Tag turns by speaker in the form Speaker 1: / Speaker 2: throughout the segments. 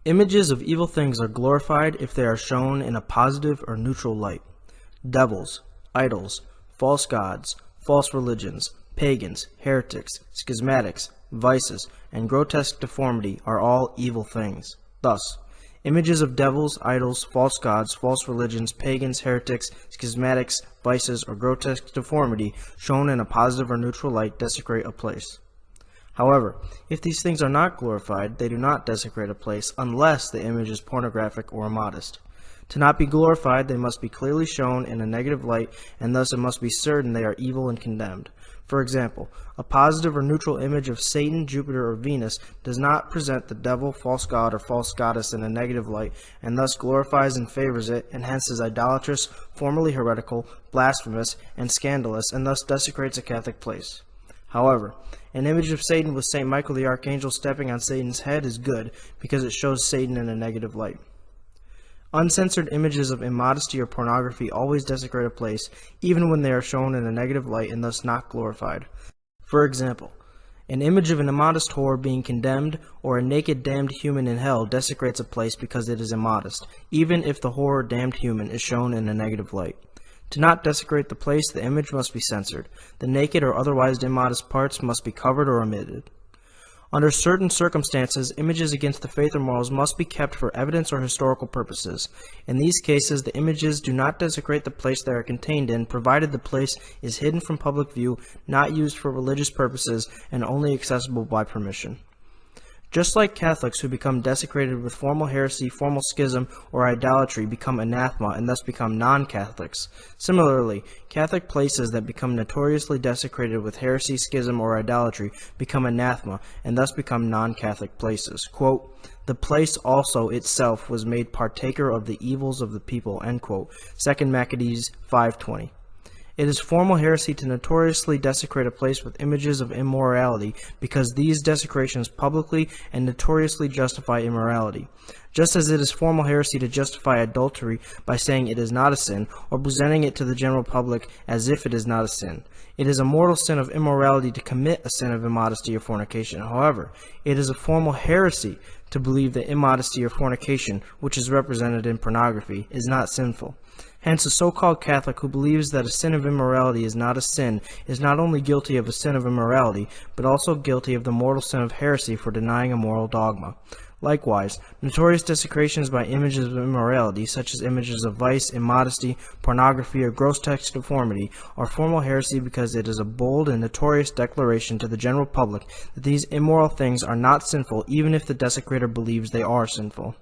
Speaker 1: Images of evil things are glorified if they are shown in a positive or neutral light. Devils, idols, false gods, false religions, pagans, heretics, schismatics, vices, and grotesque deformity are all evil things. Thus, images of devils, idols, false gods, false religions, pagans, heretics, schismatics, vices, or grotesque deformity shown in a positive or neutral light desecrate a place. However, if these things are not glorified, they do not desecrate a place unless the image is pornographic or immodest. To not be glorified, they must be clearly shown in a negative light, and thus it must be certain they are evil and condemned. For example, a positive or neutral image of Satan, Jupiter, or Venus does not present the devil, false god, or false goddess in a negative light, and thus glorifies and favors it, and hence is idolatrous, formally heretical, blasphemous, and scandalous, and thus desecrates a Catholic place. However, an image of Satan with St. Michael the Archangel stepping on Satan's head is good because it shows Satan in a negative light. Uncensored images of immodesty or pornography always desecrate a place, even when they are shown in a negative light and thus not glorified. For example, an image of an immodest whore being condemned or a naked damned human in hell desecrates a place because it is immodest, even if the whore or damned human is shown in a negative light. To not desecrate the place, the image must be censored. The naked or otherwise immodest parts must be covered or omitted. Under certain circumstances, images against the faith or morals must be kept for evidence or historical purposes. In these cases, the images do not desecrate the place they are contained in, provided the place is hidden from public view, not used for religious purposes, and only accessible by permission. Just like Catholics who become desecrated with formal heresy, formal schism, or idolatry become anathema and thus become non-Catholics. Similarly, Catholic places that become notoriously desecrated with heresy, schism, or idolatry become anathema and thus become non-Catholic places. Quote, "The place also itself was made partaker of the evils of the people," end quote. 2 Maccabees 5:20. It is formal heresy to notoriously desecrate a place with images of immorality because these desecrations publicly and notoriously justify immorality. Just as it is formal heresy to justify adultery by saying it is not a sin or presenting it to the general public as if it is not a sin. It is a mortal sin of immorality to commit a sin of immodesty or fornication. However, it is a formal heresy to believe that immodesty or fornication, which is represented in pornography, is not sinful. Hence, a so-called Catholic who believes that a sin of immorality is not a sin is not only guilty of a sin of immorality, but also guilty of the mortal sin of heresy for denying a moral dogma. Likewise, notorious desecrations by images of immorality, such as images of vice, immodesty, pornography, or grotesque deformity, are formal heresy because it is a bold and notorious declaration to the general public that these immoral things are not sinful even if the desecrator believes they are sinful.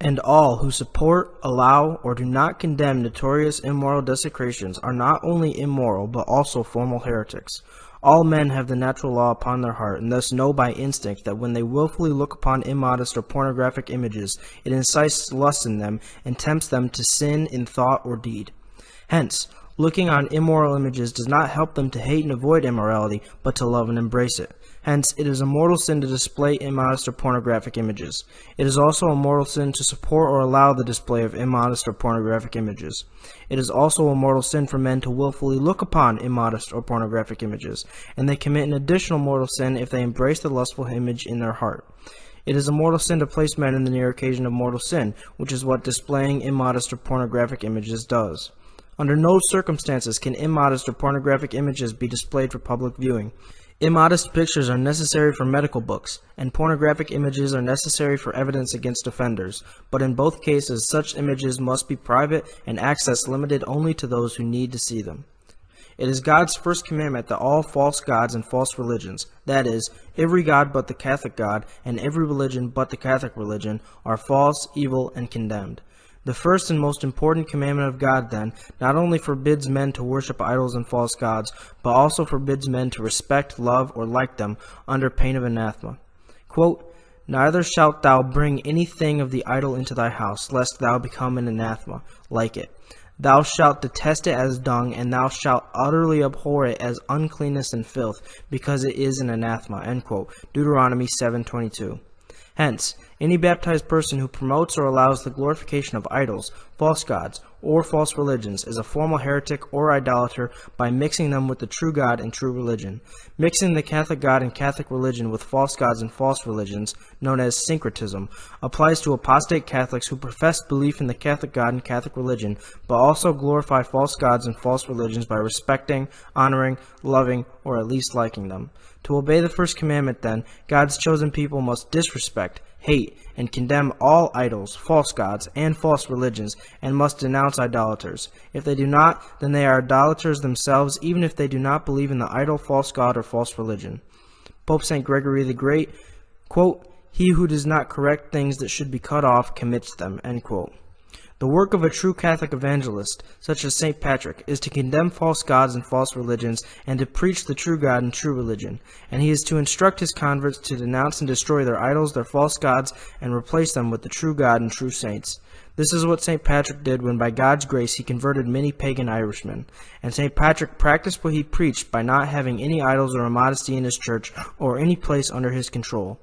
Speaker 1: And all who support, allow, or do not condemn notorious immoral desecrations are not only immoral, but also formal heretics. All men have the natural law upon their heart, and thus know by instinct that when they willfully look upon immodest or pornographic images, it incites lust in them and tempts them to sin in thought or deed. Hence, looking on immoral images does not help them to hate and avoid immorality, but to love and embrace it. Hence, it is a mortal sin to display immodest or pornographic images. It is also a mortal sin to support or allow the display of immodest or pornographic images. It is also a mortal sin for men to willfully look upon immodest or pornographic images, and they commit an additional mortal sin if they embrace the lustful image in their heart. It is a mortal sin to place men in the near occasion of mortal sin, which is what displaying immodest or pornographic images does. Under no circumstances can immodest or pornographic images be displayed for public viewing. Immodest pictures are necessary for medical books, and pornographic images are necessary for evidence against offenders, but in both cases such images must be private and access limited only to those who need to see them. It is God's first commandment that all false gods and false religions, that is, every god but the Catholic God and every religion but the Catholic religion, are false, evil, and condemned. The first and most important commandment of God, then, not only forbids men to worship idols and false gods, but also forbids men to respect, love, or like them under pain of anathema. Quote, "Neither shalt thou bring anything of the idol into thy house, lest thou become an anathema, like it. Thou shalt detest it as dung, and thou shalt utterly abhor it as uncleanness and filth, because it is an anathema." End quote. Deuteronomy 7:22. Hence, Any baptized person who promotes or allows the glorification of idols, false gods, or false religions is a formal heretic or idolater by mixing them with the true God and true religion. Mixing the Catholic God and Catholic religion with false gods and false religions, known as syncretism, applies to apostate Catholics who profess belief in the Catholic God and Catholic religion, but also glorify false gods and false religions by respecting, honoring, loving, or at least liking them. To obey the first commandment, then, God's chosen people must disrespect, hate, and condemn all idols, false gods, and false religions, and must denounce idolaters. If they do not, then they are idolaters themselves, even if they do not believe in the idol, false god, or false religion. Pope St. Gregory the Great, quote, "He who does not correct things that should be cut off commits them," end quote. The work of a true Catholic evangelist, such as St. Patrick, is to condemn false gods and false religions and to preach the true God and true religion. And he is to instruct his converts to denounce and destroy their idols, their false gods, and replace them with the true God and true saints. This is what St. Patrick did when by God's grace he converted many pagan Irishmen. And St. Patrick practiced what he preached by not having any idols or immodesty in his church or any place under his control.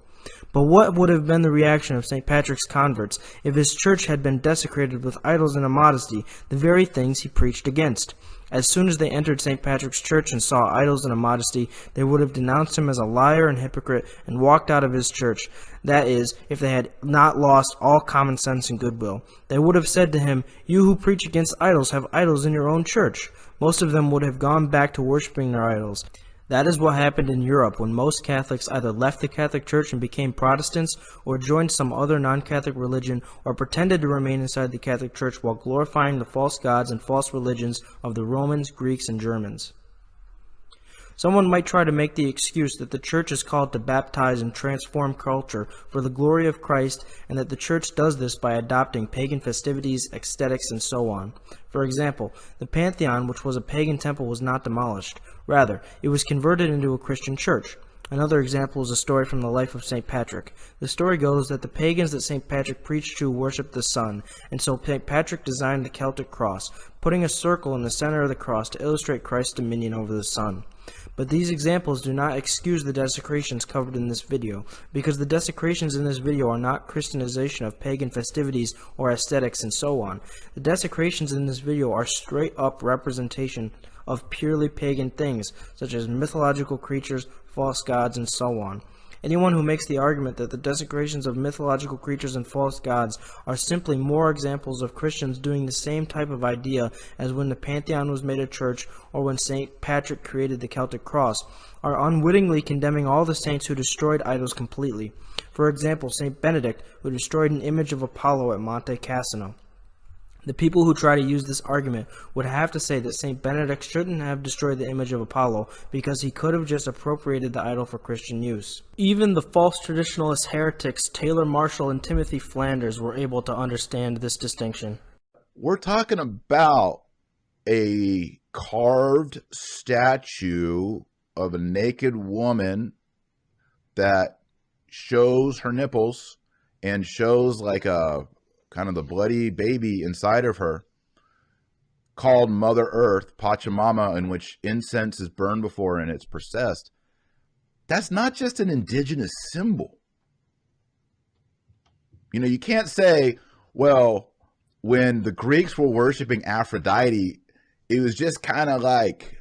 Speaker 1: But what would have been the reaction of St. Patrick's converts if his church had been desecrated with idols and immodesty, the very things he preached against? As soon as they entered St. Patrick's church and saw idols and immodesty, they would have denounced him as a liar and hypocrite and walked out of his church. That is, if they had not lost all common sense and goodwill. They would have said to him, "You who preach against idols have idols in your own church." Most of them would have gone back to worshiping their idols. That is what happened in Europe when most Catholics either left the Catholic Church and became Protestants or joined some other non-Catholic religion or pretended to remain inside the Catholic Church while glorifying the false gods and false religions of the Romans, Greeks, and Germans. Someone might try to make the excuse that the Church is called to baptize and transform culture for the glory of Christ and that the Church does this by adopting pagan festivities, aesthetics, and so on. For example, the Pantheon, which was a pagan temple, was not demolished. Rather, it was converted into a Christian church. Another example is a story from the life of St. Patrick. The story goes that the pagans that St. Patrick preached to worshipped the sun, and so St. Patrick designed the Celtic cross, putting a circle in the center of the cross to illustrate Christ's dominion over the sun. But these examples do not excuse the desecrations covered in this video, because the desecrations in this video are not Christianization of pagan festivities or aesthetics and so on. The desecrations in this video are straight up representation of purely pagan things, such as mythological creatures, false gods, and so on. Anyone who makes the argument that the desecrations of mythological creatures and false gods are simply more examples of Christians doing the same type of idea as when the Pantheon was made a church or when St. Patrick created the Celtic cross are unwittingly condemning all the saints who destroyed idols completely. For example, St. Benedict, who destroyed an image of Apollo at Monte Cassino. The people who try to use this argument would have to say that St. Benedict shouldn't have destroyed the image of Apollo because he could have just appropriated the idol for Christian use. Even the false traditionalist heretics Taylor Marshall and Timothy Flanders were able to understand this distinction.
Speaker 2: We're talking about a carved statue of a naked woman that shows her nipples and shows like a kind of the bloody baby inside of her, called Mother Earth, Pachamama, in which incense is burned before and it's processed. That's not just an indigenous symbol. You know, you can't say, well, when the Greeks were worshiping Aphrodite, it was just kind of like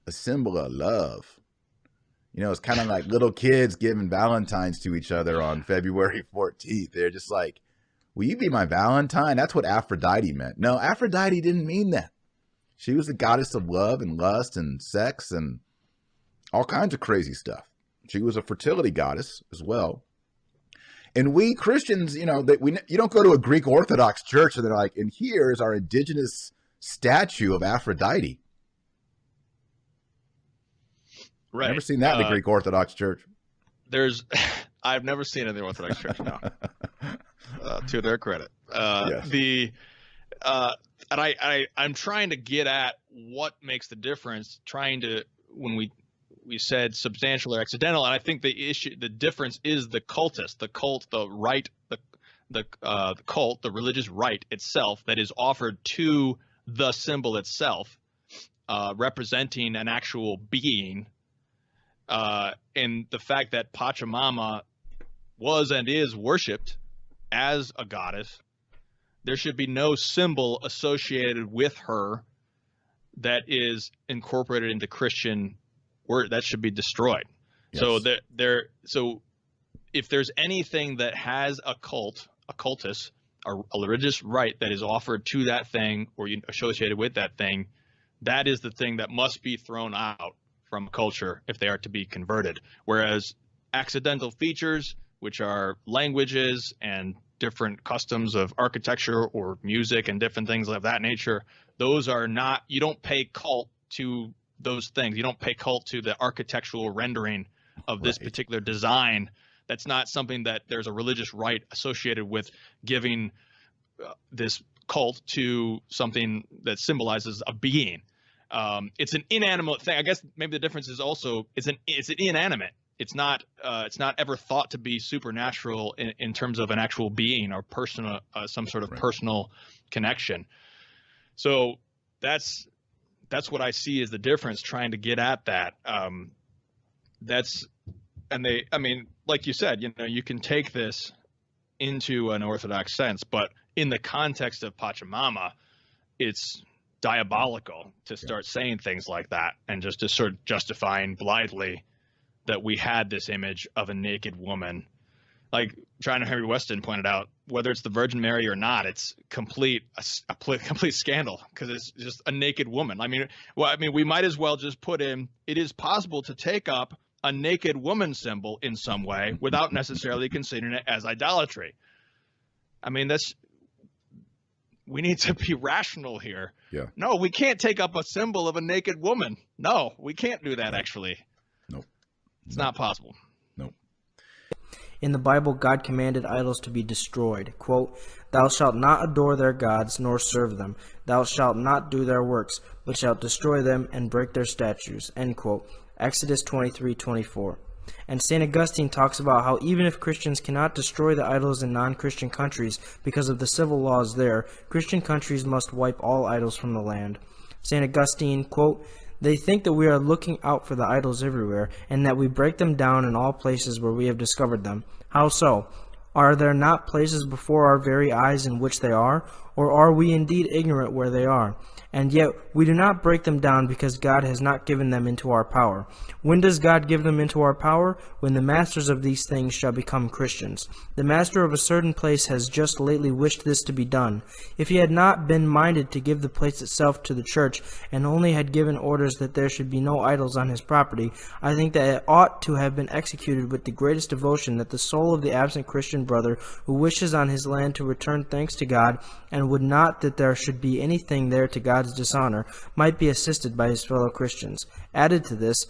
Speaker 2: a symbol of love. You know, it's kind of like little kids giving Valentines to each other on February 14th. They're just like, will you be my Valentine? That's what Aphrodite meant. No, Aphrodite didn't mean that. She was the goddess of love and lust and sex and all kinds of crazy stuff. She was a fertility goddess as well. And we Christians, you know, you don't go to a Greek Orthodox church and they're like, and here is our indigenous statue of Aphrodite.
Speaker 3: Right.
Speaker 2: Never seen that in the Greek Orthodox church.
Speaker 3: I've never seen it in the Orthodox church, no. To their credit.
Speaker 2: Yes.
Speaker 3: I'm trying to get at what makes the difference, when we said substantial or accidental, and I think the difference is the cultist, the cult, the rite, the cult, the religious rite itself that is offered to the symbol itself, representing an actual being, and the fact that Pachamama was and is worshipped as a goddess. There should be no symbol associated with her that is incorporated into Christian word. That should be destroyed.
Speaker 2: Yes.
Speaker 3: So if there's anything that has a cultus, a religious rite that is offered to that thing or associated with that thing, that is the thing that must be thrown out from culture if they are to be converted. Whereas accidental features, which are languages and different customs of architecture or music and different things of that nature, those are not, you don't pay cult to those things. You don't pay cult to the architectural rendering of this particular design. That's not something that there's a religious rite associated with giving this cult to something that symbolizes a being. It's an inanimate thing. I guess maybe the difference is also it's an inanimate. It's not ever thought to be supernatural in terms of an actual being or personal, some sort of personal connection. So that's what I see as the difference, trying to get at that. I mean, like you said, you can take this into an Orthodox sense, but in the context of Pachamama, it's diabolical to start saying things like that and just to sort of justifying blithely that we had this image of a naked woman. Like China Henry Weston pointed out, whether it's the Virgin Mary or not, it's a complete scandal because it's just a naked woman. I mean, we might as well just put in, it is possible to take up a naked woman symbol in some way without necessarily considering it as idolatry. I mean, we need to be rational here.
Speaker 2: Yeah.
Speaker 3: No, we can't take up a symbol of a naked woman. No, we can't do that actually.
Speaker 2: Nope.
Speaker 3: It's not possible.
Speaker 2: Nope.
Speaker 1: In the Bible, God commanded idols to be destroyed. Quote, "Thou shalt not adore their gods, nor serve them. Thou shalt not do their works, but shalt destroy them and break their statues." End quote. Exodus 23:24. And St. Augustine talks about how even if Christians cannot destroy the idols in non-Christian countries because of the civil laws there, Christian countries must wipe all idols from the land. St. Augustine, quote, "They think that we are looking out for the idols everywhere, and that we break them down in all places where we have discovered them. How so? Are there not places before our very eyes in which they are? Or are we indeed ignorant where they are? And yet we do not break them down because God has not given them into our power. When does God give them into our power? When the masters of these things shall become Christians. The master of a certain place has just lately wished this to be done. If he had not been minded to give the place itself to the church, and only had given orders that there should be no idols on his property, I think that it ought to have been executed with the greatest devotion, that the soul of the absent Christian brother who wishes on his land to return thanks to God, and would not that there should be anything there to God's dishonor, might be assisted by his fellow Christians. Added to this,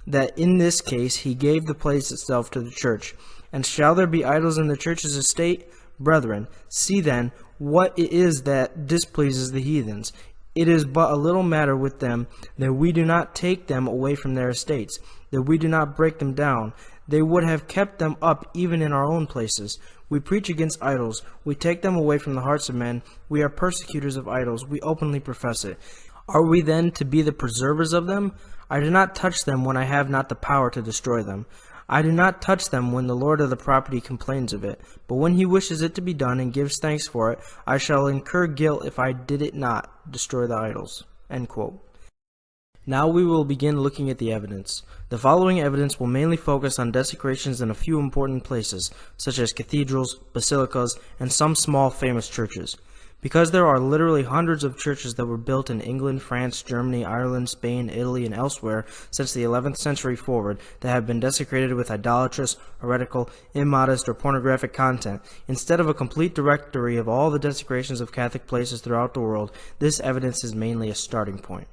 Speaker 1: that in this case he gave the place itself to the church. And shall there be idols in the church's estate? Brethren, see then what it is that displeases the heathens. It is but a little matter with them that we do not take them away from their estates, that we do not break them down. They would have kept them up even in our own places. We preach against idols. We take them away from the hearts of men. We are persecutors of idols. We openly profess it. Are we then to be the preservers of them? I do not touch them when I have not the power to destroy them. I do not touch them when the lord of the property complains of it. But when he wishes it to be done and gives thanks for it, I shall incur guilt if I did it not destroy the idols." End quote. Now we will begin looking at the evidence. The following evidence will mainly focus on desecrations in a few important places, such as cathedrals, basilicas, and some small famous churches. Because there are literally hundreds of churches that were built in England, France, Germany, Ireland, Spain, Italy, and elsewhere since the 11th century forward that have been desecrated with idolatrous, heretical, immodest, or pornographic content, instead of a complete directory of all the desecrations of Catholic places throughout the world, this evidence is mainly a starting point.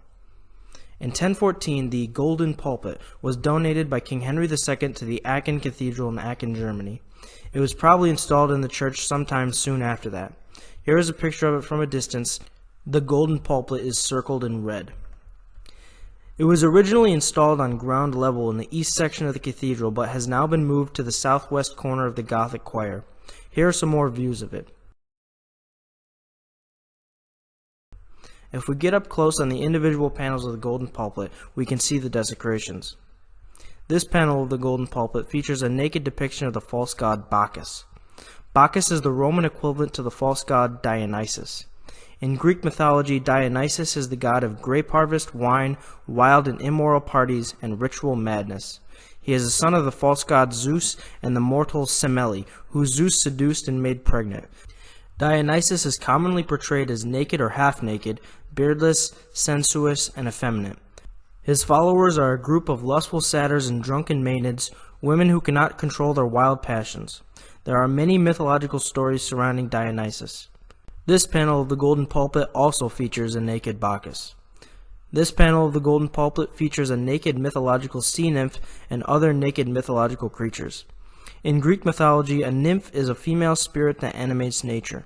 Speaker 1: In 1014, the Golden Pulpit was donated by King Henry II to the Aachen Cathedral in Aachen, Germany. It was probably installed in the church sometime soon after that. Here is a picture of it from a distance. The Golden Pulpit is circled in red. It was originally installed on ground level in the east section of the cathedral, but has now been moved to the southwest corner of the Gothic choir. Here are some more views of it. If we get up close on the individual panels of the Golden Pulpit, we can see the desecrations. This panel of the Golden Pulpit features a naked depiction of the false god Bacchus. Bacchus is the Roman equivalent to the false god Dionysus. In Greek mythology, Dionysus is the god of grape harvest, wine, wild and immoral parties, and ritual madness. He is the son of the false god Zeus and the mortal Semele, who Zeus seduced and made pregnant. Dionysus is commonly portrayed as naked or half-naked, beardless, sensuous, and effeminate. His followers are a group of lustful satyrs and drunken maidens, women who cannot control their wild passions. There are many mythological stories surrounding Dionysus. This panel of the golden pulpit also features a naked Bacchus. This panel of the golden pulpit features a naked mythological sea nymph and other naked mythological creatures. In Greek mythology, a nymph is a female spirit that animates nature.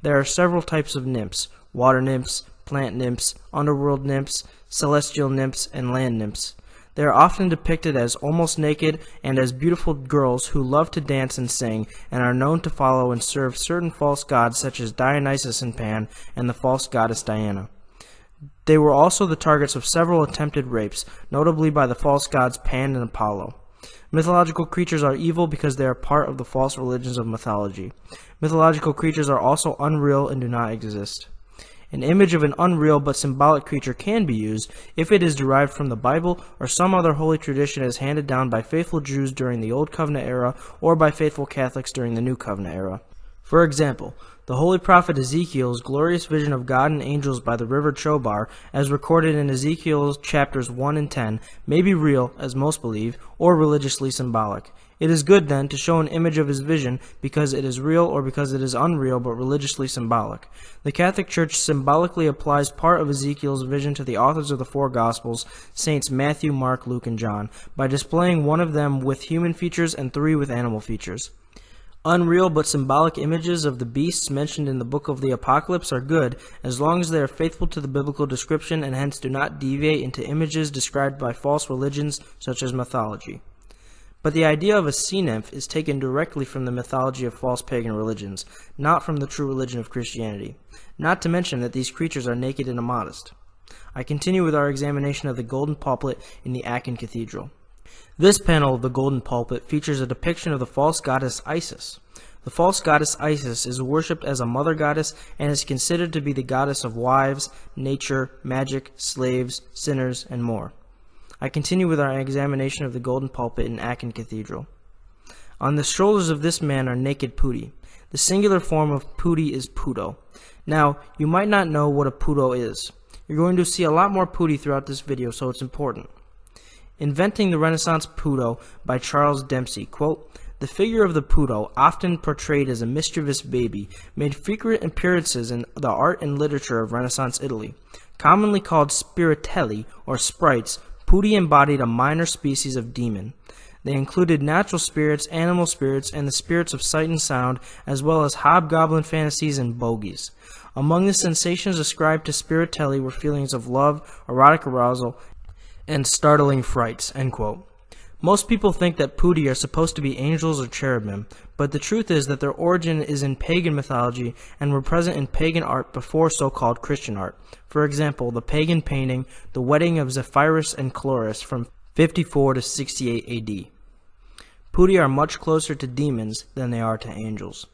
Speaker 1: There are several types of nymphs: water nymphs, plant nymphs, underworld nymphs, celestial nymphs, and land nymphs. They are often depicted as almost naked and as beautiful girls who love to dance and sing and are known to follow and serve certain false gods such as Dionysus and Pan and the false goddess Diana. They were also the targets of several attempted rapes, notably by the false gods Pan and Apollo. Mythological creatures are evil because they are part of the false religions of mythology. Mythological creatures are also unreal and do not exist. An image of an unreal but symbolic creature can be used if it is derived from the Bible or some other holy tradition as handed down by faithful Jews during the Old Covenant era or by faithful Catholics during the New Covenant era. For example, the holy prophet Ezekiel's glorious vision of God and angels by the river Chobar, as recorded in Ezekiel chapters 1 and 10, may be real, as most believe, or religiously symbolic. It is good, then, to show an image of his vision because it is real or because it is unreal but religiously symbolic. The Catholic Church symbolically applies part of Ezekiel's vision to the authors of the four Gospels, Saints Matthew, Mark, Luke, and John, by displaying one of them with human features and three with animal features. Unreal but symbolic images of the beasts mentioned in the book of the Apocalypse are good, as long as they are faithful to the biblical description and hence do not deviate into images described by false religions such as mythology. But the idea of a sea nymph is taken directly from the mythology of false pagan religions, not from the true religion of Christianity. Not to mention that these creatures are naked and immodest. I continue with our examination of the golden pulpit in the Aachen Cathedral. This panel of the golden pulpit features a depiction of the false goddess Isis. The false goddess Isis is worshipped as a mother goddess and is considered to be the goddess of wives, nature, magic, slaves, sinners, and more. I continue with our examination of the golden pulpit in Aachen Cathedral. On the shoulders of this man are naked putti. The singular form of putti is puto. Now, you might not know what a puto is. You're going to see a lot more putti throughout this video, so it's important. Inventing the Renaissance Puto by Charles Dempsey, quote, "The figure of the Puto, often portrayed as a mischievous baby, made frequent appearances in the art and literature of Renaissance Italy. Commonly called spiritelli, or sprites, putti embodied a minor species of demon. They included natural spirits, animal spirits, and the spirits of sight and sound, as well as hobgoblin fantasies and bogies. Among the sensations ascribed to spiritelli were feelings of love, erotic arousal, and startling frights," end quote. Most people think that putti are supposed to be angels or cherubim, but the truth is that their origin is in pagan mythology and were present in pagan art before so-called Christian art. For example, the pagan painting, The Wedding of Zephyrus and Chloris from 54 to 68 AD. Putti are much closer to demons than they are to angels.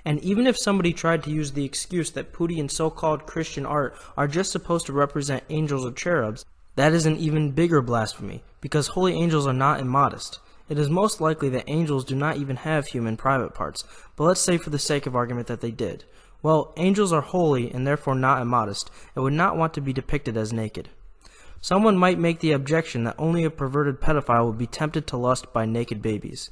Speaker 1: And even if somebody tried to use the excuse that putti in so-called Christian art are just supposed to represent angels or cherubs, that is an even bigger blasphemy, because holy angels are not immodest. It is most likely that angels do not even have human private parts, but let's say for the sake of argument that they did. Well, angels are holy and therefore not immodest, and would not want to be depicted as naked. Someone might make the objection that only a perverted pedophile would be tempted to lust by naked babies.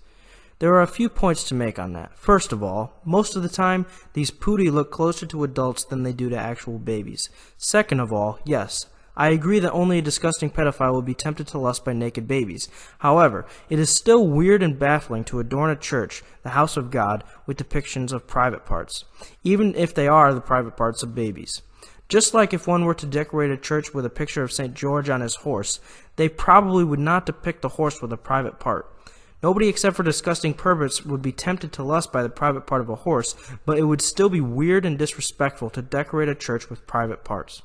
Speaker 1: There are a few points to make on that. First of all, most of the time, these putti look closer to adults than they do to actual babies. Second of all, yes, I agree that only a disgusting pedophile would be tempted to lust by naked babies. However, it is still weird and baffling to adorn a church, the house of God, with depictions of private parts, even if they are the private parts of babies. Just like if one were to decorate a church with a picture of St. George on his horse, they probably would not depict the horse with a private part. Nobody except for disgusting perverts would be tempted to lust by the private part of a horse, but it would still be weird and disrespectful to decorate a church with private parts.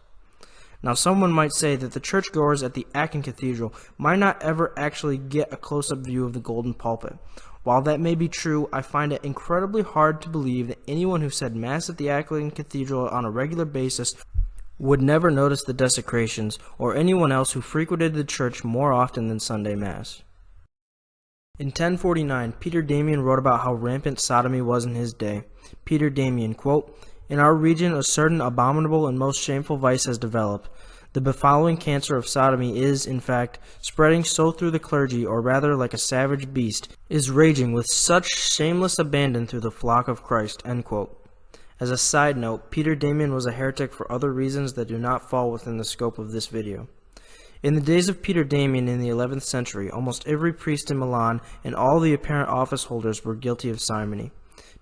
Speaker 1: Now, someone might say that the churchgoers at the Aachen Cathedral might not ever actually get a close-up view of the golden pulpit, While that may be true, I find it incredibly hard to believe that anyone who said Mass at the Anglican Cathedral on a regular basis would never notice the desecrations, or anyone else who frequented the church more often than Sunday Mass. In 1049, Peter Damian wrote about how rampant sodomy was in his day. Peter Damian, quote, "In our region a certain abominable and most shameful vice has developed. The befouling cancer of sodomy is, in fact, spreading so through the clergy, or rather like a savage beast, is raging with such shameless abandon through the flock of Christ." End quote. As a side note, Peter Damian was a heretic for other reasons that do not fall within the scope of this video. In the days of Peter Damian in the 11th century, almost every priest in Milan and all the apparent office holders were guilty of simony.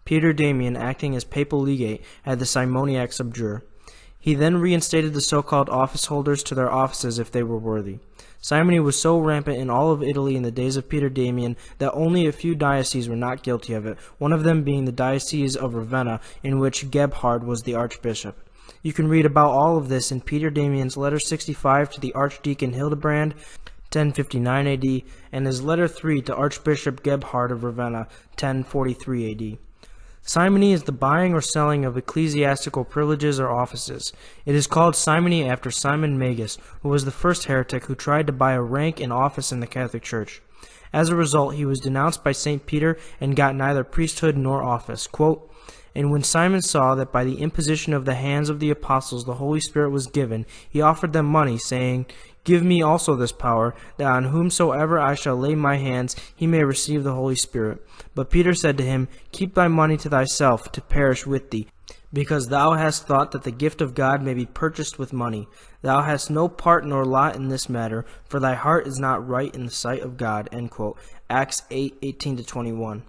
Speaker 1: Peter Damian, acting as papal legate, had the simoniacs abjure. He then reinstated the so-called office holders to their offices if they were worthy. Simony was so rampant in all of Italy in the days of Peter Damian that only a few dioceses were not guilty of it, one of them being the Diocese of Ravenna, in which Gebhard was the archbishop. You can read about all of this in Peter Damian's letter 65 to the Archdeacon Hildebrand, 1059 AD, and his letter 3 to Archbishop Gebhard of Ravenna, 1043 AD. Simony is the buying or selling of ecclesiastical privileges or offices. It is called simony after Simon Magus, who was the first heretic who tried to buy a rank and office in the Catholic Church. As a result, he was denounced by St. Peter and got neither priesthood nor office. Quote, "And when Simon saw that by the imposition of the hands of the apostles the Holy Spirit was given, he offered them money, saying, 'Give me also this power, that on whomsoever I shall lay my hands, he may receive the Holy Spirit.' But Peter said to him, 'Keep thy money to thyself, to perish with thee, because thou hast thought that the gift of God may be purchased with money. Thou hast no part nor lot in this matter, for thy heart is not right in the sight of God.'" End quote. Acts 8:18-21.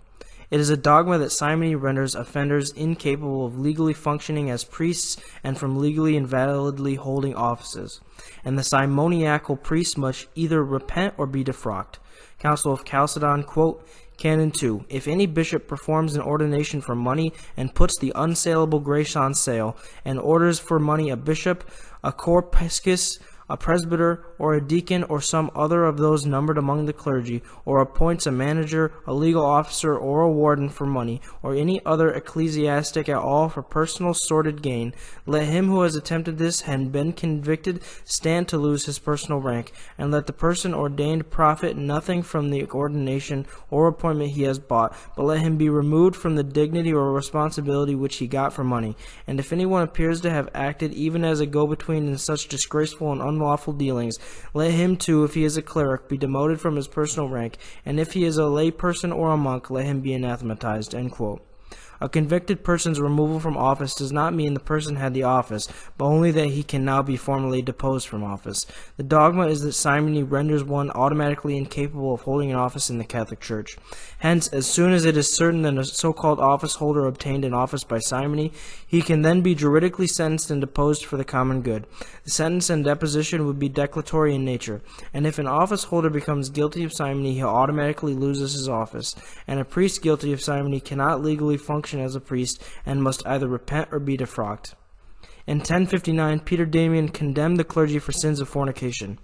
Speaker 1: It is a dogma that simony renders offenders incapable of legally functioning as priests and from legally and validly holding offices, and the simoniacal priest must either repent or be defrocked. Council of Chalcedon, quote, Canon 2. "If any bishop performs an ordination for money and puts the unsaleable grace on sale, and orders for money a bishop, a corpiscus, a presbyter, or a deacon, or some other of those numbered among the clergy, or appoints a manager, a legal officer, or a warden for money, or any other ecclesiastic at all for personal sordid gain, let him who has attempted this and been convicted stand to lose his personal rank, and let the person ordained profit nothing from the ordination or appointment he has bought, but let him be removed from the dignity or responsibility which he got for money. And if anyone appears to have acted even as a go-between in such disgraceful and unlawful dealings, let him too, if he is a cleric, be demoted from his personal rank, and if he is a lay person or a monk, let him be anathematized." End quote. A convicted person's removal from office does not mean the person had the office, but only that he can now be formally deposed from office. The dogma is that simony renders one automatically incapable of holding an office in the Catholic Church. Hence, as soon as it is certain that a so-called office holder obtained an office by simony, he can then be juridically sentenced and deposed for the common good. The sentence and deposition would be declaratory in nature, and if an office holder becomes guilty of simony, he automatically loses his office, and a priest guilty of simony cannot legally function as a priest and must either repent or be defrocked. In 1059, Peter Damian condemned the clergy for sins of fornication.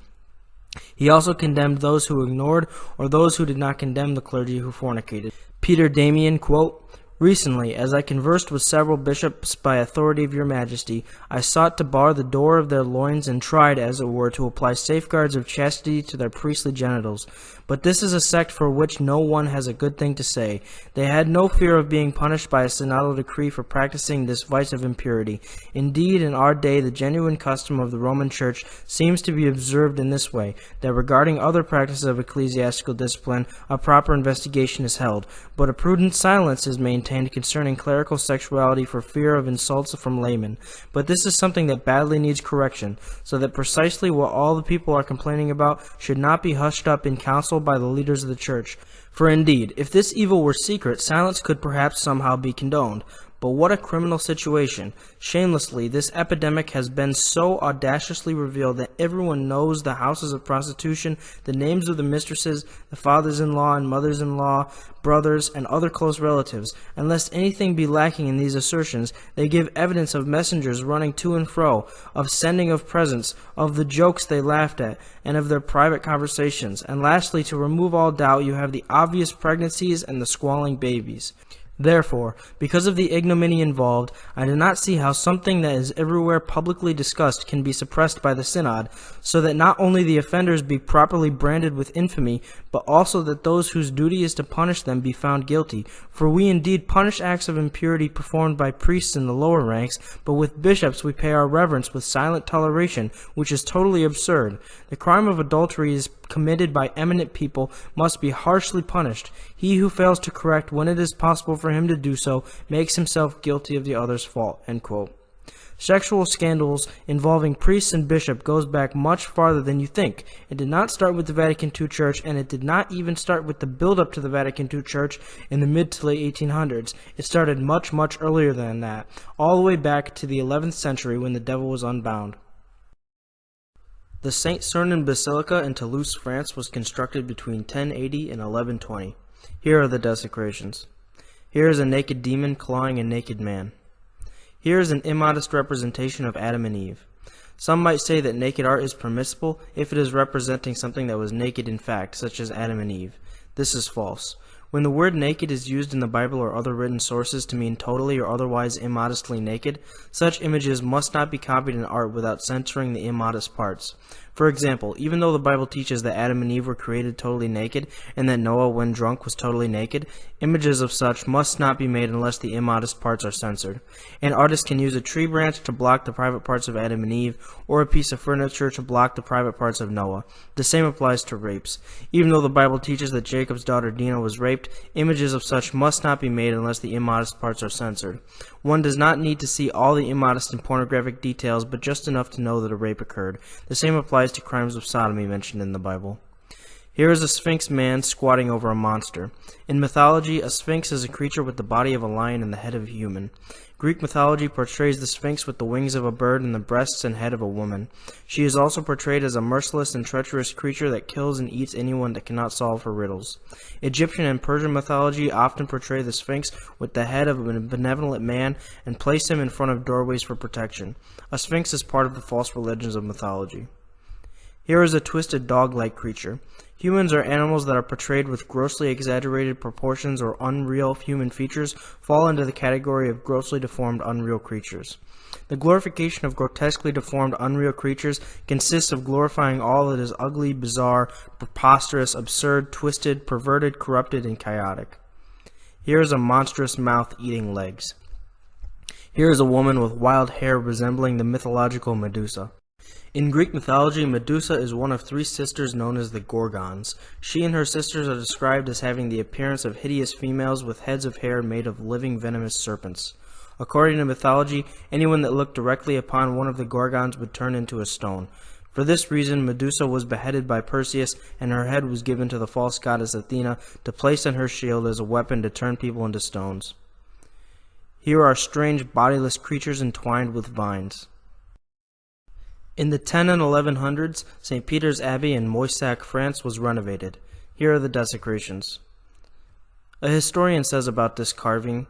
Speaker 1: He also condemned those who ignored or those who did not condemn the clergy who fornicated. Peter Damian, quote, "Recently, as I conversed with several bishops by authority of your majesty, I sought to bar the door of their loins and tried, as it were, to apply safeguards of chastity to their priestly genitals. But this is a sect for which no one has a good thing to say. They had no fear of being punished by a synodal decree for practicing this vice of impurity. Indeed, in our day, the genuine custom of the Roman Church seems to be observed in this way, that regarding other practices of ecclesiastical discipline, a proper investigation is held, but a prudent silence is maintained concerning clerical sexuality for fear of insults from laymen. But this is something that badly needs correction, so that precisely what all the people are complaining about should not be hushed up in council by the leaders of the Church. For indeed, if this evil were secret, silence could perhaps somehow be condoned. But what a criminal situation. Shamelessly, this epidemic has been so audaciously revealed that everyone knows the houses of prostitution, the names of the mistresses, the fathers-in-law and mothers-in-law, brothers, and other close relatives. And lest anything be lacking in these assertions, they give evidence of messengers running to and fro, of sending of presents, of the jokes they laughed at, and of their private conversations. And lastly, to remove all doubt, you have the obvious pregnancies and the squalling babies. Therefore, because of the ignominy involved, I do not see how something that is everywhere publicly discussed can be suppressed by the synod, so that not only the offenders be properly branded with infamy, but also that those whose duty is to punish them be found guilty. For we indeed punish acts of impurity performed by priests in the lower ranks, but with bishops we pay our reverence with silent toleration, which is totally absurd. The crime of adultery is committed by eminent people must be harshly punished. He who fails to correct when it is possible for him to do so makes himself guilty of the other's fault." End quote. Sexual scandals involving priests and bishop goes back much farther than you think. It did not start with the Vatican II Church, and it did not even start with the build-up to the Vatican II Church in the mid to late 1800s. It started much, much earlier than that, all the way back to the 11th century when the devil was unbound. The Saint Sernin Basilica in Toulouse, France was constructed between 1080 and 1120. Here are the desecrations. Here is a naked demon clawing a naked man. Here is an immodest representation of Adam and Eve. Some might say that naked art is permissible if it is representing something that was naked in fact, such as Adam and Eve. This is false. When the word naked is used in the Bible or other written sources to mean totally or otherwise immodestly naked, such images must not be copied in art without censoring the immodest parts. For example, even though the Bible teaches that Adam and Eve were created totally naked and that Noah, when drunk, was totally naked, images of such must not be made unless the immodest parts are censored. An artist can use a tree branch to block the private parts of Adam and Eve, or a piece of furniture to block the private parts of Noah. The same applies to rapes. Even though the Bible teaches that Jacob's daughter Dinah was raped, images of such must not be made unless the immodest parts are censored. One does not need to see all the immodest and pornographic details, but just enough to know that a rape occurred. The same applies to crimes of sodomy mentioned in the Bible. Here is a sphinx man squatting over a monster. In mythology, a sphinx is a creature with the body of a lion and the head of a human. Greek mythology portrays the sphinx with the wings of a bird and the breasts and head of a woman. She is also portrayed as a merciless and treacherous creature that kills and eats anyone that cannot solve her riddles. Egyptian and Persian mythology often portray the sphinx with the head of a benevolent man and place him in front of doorways for protection. A sphinx is part of the false religions of mythology. Here is a twisted dog-like creature. Humans or animals that are portrayed with grossly exaggerated proportions or unreal human features fall into the category of grossly deformed unreal creatures. The glorification of grotesquely deformed unreal creatures consists of glorifying all that is ugly, bizarre, preposterous, absurd, twisted, perverted, corrupted, and chaotic. Here is a monstrous mouth eating legs. Here is a woman with wild hair resembling the mythological Medusa. In Greek mythology, Medusa is one of three sisters known as the Gorgons. She and her sisters are described as having the appearance of hideous females with heads of hair made of living venomous serpents. According to mythology, anyone that looked directly upon one of the Gorgons would turn into a stone. For this reason, Medusa was beheaded by Perseus, and her head was given to the false goddess Athena to place on her shield as a weapon to turn people into stones. Here are strange bodiless creatures entwined with vines. In the 10 and 1100s, St. Peter's Abbey in Moissac, France was renovated. Here are the desecrations. A historian says about this carving,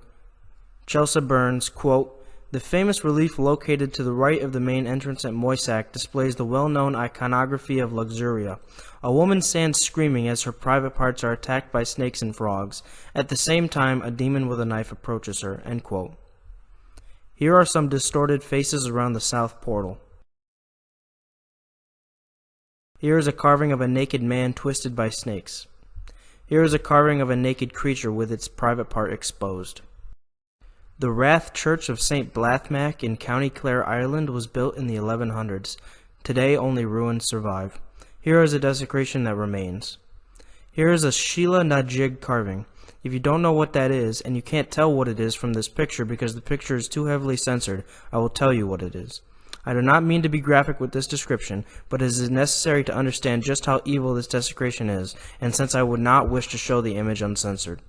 Speaker 1: Chelsea Burns, quote, "The famous relief located to the right of the main entrance at Moissac displays the well-known iconography of Luxuria. A woman stands screaming as her private parts are attacked by snakes and frogs. At the same time, a demon with a knife approaches her." End quote. Here are some distorted faces around the south portal. Here is a carving of a naked man twisted by snakes. Here is a carving of a naked creature with its private part exposed. The Rath Church of St. Blathmac in County Clare, Ireland was built in the 1100s. Today only ruins survive. Here is a desecration that remains. Here is a Sheila na jig carving. If you don't know what that is, and you can't tell what it is from this picture because the picture is too heavily censored, I will tell you what it is. I do not mean to be graphic with this description, but it is necessary to understand just how evil this desecration is, and since I would not wish to show the image uncensored.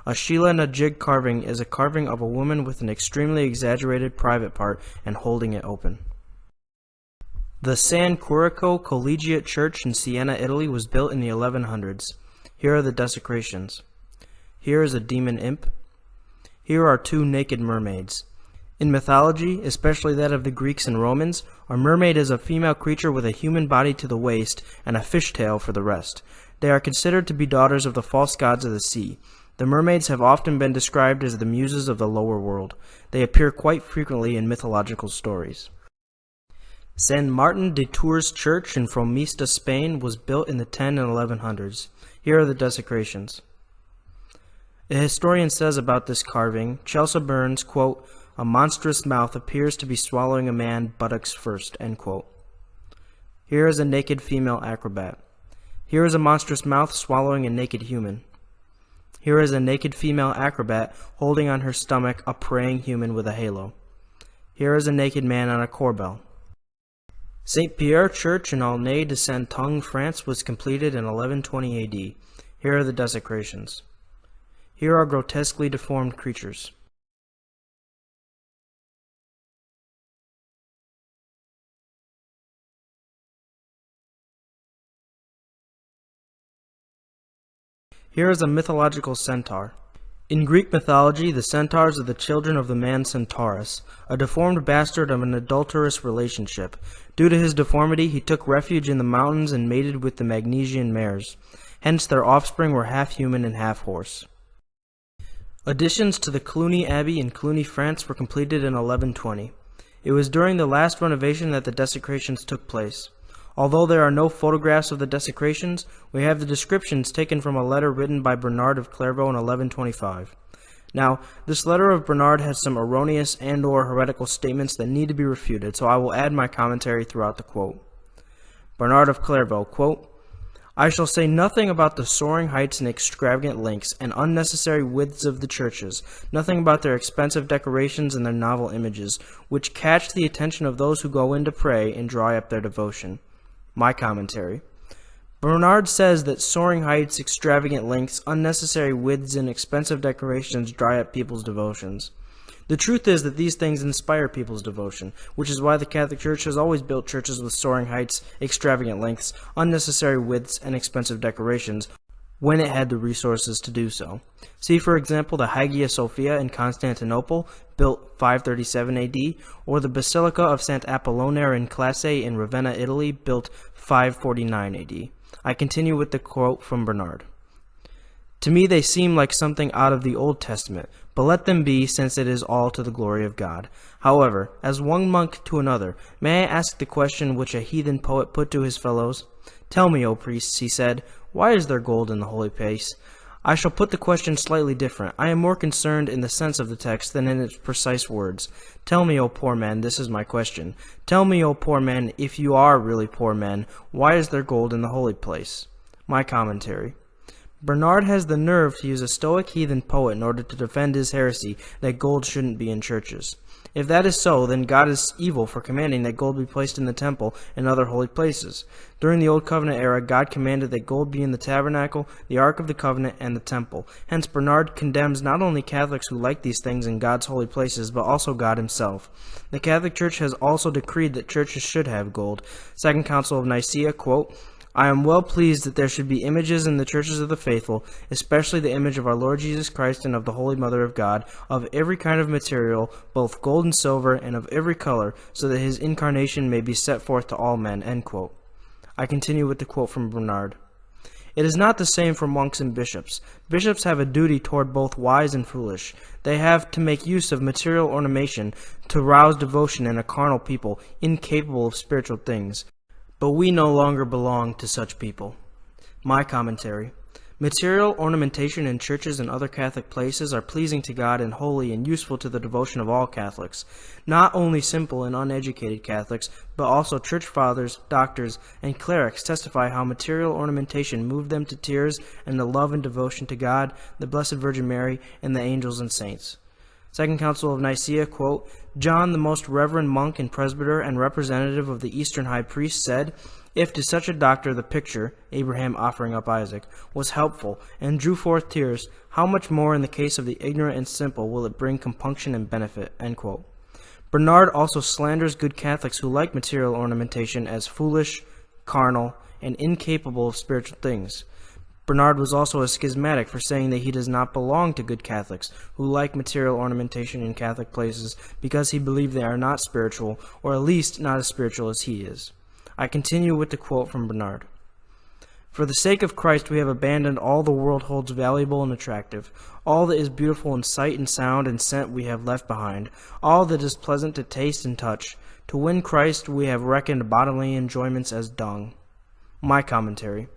Speaker 1: A Sheila and a jig carving is a carving of a woman with an extremely exaggerated private part and holding it open. The San Curico Collegiate Church in Siena, Italy was built in the 1100s. Here are the desecrations. Here is a demon imp. Here are two naked mermaids. In mythology, especially that of the Greeks and Romans, a mermaid is a female creature with a human body to the waist and a fishtail for the rest. They are considered to be daughters of the false gods of the sea. The mermaids have often been described as the muses of the lower world. They appear quite frequently in mythological stories. San Martin de Tours Church in Fromista, Spain was built in the 10 and 1100s. Here are the desecrations. A historian says about this carving, Chelsea Burns, quote, "A monstrous mouth appears to be swallowing a man buttocks first," end quote. Here is a naked female acrobat. Here is a monstrous mouth swallowing a naked human. Here is a naked female acrobat holding on her stomach a praying human with a halo. Here is a naked man on a corbel. St. Pierre Church in Aulnay de Saint-Tung, France was completed in 1120 AD. Here are the desecrations. Here are grotesquely deformed creatures. Here is a mythological centaur. In Greek mythology, the centaurs are the children of the man Centaurus, a deformed bastard of an adulterous relationship. Due to his deformity, he took refuge in the mountains and mated with the Magnesian mares. Hence, their offspring were half human and half horse. Additions to the Cluny Abbey in Cluny, France were completed in 1120. It was during the last renovation that the desecrations took place. Although there are no photographs of the desecrations, we have the descriptions taken from a letter written by Bernard of Clairvaux in 1125. Now, this letter of Bernard has some erroneous and/or heretical statements that need to be refuted, so I will add my commentary throughout the quote. Bernard of Clairvaux, quote, "I shall say nothing about the soaring heights and extravagant lengths and unnecessary widths of the churches, nothing about their expensive decorations and their novel images, which catch the attention of those who go in to pray and dry up their devotion." My commentary. Bernard says that soaring heights, extravagant lengths, unnecessary widths, and expensive decorations dry up people's devotions. The truth is that these things inspire people's devotion, which is why the Catholic Church has always built churches with soaring heights, extravagant lengths, unnecessary widths, and expensive decorations, when it had the resources to do so. See, for example, the Hagia Sophia in Constantinople, built 537 AD, or the Basilica of St. Apollinaire in Classe in Ravenna, Italy, built 549 AD. I continue with the quote from Bernard. "To me they seem like something out of the Old Testament, but let them be, since it is all to the glory of God. However, as one monk to another, may I ask the question which a heathen poet put to his fellows? Tell me, O priests, he said, why is there gold in the holy place? I shall put the question slightly different. I am more concerned in the sense of the text than in its precise words. Tell me, O poor men, this is my question. Tell me, O poor men, if you are really poor men, why is there gold in the holy place?" My commentary. Bernard has the nerve to use a Stoic heathen poet in order to defend his heresy that gold shouldn't be in churches. If that is so, then God is evil for commanding that gold be placed in the temple and other holy places. During the Old Covenant era, God commanded that gold be in the tabernacle, the Ark of the Covenant, and the temple. Hence, Bernard condemns not only Catholics who like these things in God's holy places, but also God himself. The Catholic Church has also decreed that churches should have gold. Second Council of Nicaea, quote, "I am well pleased that there should be images in the churches of the faithful, especially the image of our Lord Jesus Christ and of the Holy Mother of God, of every kind of material, both gold and silver, and of every color, so that his incarnation may be set forth to all men." End quote. I continue with the quote from Bernard. "It is not the same for monks and bishops. Bishops have a duty toward both wise and foolish. They have to make use of material ornamentation to rouse devotion in a carnal people, incapable of spiritual things. But we no longer belong to such people." My commentary. Material ornamentation in churches and other Catholic places are pleasing to God and holy and useful to the devotion of all Catholics. Not only simple and uneducated Catholics, but also church fathers, doctors, and clerics testify how material ornamentation moved them to tears and to love and devotion to God, the Blessed Virgin Mary, and the angels and saints. Second Council of Nicaea, quote, "John, the most reverend monk and presbyter and representative of the Eastern High Priest, said, If to such a doctor the picture, Abraham offering up Isaac, was helpful and drew forth tears, how much more in the case of the ignorant and simple will it bring compunction and benefit?" End quote. Bernard also slanders good Catholics who like material ornamentation as foolish, carnal, and incapable of spiritual things. Bernard was also a schismatic for saying that he does not belong to good Catholics who like material ornamentation in Catholic places because he believed they are not spiritual, or at least not as spiritual as he is. I continue with the quote from Bernard. "For the sake of Christ we have abandoned all the world holds valuable and attractive. All that is beautiful in sight and sound and scent we have left behind. All that is pleasant to taste and touch. To win Christ we have reckoned bodily enjoyments as dung." My commentary.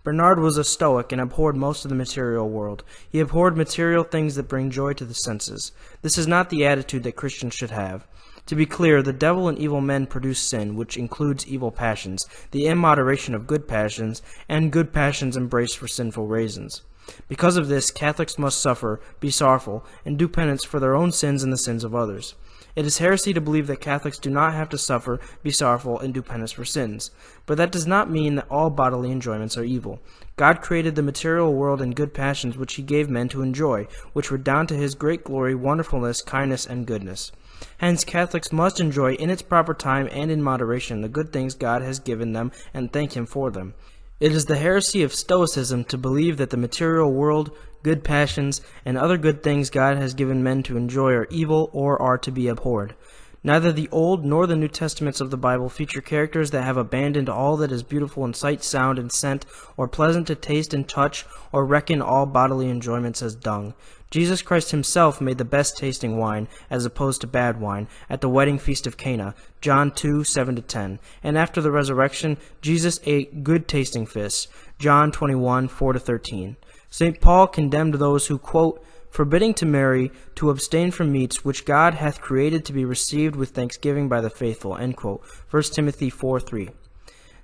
Speaker 1: Bernard was a Stoic and abhorred most of the material world. He abhorred material things that bring joy to the senses. This is not the attitude that Christians should have. To be clear, the devil and evil men produce sin, which includes evil passions, the immoderation of good passions, and good passions embraced for sinful reasons. Because of this, Catholics must suffer, be sorrowful, and do penance for their own sins and the sins of others. It is heresy to believe that Catholics do not have to suffer, be sorrowful, and do penance for sins. But that does not mean that all bodily enjoyments are evil. God created the material world and good passions which he gave men to enjoy, which were down to his great glory, wonderfulness, kindness, and goodness. Hence, Catholics must enjoy in its proper time and in moderation the good things God has given them and thank him for them. It is the heresy of Stoicism to believe that the material world, good passions, and other good things God has given men to enjoy are evil or are to be abhorred. Neither the Old nor the New Testaments of the Bible feature characters that have abandoned all that is beautiful in sight, sound, and scent, or pleasant to taste and touch, or reckon all bodily enjoyments as dung. Jesus Christ himself made the best tasting wine, as opposed to bad wine, at the wedding feast of Cana, John 2, 7-10. And after the resurrection, Jesus ate good tasting fish, John 21, 4-13. St. Paul condemned those who, quote, "forbidding to marry, to abstain from meats which God hath created to be received with thanksgiving by the faithful," end quote, 1 Timothy 4:3.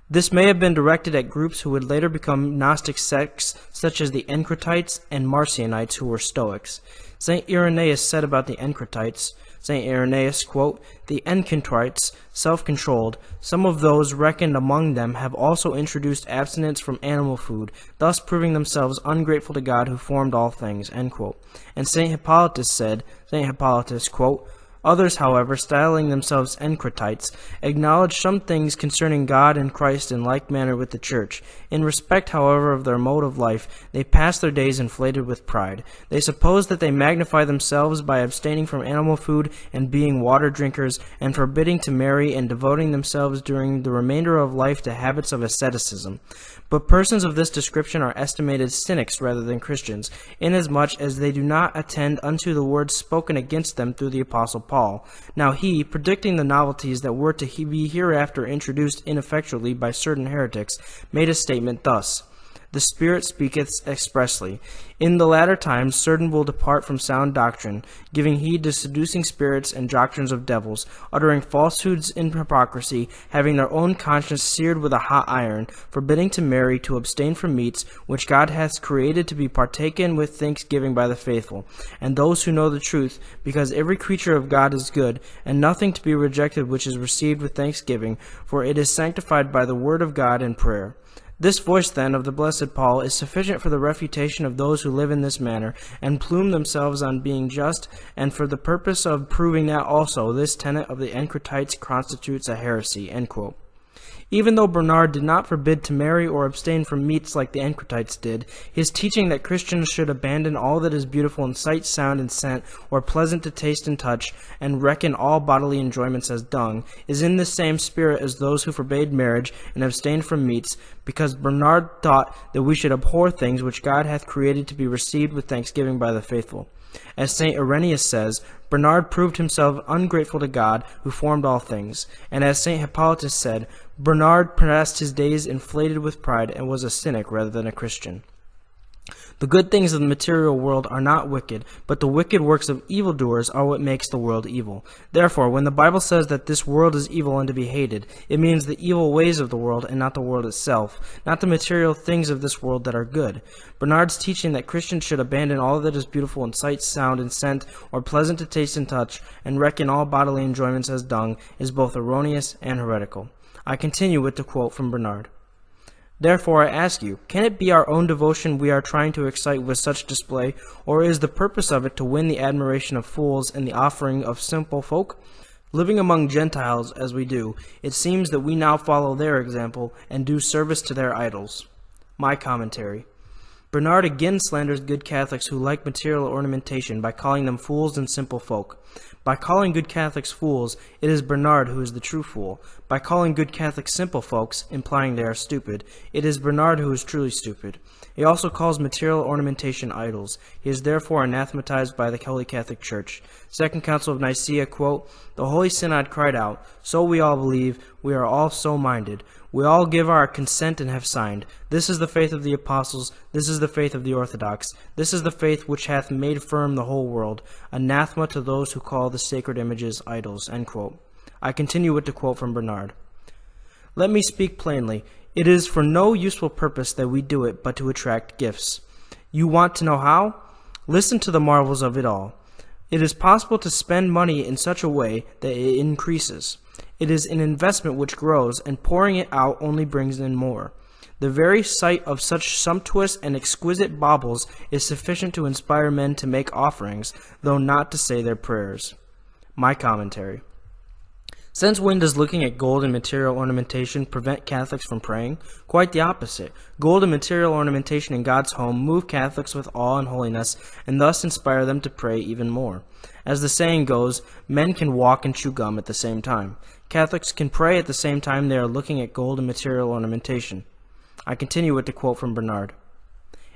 Speaker 1: This may have been directed at groups who would later become Gnostic sects, such as the Encratites and Marcionites, who were Stoics. St. Irenaeus said about the Encratites, St. Irenaeus, quote, "The Encratites, self-controlled, some of those reckoned among them have also introduced abstinence from animal food, thus proving themselves ungrateful to God who formed all things," end quote. And St. Hippolytus said, St. Hippolytus, quote, "Others, however, styling themselves Encratites, acknowledge some things concerning God and Christ in like manner with the Church. In respect, however, of their mode of life, they pass their days inflated with pride. They suppose that they magnify themselves by abstaining from animal food and being water drinkers, and forbidding to marry and devoting themselves during the remainder of life to habits of asceticism. But persons of this description are estimated cynics rather than Christians, inasmuch as they do not attend unto the words spoken against them through the Apostle Paul. Now he, predicting the novelties that were to be hereafter introduced ineffectually by certain heretics, made a statement thus: The Spirit speaketh expressly, in the latter times certain will depart from sound doctrine, giving heed to seducing spirits and doctrines of devils, uttering falsehoods in hypocrisy, having their own conscience seared with a hot iron, forbidding to marry, to abstain from meats, which God hath created to be partaken with thanksgiving by the faithful, and those who know the truth, because every creature of God is good, and nothing to be rejected which is received with thanksgiving, for it is sanctified by the word of God and prayer. This voice, then, of the blessed Paul is sufficient for the refutation of those who live in this manner, and plume themselves on being just, and for the purpose of proving that also this tenet of the Encratites constitutes a heresy." End quote. Even though Bernard did not forbid to marry or abstain from meats like the Encratites did, his teaching that Christians should abandon all that is beautiful in sight, sound, and scent, or pleasant to taste and touch, and reckon all bodily enjoyments as dung, is in the same spirit as those who forbade marriage and abstained from meats, because Bernard thought that we should abhor things which God hath created to be received with thanksgiving by the faithful. As St. Irenaeus says, Bernard proved himself ungrateful to God, who formed all things. And as St. Hippolytus said, Bernard passed his days inflated with pride and was a cynic rather than a Christian. The good things of the material world are not wicked, but the wicked works of evildoers are what makes the world evil. Therefore, when the Bible says that this world is evil and to be hated, it means the evil ways of the world and not the world itself, not the material things of this world that are good. Bernard's teaching that Christians should abandon all that is beautiful in sight, sound, and scent, or pleasant to taste and touch, and reckon all bodily enjoyments as dung, is both erroneous and heretical. I continue with the quote from Bernard. Therefore I ask you, can it be our own devotion we are trying to excite with such display, or is the purpose of it to win the admiration of fools and the offering of simple folk? Living among Gentiles as we do, it seems that we now follow their example and do service to their idols. My commentary. Bernard again slanders good Catholics who like material ornamentation by calling them fools and simple folk. By calling good Catholics fools, it is Bernard who is the true fool. By calling good Catholics simple folks, implying they are stupid, it is Bernard who is truly stupid. He also calls material ornamentation idols. He is therefore anathematized by the Holy Catholic Church. Second Council of Nicaea, quote, "The Holy Synod cried out, so we all believe, we are all so minded. We all give our consent and have signed. This is the faith of the apostles, this is the faith of the Orthodox, this is the faith which hath made firm the whole world. Anathema to those who call the sacred images idols." End quote. I continue with the quote from Bernard. Let me speak plainly. It is for no useful purpose that we do it but to attract gifts. You want to know how? Listen to the marvels of it all. It is possible to spend money in such a way that it increases. It is an investment which grows, and pouring it out only brings in more. The very sight of such sumptuous and exquisite baubles is sufficient to inspire men to make offerings, though not to say their prayers. My commentary. Since when does looking at gold and material ornamentation prevent Catholics from praying? Quite the opposite. Gold and material ornamentation in God's home move Catholics with awe and holiness, and thus inspire them to pray even more. As the saying goes, men can walk and chew gum at the same time. Catholics can pray at the same time they are looking at gold and material ornamentation. I continue with the quote from Bernard.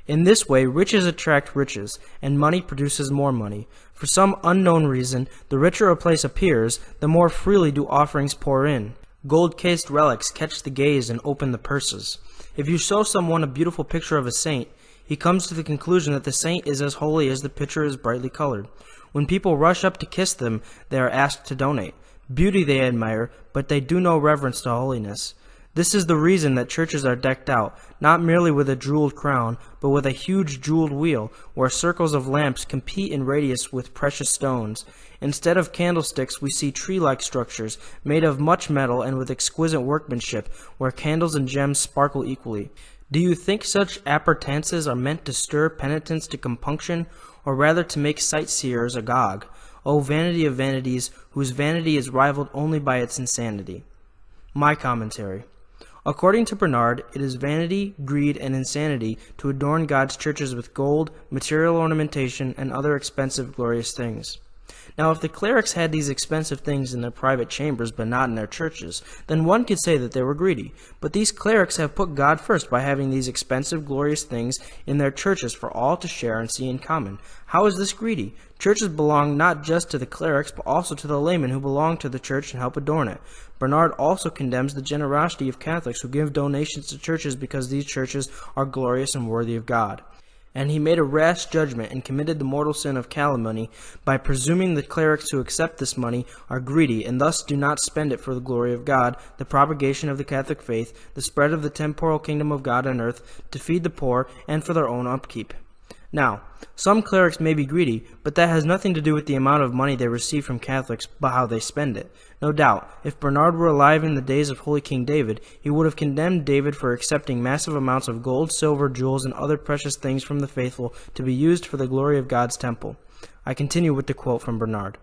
Speaker 1: In this way, riches attract riches, and money produces more money. For some unknown reason, the richer a place appears, the more freely do offerings pour in. Gold-cased relics catch the gaze and open the purses. If you show someone a beautiful picture of a saint, he comes to the conclusion that the saint is as holy as the picture is brightly colored. When people rush up to kiss them, they are asked to donate. Beauty they admire, but they do no reverence to holiness. This is the reason that churches are decked out, not merely with a jeweled crown, but with a huge jeweled wheel, where circles of lamps compete in radius with precious stones. Instead of candlesticks, we see tree-like structures, made of much metal and with exquisite workmanship, where candles and gems sparkle equally. Do you think such appurtenances are meant to stir penitents to compunction, or rather to make sightseers agog? O vanity of vanities, whose vanity is rivaled only by its insanity. My commentary. According to Bernard, it is vanity, greed, and insanity to adorn God's churches with gold, material ornamentation, and other expensive, glorious things. Now, if the clerics had these expensive things in their private chambers but not in their churches, then one could say that they were greedy. But these clerics have put God first by having these expensive, glorious things in their churches for all to share and see in common. How is this greedy? Churches belong not just to the clerics, but also to the laymen who belong to the church and help adorn it. Bernard also condemns the generosity of Catholics who give donations to churches because these churches are glorious and worthy of God. And he made a rash judgment and committed the mortal sin of calumny by presuming the clerics who accept this money are greedy and thus do not spend it for the glory of God, the propagation of the Catholic faith, the spread of the temporal kingdom of God on earth, to feed the poor, and for their own upkeep. Now, some clerics may be greedy, but that has nothing to do with the amount of money they receive from Catholics, but how they spend it. No doubt, if Bernard were alive in the days of Holy King David, he would have condemned David for accepting massive amounts of gold, silver, jewels, and other precious things from the faithful to be used for the glory of God's temple. I continue with the quote from Bernard.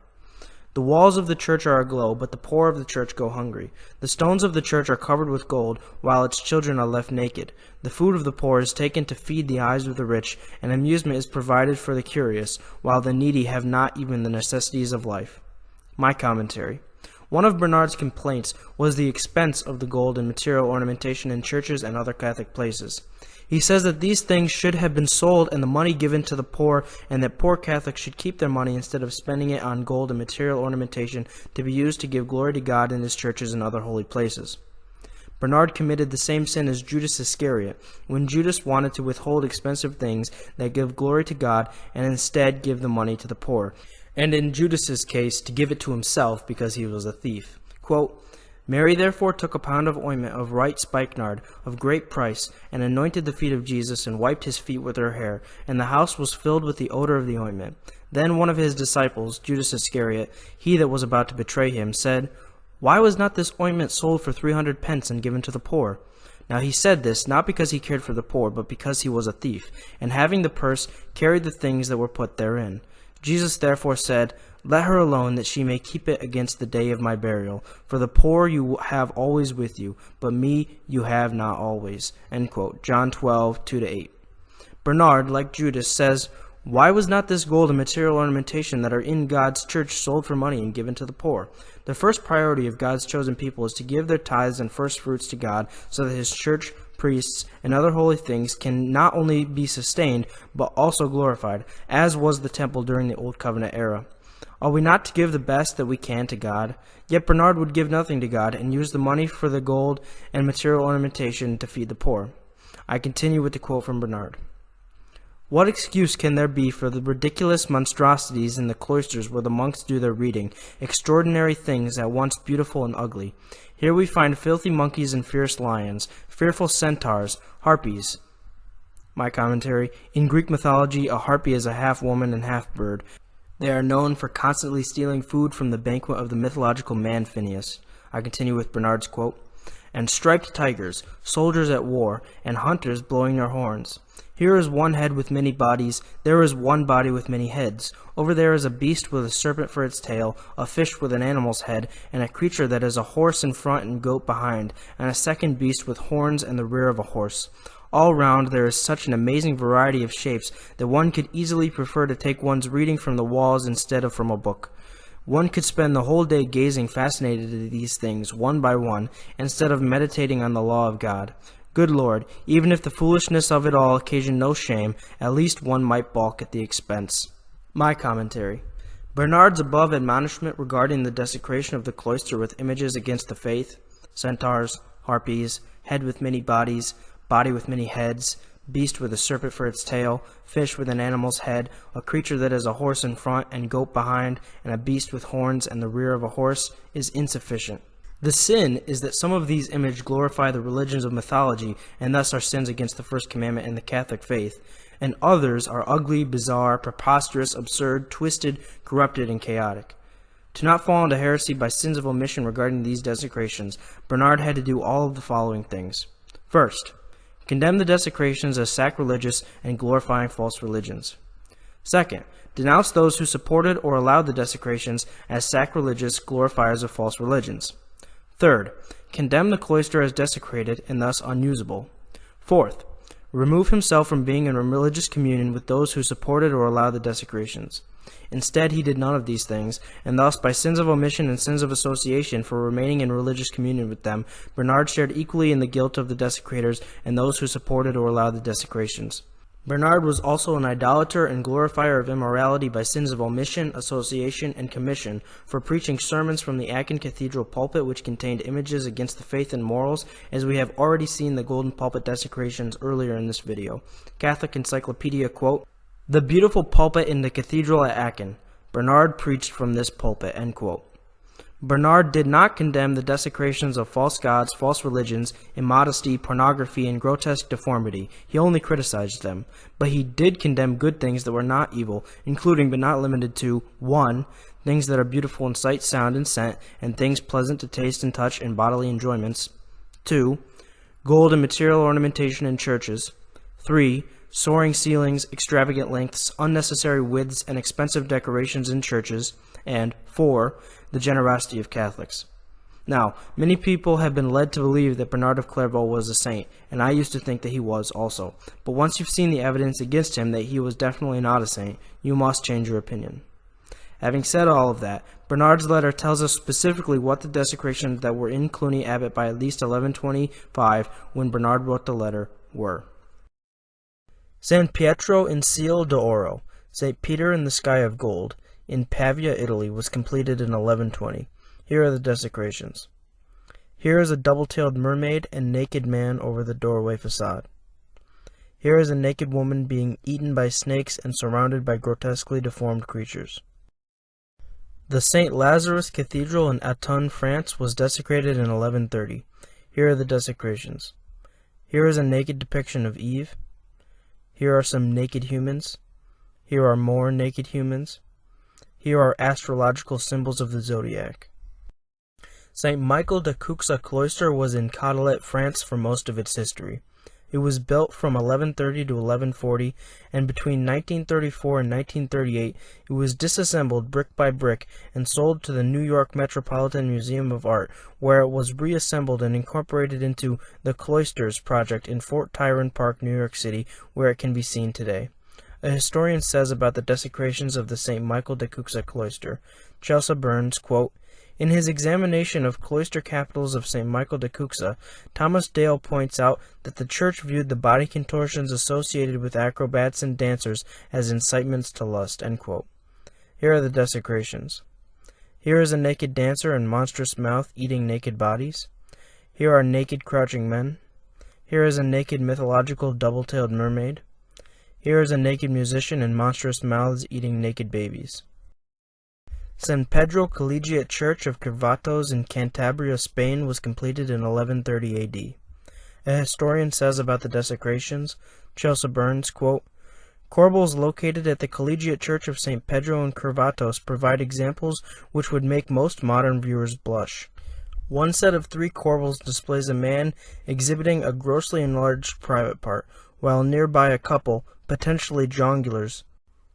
Speaker 1: The walls of the church are aglow, but the poor of the church go hungry. The stones of the church are covered with gold, while its children are left naked. The food of the poor is taken to feed the eyes of the rich, and amusement is provided for the curious, while the needy have not even the necessities of life. My commentary. One of Bernard's complaints was the expense of the gold and material ornamentation in churches and other Catholic places. He says that these things should have been sold and the money given to the poor, and that poor Catholics should keep their money instead of spending it on gold and material ornamentation to be used to give glory to God in his churches and other holy places. Bernard committed the same sin as Judas Iscariot, when Judas wanted to withhold expensive things that give glory to God and instead give the money to the poor, and in Judas's case to give it to himself because he was a thief. Quote, Mary therefore took a pound of ointment of right spikenard of great price, and anointed the feet of Jesus, and wiped his feet with her hair, and the house was filled with the odor of the ointment. Then one of his disciples, Judas Iscariot, he that was about to betray him, said, Why was not this ointment sold for 300 pence and given to the poor? Now he said this not because he cared for the poor, but because he was a thief, and having the purse, carried the things that were put therein. Jesus therefore said, Let her alone, that she may keep it against the day of my burial. For the poor you have always with you, but me you have not always. End quote. John 12, 2-8. Bernard, like Judas, says, Why was not this gold and material ornamentation that are in God's church sold for money and given to the poor? The first priority of God's chosen people is to give their tithes and first fruits to God so that his church, priests, and other holy things can not only be sustained, but also glorified, as was the temple during the Old Covenant era. Are we not to give the best that we can to God? Yet Bernard would give nothing to God and use the money for the gold and material ornamentation to feed the poor. I continue with the quote from Bernard. What excuse can there be for the ridiculous monstrosities in the cloisters where the monks do their reading, extraordinary things at once beautiful and ugly? Here we find filthy monkeys and fierce lions, fearful centaurs, harpies. My commentary, in Greek mythology, a harpy is a half woman and half bird. They are known for constantly stealing food from the banquet of the mythological man Phineas. I continue with Bernard's quote. And striped tigers, soldiers at war, and hunters blowing their horns. Here is one head with many bodies, there is one body with many heads. Over there is a beast with a serpent for its tail, a fish with an animal's head, and a creature that is a horse in front and goat behind, and a second beast with horns and the rear of a horse. All round there is such an amazing variety of shapes that one could easily prefer to take one's reading from the walls instead of from a book. One could spend the whole day gazing fascinated at these things, one by one, instead of meditating on the law of God. Good Lord, even if the foolishness of it all occasioned no shame, at least one might balk at the expense. My commentary. Bernard's above admonishment regarding the desecration of the cloister with images against the faith, centaurs, harpies, head with many bodies, body with many heads, beast with a serpent for its tail, fish with an animal's head, a creature that is a horse in front and goat behind, and a beast with horns and the rear of a horse, is insufficient. The sin is that some of these images glorify the religions of mythology and thus are sins against the first commandment in the Catholic faith, and others are ugly, bizarre, preposterous, absurd, twisted, corrupted, and chaotic. To not fall into heresy by sins of omission regarding these desecrations, Bernard had to do all of the following things. First, condemn the desecrations as sacrilegious and glorifying false religions. Second, denounce those who supported or allowed the desecrations as sacrilegious glorifiers of false religions. Third, condemn the cloister as desecrated and thus unusable. Fourth, remove himself from being in religious communion with those who supported or allowed the desecrations. Instead, he did none of these things, and thus, by sins of omission and sins of association for remaining in religious communion with them, Bernard shared equally in the guilt of the desecrators and those who supported or allowed the desecrations. Bernard was also an idolater and glorifier of immorality by sins of omission, association, and commission for preaching sermons from the Aachen Cathedral pulpit which contained images against the faith and morals, as we have already seen the golden pulpit desecrations earlier in this video. Catholic Encyclopedia quote, "The beautiful pulpit in the cathedral at Aachen. Bernard preached from this pulpit," end quote. Bernard did not condemn the desecrations of false gods, false religions, immodesty, pornography, and grotesque deformity. He only criticized them. But he did condemn good things that were not evil, including but not limited to 1. Things that are beautiful in sight, sound, and scent, and things pleasant to taste and touch and bodily enjoyments. 2. Gold and material ornamentation in churches. 3. Soaring ceilings, extravagant lengths, unnecessary widths, and expensive decorations in churches. And 4. The generosity of Catholics. Now, many people have been led to believe that Bernard of Clairvaux was a saint, and I used to think that he was also. But once you've seen the evidence against him that he was definitely not a saint, you must change your opinion. Having said all of that, Bernard's letter tells us specifically what the desecrations that were in Cluny Abbot by at least 1125, when Bernard wrote the letter, were. San Pietro in Ciel d'Oro, St. Peter in the Sky of Gold, in Pavia, Italy, was completed in 1120. Here are the desecrations. Here is a double-tailed mermaid and naked man over the doorway facade. Here is a naked woman being eaten by snakes and surrounded by grotesquely deformed creatures. The St. Lazarus Cathedral in Autun, France, was desecrated in 1130. Here are the desecrations. Here is a naked depiction of Eve. Here are some naked humans. Here are more naked humans. Here are astrological symbols of the zodiac. St. Michael de Cuxa cloister was in Cadillac, France for most of its history. It was built from 1130 to 1140, and between 1934 and 1938 it was disassembled brick by brick and sold to the New York Metropolitan Museum of Art, where it was reassembled and incorporated into the Cloisters project in Fort Tryon Park, New York City, where it can be seen today. A historian says about the desecrations of the St. Michael de Cuxa cloister. Chelsea Burns, quote, "In his examination of cloister capitals of St. Michael de Cuxa, Thomas Dale points out that the church viewed the body contortions associated with acrobats and dancers as incitements to lust." End quote. Here are the desecrations. Here is a naked dancer and monstrous mouth eating naked bodies. Here are naked crouching men. Here is a naked mythological double-tailed mermaid. Here is a naked musician and monstrous mouths eating naked babies. San Pedro Collegiate Church of Carvatos in Cantabria, Spain was completed in 1130 AD. A historian says about the desecrations, Chelsea Burns, quote, "Corbels located at the Collegiate Church of St. Pedro in Carvatos provide examples which would make most modern viewers blush. One set of 3 corbels displays a man exhibiting a grossly enlarged private part, while nearby a couple, potentially jongleurs,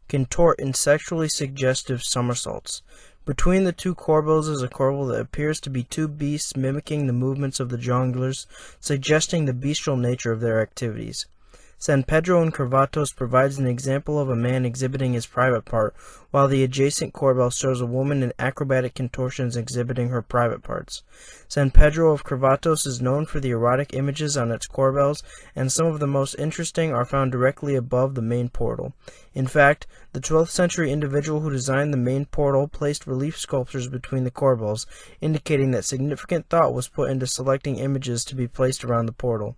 Speaker 1: contort in sexually suggestive somersaults. Between the 2 corbels is a corbel that appears to be 2 beasts mimicking the movements of the jongleurs, suggesting the bestial nature of their activities. San Pedro in Carvatos provides an example of a man exhibiting his private part, while the adjacent corbel shows a woman in acrobatic contortions exhibiting her private parts. San Pedro of Carvatos is known for the erotic images on its corbels, and some of the most interesting are found directly above the main portal. In fact, the 12th century individual who designed the main portal placed relief sculptures between the corbels, indicating that significant thought was put into selecting images to be placed around the portal.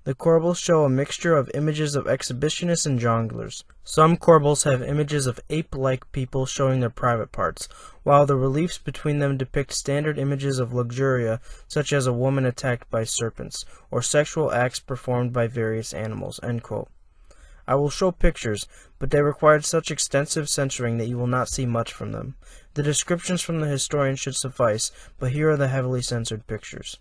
Speaker 1: The corbels show a mixture of images of exhibitionists and jongleurs. Some corbels have images of ape-like people showing their private parts, while the reliefs between them depict standard images of luxuria, such as a woman attacked by serpents, or sexual acts performed by various animals." End quote. I will show pictures, but they required such extensive censoring that you will not see much from them. The descriptions from the historian should suffice, but here are the heavily censored pictures.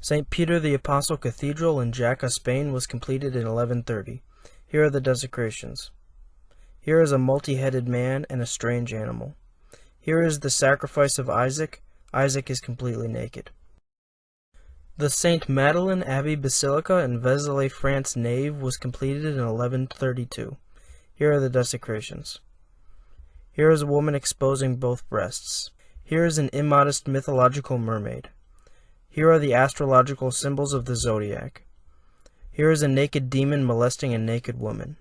Speaker 1: St. Peter the Apostle Cathedral in Jaca, Spain was completed in 1130. Here are the desecrations. Here is a multi-headed man and a strange animal. Here is the sacrifice of Isaac. Isaac is completely naked. The St. Madeleine Abbey Basilica in Vézelay, France nave was completed in 1132. Here are the desecrations. Here is a woman exposing both breasts. Here is an immodest mythological mermaid. Here are the astrological symbols of the zodiac. Here is a naked demon molesting a naked woman.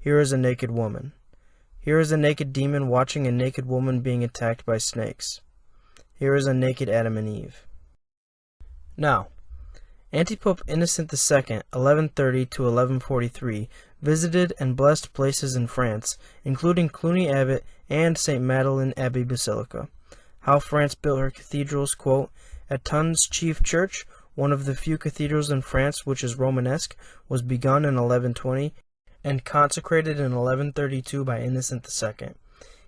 Speaker 1: Here is a naked woman. Here is a naked demon watching a naked woman being attacked by snakes. Here is a naked Adam and Eve. Now, Antipope Innocent II, 1130 to 1143, visited and blessed places in France, including Cluny Abbot and St. Madeleine Abbey Basilica. How France built her cathedrals, quote, "At Ton's chief church, one of the few cathedrals in France which is Romanesque, was begun in 1120 and consecrated in 1132 by Innocent II.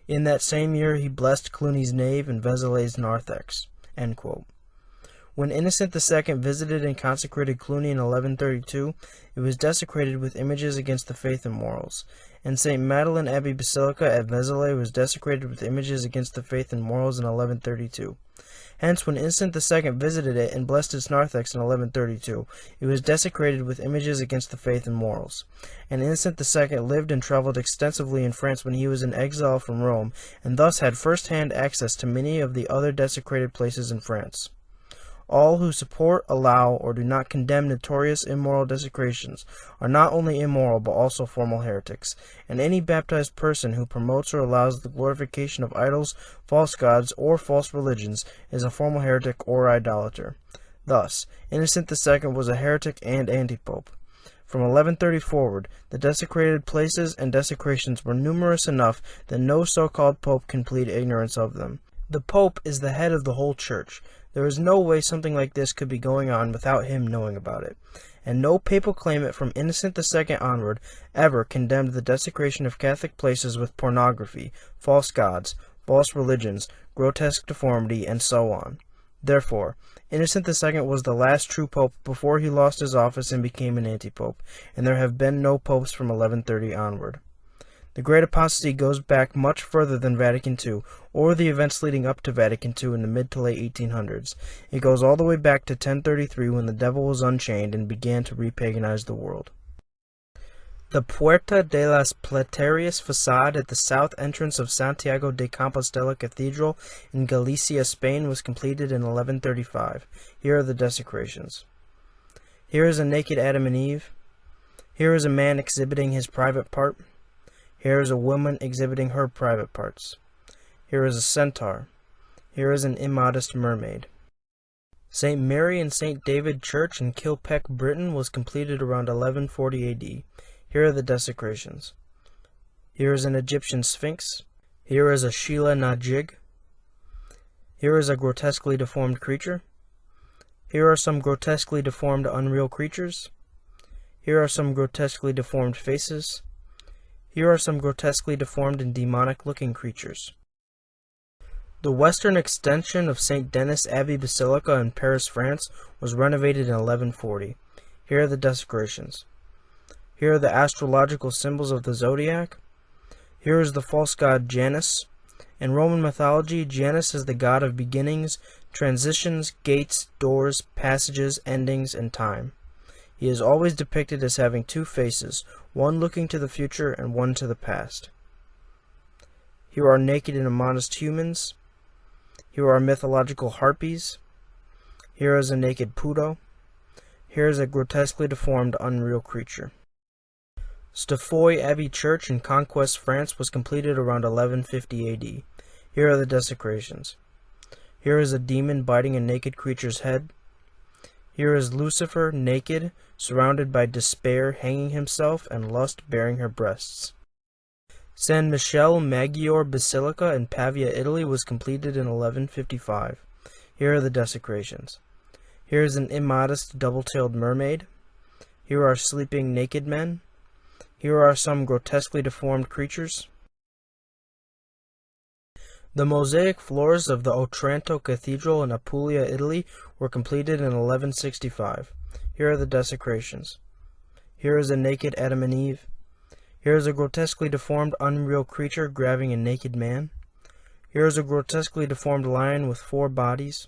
Speaker 1: In that same year he blessed Cluny's nave and Vézelay's narthex." End quote. When Innocent II visited and consecrated Cluny in 1132, it was desecrated with images against the faith and morals, and St. Madeleine Abbey Basilica at Vézelay was desecrated with images against the faith and morals in 1132. Hence, when Innocent II visited it and blessed its narthex in 1132, it was desecrated with images against the faith and morals. And Innocent II lived and traveled extensively in France when he was in exile from Rome, and thus had first-hand access to many of the other desecrated places in France. All who support, allow, or do not condemn notorious immoral desecrations are not only immoral but also formal heretics, and any baptized person who promotes or allows the glorification of idols, false gods, or false religions is a formal heretic or idolater. Thus, Innocent II was a heretic and antipope. From 1130 forward, the desecrated places and desecrations were numerous enough that no so-called pope can plead ignorance of them. The Pope is the head of the whole Church. There is no way something like this could be going on without him knowing about it. And no papal claimant from Innocent II onward ever condemned the desecration of Catholic places with pornography, false gods, false religions, grotesque deformity, and so on. Therefore, Innocent II was the last true pope before he lost his office and became an anti-pope, and there have been no popes from 1130 onward. The Great Apostasy goes back much further than Vatican II, or the events leading up to Vatican II in the mid to late 1800s. It goes all the way back to 1033 when the devil was unchained and began to repaganize the world. The Puerta de las Platerías facade at the south entrance of Santiago de Compostela Cathedral in Galicia, Spain was completed in 1135. Here are the desecrations. Here is a naked Adam and Eve. Here is a man exhibiting his private part. Here is a woman exhibiting her private parts. Here is a centaur. Here is an immodest mermaid. St. Mary and St. David Church in Kilpeck, Britain was completed around 1140 AD. Here are the desecrations. Here is an Egyptian sphinx. Here is a Sheila na jig. Here is a grotesquely deformed creature. Here are some grotesquely deformed unreal creatures. Here are some grotesquely deformed faces. Here are some grotesquely deformed and demonic-looking creatures. The western extension of St. Denis Abbey Basilica in Paris, France, was renovated in 1140. Here are the desecrations. Here are the astrological symbols of the zodiac. Here is the false god Janus. In Roman mythology, Janus is the god of beginnings, transitions, gates, doors, passages, endings, and time. He is always depicted as having two faces, one looking to the future and one to the past. Here are naked and immodest humans. Here are mythological harpies. Here is a naked Pudo. Here is a grotesquely deformed unreal creature. Staffoy Abbey Church in Conquest, France was completed around 1150 AD. Here are the desecrations. Here is a demon biting a naked creature's head. Here is Lucifer, naked, surrounded by despair, hanging himself, and lust bearing her breasts. San Michele Maggiore Basilica in Pavia, Italy was completed in 1155. Here are the desecrations. Here is an immodest double-tailed mermaid. Here are sleeping naked men. Here are some grotesquely deformed creatures. The mosaic floors of the Otranto Cathedral in Apulia, Italy, were completed in 1165. Here are the desecrations. Here is a naked Adam and Eve. Here is a grotesquely deformed unreal creature grabbing a naked man. Here is a grotesquely deformed lion with 4 bodies.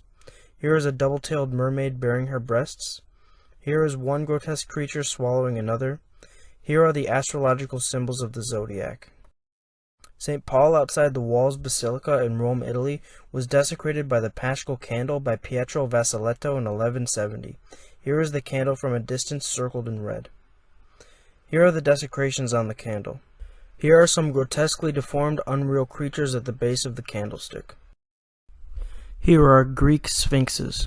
Speaker 1: Here is a double-tailed mermaid bearing her breasts. Here is one grotesque creature swallowing another. Here are the astrological symbols of the zodiac. St. Paul outside the Walls Basilica in Rome, Italy, was desecrated by the Paschal Candle by Pietro Vasaletto in 1170. Here is the candle from a distance circled in red. Here are the desecrations on the candle. Here are some grotesquely deformed unreal creatures at the base of the candlestick. Here are Greek sphinxes.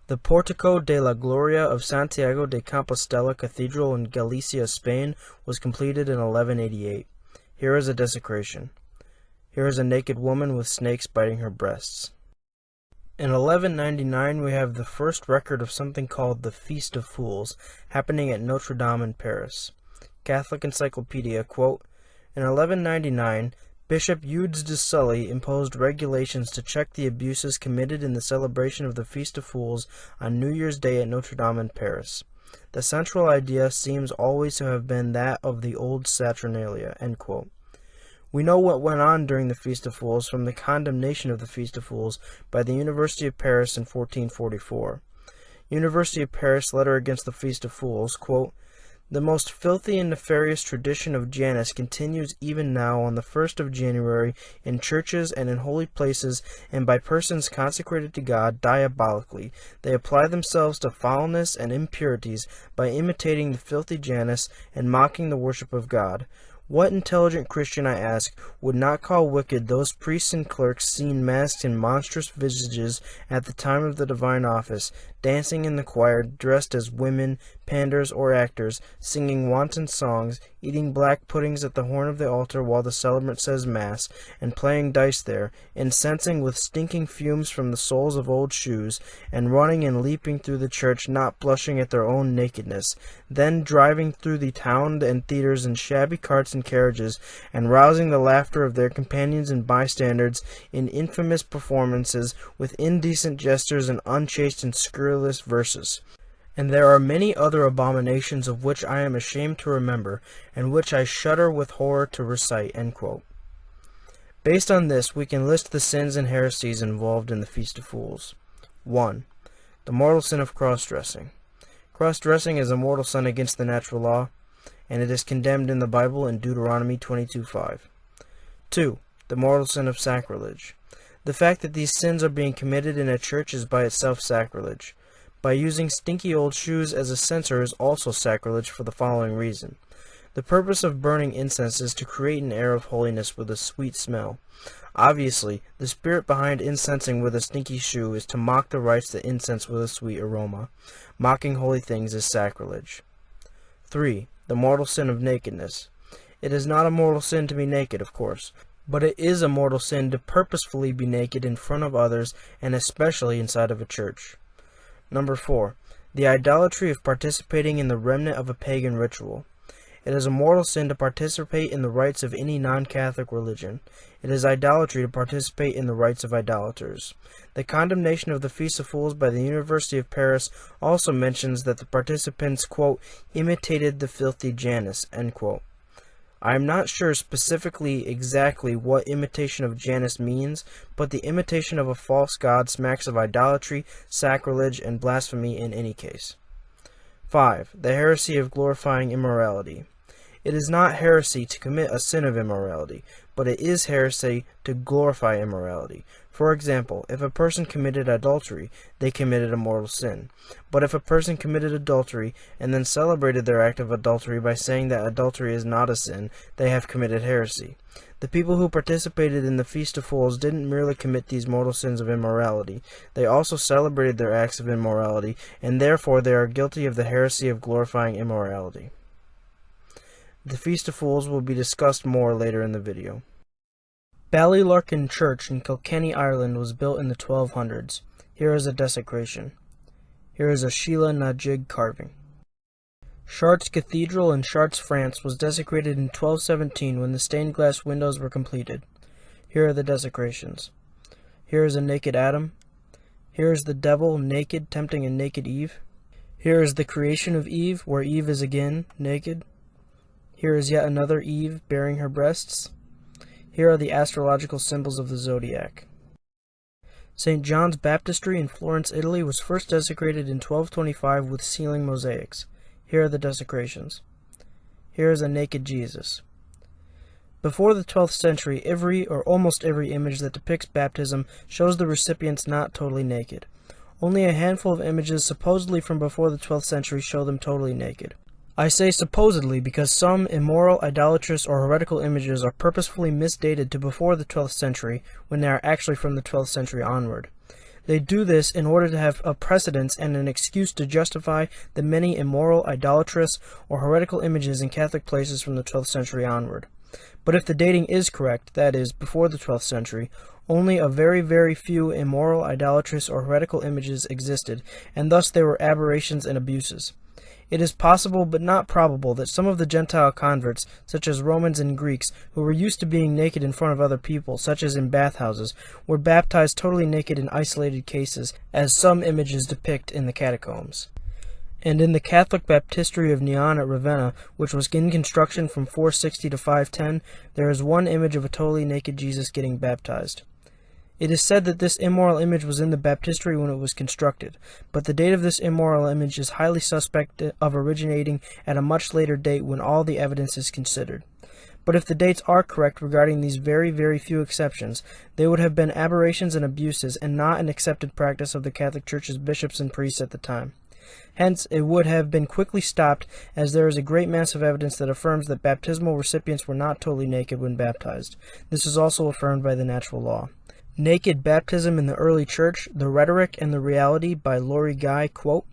Speaker 1: The Portico de la Gloria of Santiago de Compostela Cathedral in Galicia, Spain, was completed in 1188. Here is a desecration. Here is a naked woman with snakes biting her breasts. In 1199, we have the first record of something called the Feast of Fools, happening at Notre Dame in Paris. Catholic Encyclopedia, quote, in 1199, Bishop Eudes de Sully imposed regulations to check the abuses committed in the celebration of the Feast of Fools on New Year's Day at Notre Dame in Paris. The central idea seems always to have been that of the old Saturnalia, end quote. We know what went on during the Feast of Fools from the condemnation of the Feast of Fools by the University of Paris in 1444. University of Paris letter against the Feast of Fools, quote, the most filthy and nefarious tradition of Janus continues even now on the 1st of January in churches and in holy places and by persons consecrated to God diabolically. They apply themselves to foulness and impurities by imitating the filthy Janus and mocking the worship of God. What intelligent Christian, I ask, would not call wicked those priests and clerks seen masked in monstrous visages at the time of the divine office, dancing in the choir, dressed as women, panders, or actors, singing wanton songs, eating black puddings at the horn of the altar while the celebrant says Mass, and playing dice there, incensing with stinking fumes from the soles of old shoes, and running and leaping through the church, not blushing at their own nakedness, then driving through the town and theatres in shabby carts and carriages, and rousing the laughter of their companions and bystanders in infamous performances, with indecent gestures and unchaste and scurrilous verses. And there are many other abominations of which I am ashamed to remember, and which I shudder with horror to recite." End quote. Based on this, we can list the sins and heresies involved in the Feast of Fools. 1. The mortal sin of cross-dressing. Cross-dressing is a mortal sin against the natural law, and it is condemned in the Bible in Deuteronomy 22:5. 2. The mortal sin of sacrilege. The fact that these sins are being committed in a church is by itself sacrilege. By using stinky old shoes as a censer is also sacrilege for the following reason. The purpose of burning incense is to create an air of holiness with a sweet smell. Obviously, the spirit behind incensing with a stinky shoe is to mock the rites that incense with a sweet aroma. Mocking holy things is sacrilege. 3. The mortal sin of nakedness. It is not a mortal sin to be naked, of course, but it is a mortal sin to purposefully be naked in front of others, and especially inside of a church. 4. The idolatry of participating in the remnant of a pagan ritual. It is a mortal sin to participate in the rites of any non-Catholic religion. It is idolatry to participate in the rites of idolaters. The condemnation of the Feast of Fools by the University of Paris also mentions that the participants, quote, imitated the filthy Janus, end quote. I am not sure specifically exactly what imitation of Janus means, but the imitation of a false god smacks of idolatry, sacrilege, and blasphemy in any case. 5. The heresy of glorifying immorality. It is not heresy to commit a sin of immorality, but it is heresy to glorify immorality. For example, if a person committed adultery, they committed a mortal sin. But if a person committed adultery and then celebrated their act of adultery by saying that adultery is not a sin, they have committed heresy. The people who participated in the Feast of Fools didn't merely commit these mortal sins of immorality, they also celebrated their acts of immorality, and therefore they are guilty of the heresy of glorifying immorality. The Feast of Fools will be discussed more later in the video. Ballylarkin Church in Kilkenny, Ireland was built in the 1200s. Here is a desecration. Here is a Sheila na jig carving. Chartres Cathedral in Chartres, France was desecrated in 1217 when the stained glass windows were completed. Here are the desecrations. Here is a naked Adam. Here is the devil naked tempting a naked Eve. Here is the creation of Eve, where Eve is again naked. Here is yet another Eve bearing her breasts. Here are the astrological symbols of the zodiac. St. John's Baptistry in Florence, Italy was first desecrated in 1225 with ceiling mosaics. Here are the desecrations. Here is a naked Jesus. Before the 12th century, every or almost every image that depicts baptism shows the recipients not totally naked. Only a handful of images supposedly from before the 12th century show them totally naked. I say supposedly because some immoral, idolatrous, or heretical images are purposefully misdated to before the 12th century when they are actually from the 12th century onward. They do this in order to have a precedence and an excuse to justify the many immoral, idolatrous, or heretical images in Catholic places from the 12th century onward. But if the dating is correct, that is, before the 12th century, only a very, very few immoral, idolatrous, or heretical images existed, and thus they were aberrations and abuses. It is possible, but not probable, that some of the Gentile converts, such as Romans and Greeks, who were used to being naked in front of other people, such as in bathhouses, were baptized totally naked in isolated cases, as some images depict in the catacombs. And in the Catholic Baptistery of Neon at Ravenna, which was in construction from 460 to 510, there is one image of a totally naked Jesus getting baptized. It is said that this immoral image was in the baptistery when it was constructed, but the date of this immoral image is highly suspect of originating at a much later date when all the evidence is considered. But if the dates are correct regarding these very, very few exceptions, they would have been aberrations and abuses and not an accepted practice of the Catholic Church's bishops and priests at the time. Hence, it would have been quickly stopped, as there is a great mass of evidence that affirms that baptismal recipients were not totally naked when baptized. This is also affirmed by the natural law. Naked Baptism in the Early Church, The Rhetoric and the Reality by Laurie Guy, quote,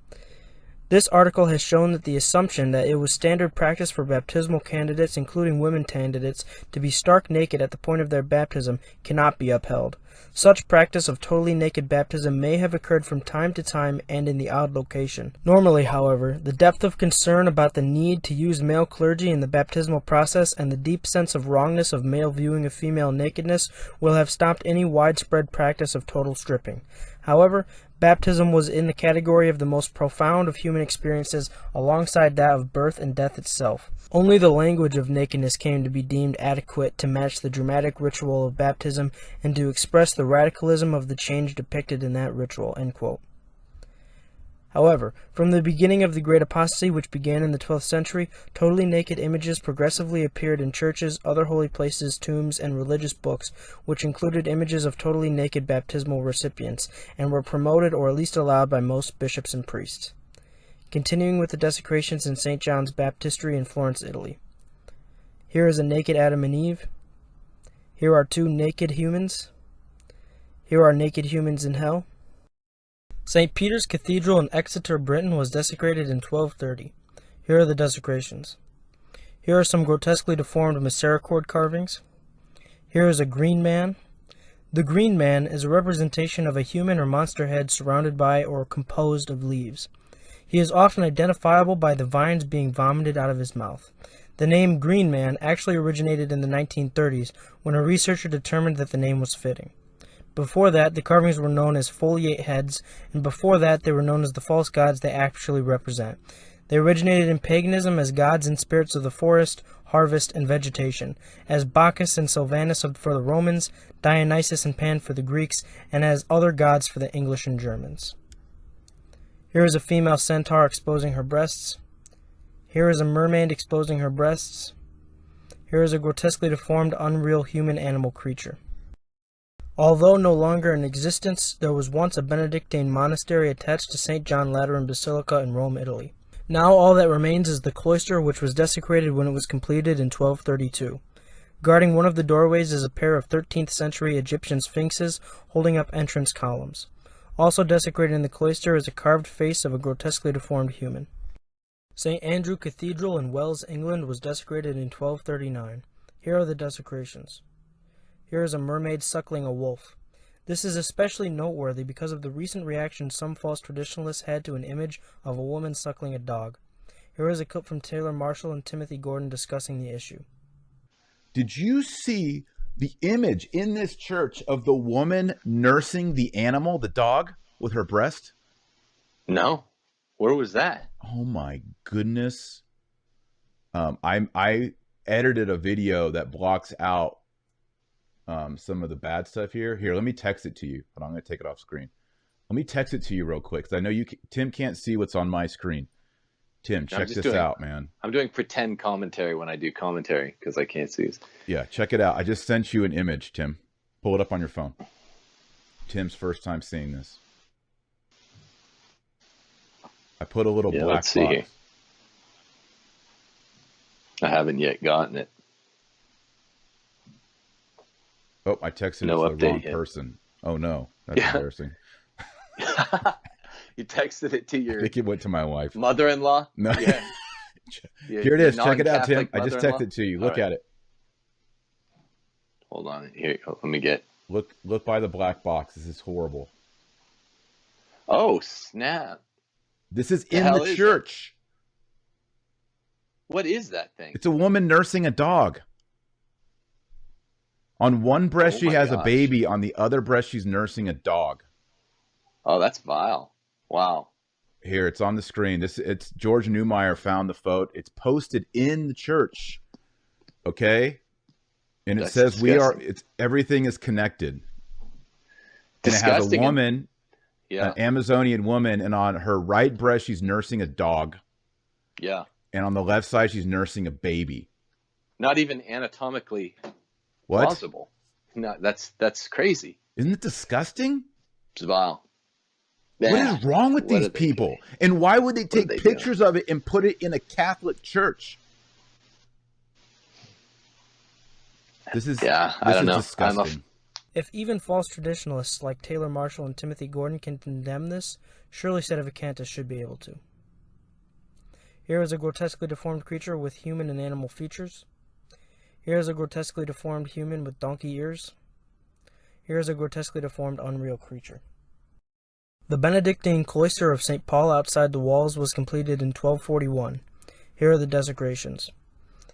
Speaker 1: This article has shown that the assumption that it was standard practice for baptismal candidates, including women candidates, to be stark naked at the point of their baptism cannot be upheld. Such practice of totally naked baptism may have occurred from time to time and in the odd location. Normally, however, the depth of concern about the need to use male clergy in the baptismal process and the deep sense of wrongness of male viewing of female nakedness will have stopped any widespread practice of total stripping. However, baptism was in the category of the most profound of human experiences alongside that of birth and death itself. Only the language of nakedness came to be deemed adequate to match the dramatic ritual of baptism and to express the radicalism of the change depicted in that ritual." End quote. However, from the beginning of the Great Apostasy, which began in the 12th century, totally naked images progressively appeared in churches, other holy places, tombs, and religious books, which included images of totally naked baptismal recipients, and were promoted or at least allowed by most bishops and priests. Continuing with the desecrations in St. John's Baptistery in Florence, Italy. Here is a naked Adam and Eve. Here are two naked humans. Here are naked humans in hell. St. Peter's Cathedral in Exeter, Britain was desecrated in 1230. Here are the desecrations. Here are some grotesquely deformed misericord carvings. Here is a green man. The green man is a representation of a human or monster head surrounded by or composed of leaves. He is often identifiable by the vines being vomited out of his mouth. The name Green Man actually originated in the 1930s when a researcher determined that the name was fitting. Before that, the carvings were known as foliate heads, and before that, they were known as the false gods they actually represent. They originated in paganism as gods and spirits of the forest, harvest, and vegetation, as Bacchus and Sylvanus for the Romans, Dionysus and Pan for the Greeks, and as other gods for the English and Germans. Here is a female centaur exposing her breasts. Here is a mermaid exposing her breasts. Here is a grotesquely deformed, unreal human animal creature. Although no longer in existence, there was once a Benedictine monastery attached to St. John Lateran Basilica in Rome, Italy. Now all that remains is the cloister, which was desecrated when it was completed in 1232. Guarding one of the doorways is a pair of 13th century Egyptian sphinxes holding up entrance columns. Also desecrated in the cloister is a carved face of a grotesquely deformed human. St. Andrew Cathedral in Wells, England was desecrated in 1239. Here are the desecrations. Here is a mermaid suckling a wolf. This is especially noteworthy because of the recent reaction some false traditionalists had to an image of a woman suckling a dog. Here is a clip from Taylor Marshall and Timothy Gordon discussing the issue.
Speaker 2: Did you see the image in this church of the woman nursing the animal, the dog, with her breast?
Speaker 4: No. Where was that?
Speaker 2: Oh my goodness. I edited a video that blocks out some of the bad stuff here. Here, let me text it to you. Hold on, I'm going to take it off screen. Let me text it to you real quick, because I know Tim can't see what's on my screen. Tim, check this out, man.
Speaker 4: I'm doing pretend commentary when I do commentary, because I can't see this.
Speaker 2: Yeah, check it out. I just sent you an image, Tim. Pull it up on your phone. Tim's first time seeing this. I put a little black
Speaker 4: let's see
Speaker 2: box.
Speaker 4: here. I haven't yet gotten it.
Speaker 2: Oh, I texted
Speaker 4: No
Speaker 2: it to the wrong
Speaker 4: update yet.
Speaker 2: person. Oh no, that's embarrassing.
Speaker 4: You texted it to
Speaker 2: I
Speaker 4: your
Speaker 2: think it went to my wife.
Speaker 4: mother-in-law?
Speaker 2: No.
Speaker 4: Yeah.
Speaker 2: Here it is. Check it out, Tim.
Speaker 4: non-Catholic
Speaker 2: I just
Speaker 4: mother-in-law?
Speaker 2: texted it to you. Look at it.
Speaker 4: Hold on. Here, let me get.
Speaker 2: Look by the black box. This is horrible.
Speaker 4: Oh, snap.
Speaker 2: This is
Speaker 4: The
Speaker 2: in
Speaker 4: hell
Speaker 2: the
Speaker 4: is
Speaker 2: church.
Speaker 4: What is that thing?
Speaker 2: It's a woman nursing a dog. On one breast,
Speaker 4: Oh
Speaker 2: she
Speaker 4: my
Speaker 2: has a
Speaker 4: gosh.
Speaker 2: baby. On the other breast, she's nursing a dog.
Speaker 4: Oh, that's vile. Wow.
Speaker 2: Here, it's on the screen. It's George Newmeyer found the photo. It's posted in the church. Okay? And it
Speaker 4: That's
Speaker 2: says
Speaker 4: disgusting.
Speaker 2: everything is connected. And it has a
Speaker 4: Disgusting.
Speaker 2: woman,
Speaker 4: Yeah.
Speaker 2: an Amazonian woman, and on her right breast, she's nursing a dog.
Speaker 4: Yeah.
Speaker 2: And on the left side, she's nursing a baby.
Speaker 4: Not even anatomically
Speaker 2: What?
Speaker 4: plausible. No, that's crazy.
Speaker 2: Isn't it disgusting?
Speaker 4: It's vile.
Speaker 2: What
Speaker 4: Yeah.
Speaker 2: is wrong with
Speaker 4: What
Speaker 2: these
Speaker 4: are they
Speaker 2: people?
Speaker 4: doing?
Speaker 2: And why would they
Speaker 4: are
Speaker 2: take
Speaker 4: they
Speaker 2: pictures of it and put it in a Catholic church? This is
Speaker 4: I don't know.
Speaker 2: disgusting.
Speaker 1: If even false traditionalists like Taylor Marshall and Timothy Gordon can condemn this, surely Sedevacantists should be able to. Here is a grotesquely deformed creature with human and animal features. Here is a grotesquely deformed human with donkey ears. Here is a grotesquely deformed unreal creature. The Benedictine cloister of St. Paul outside the walls was completed in 1241. Here are the desecrations.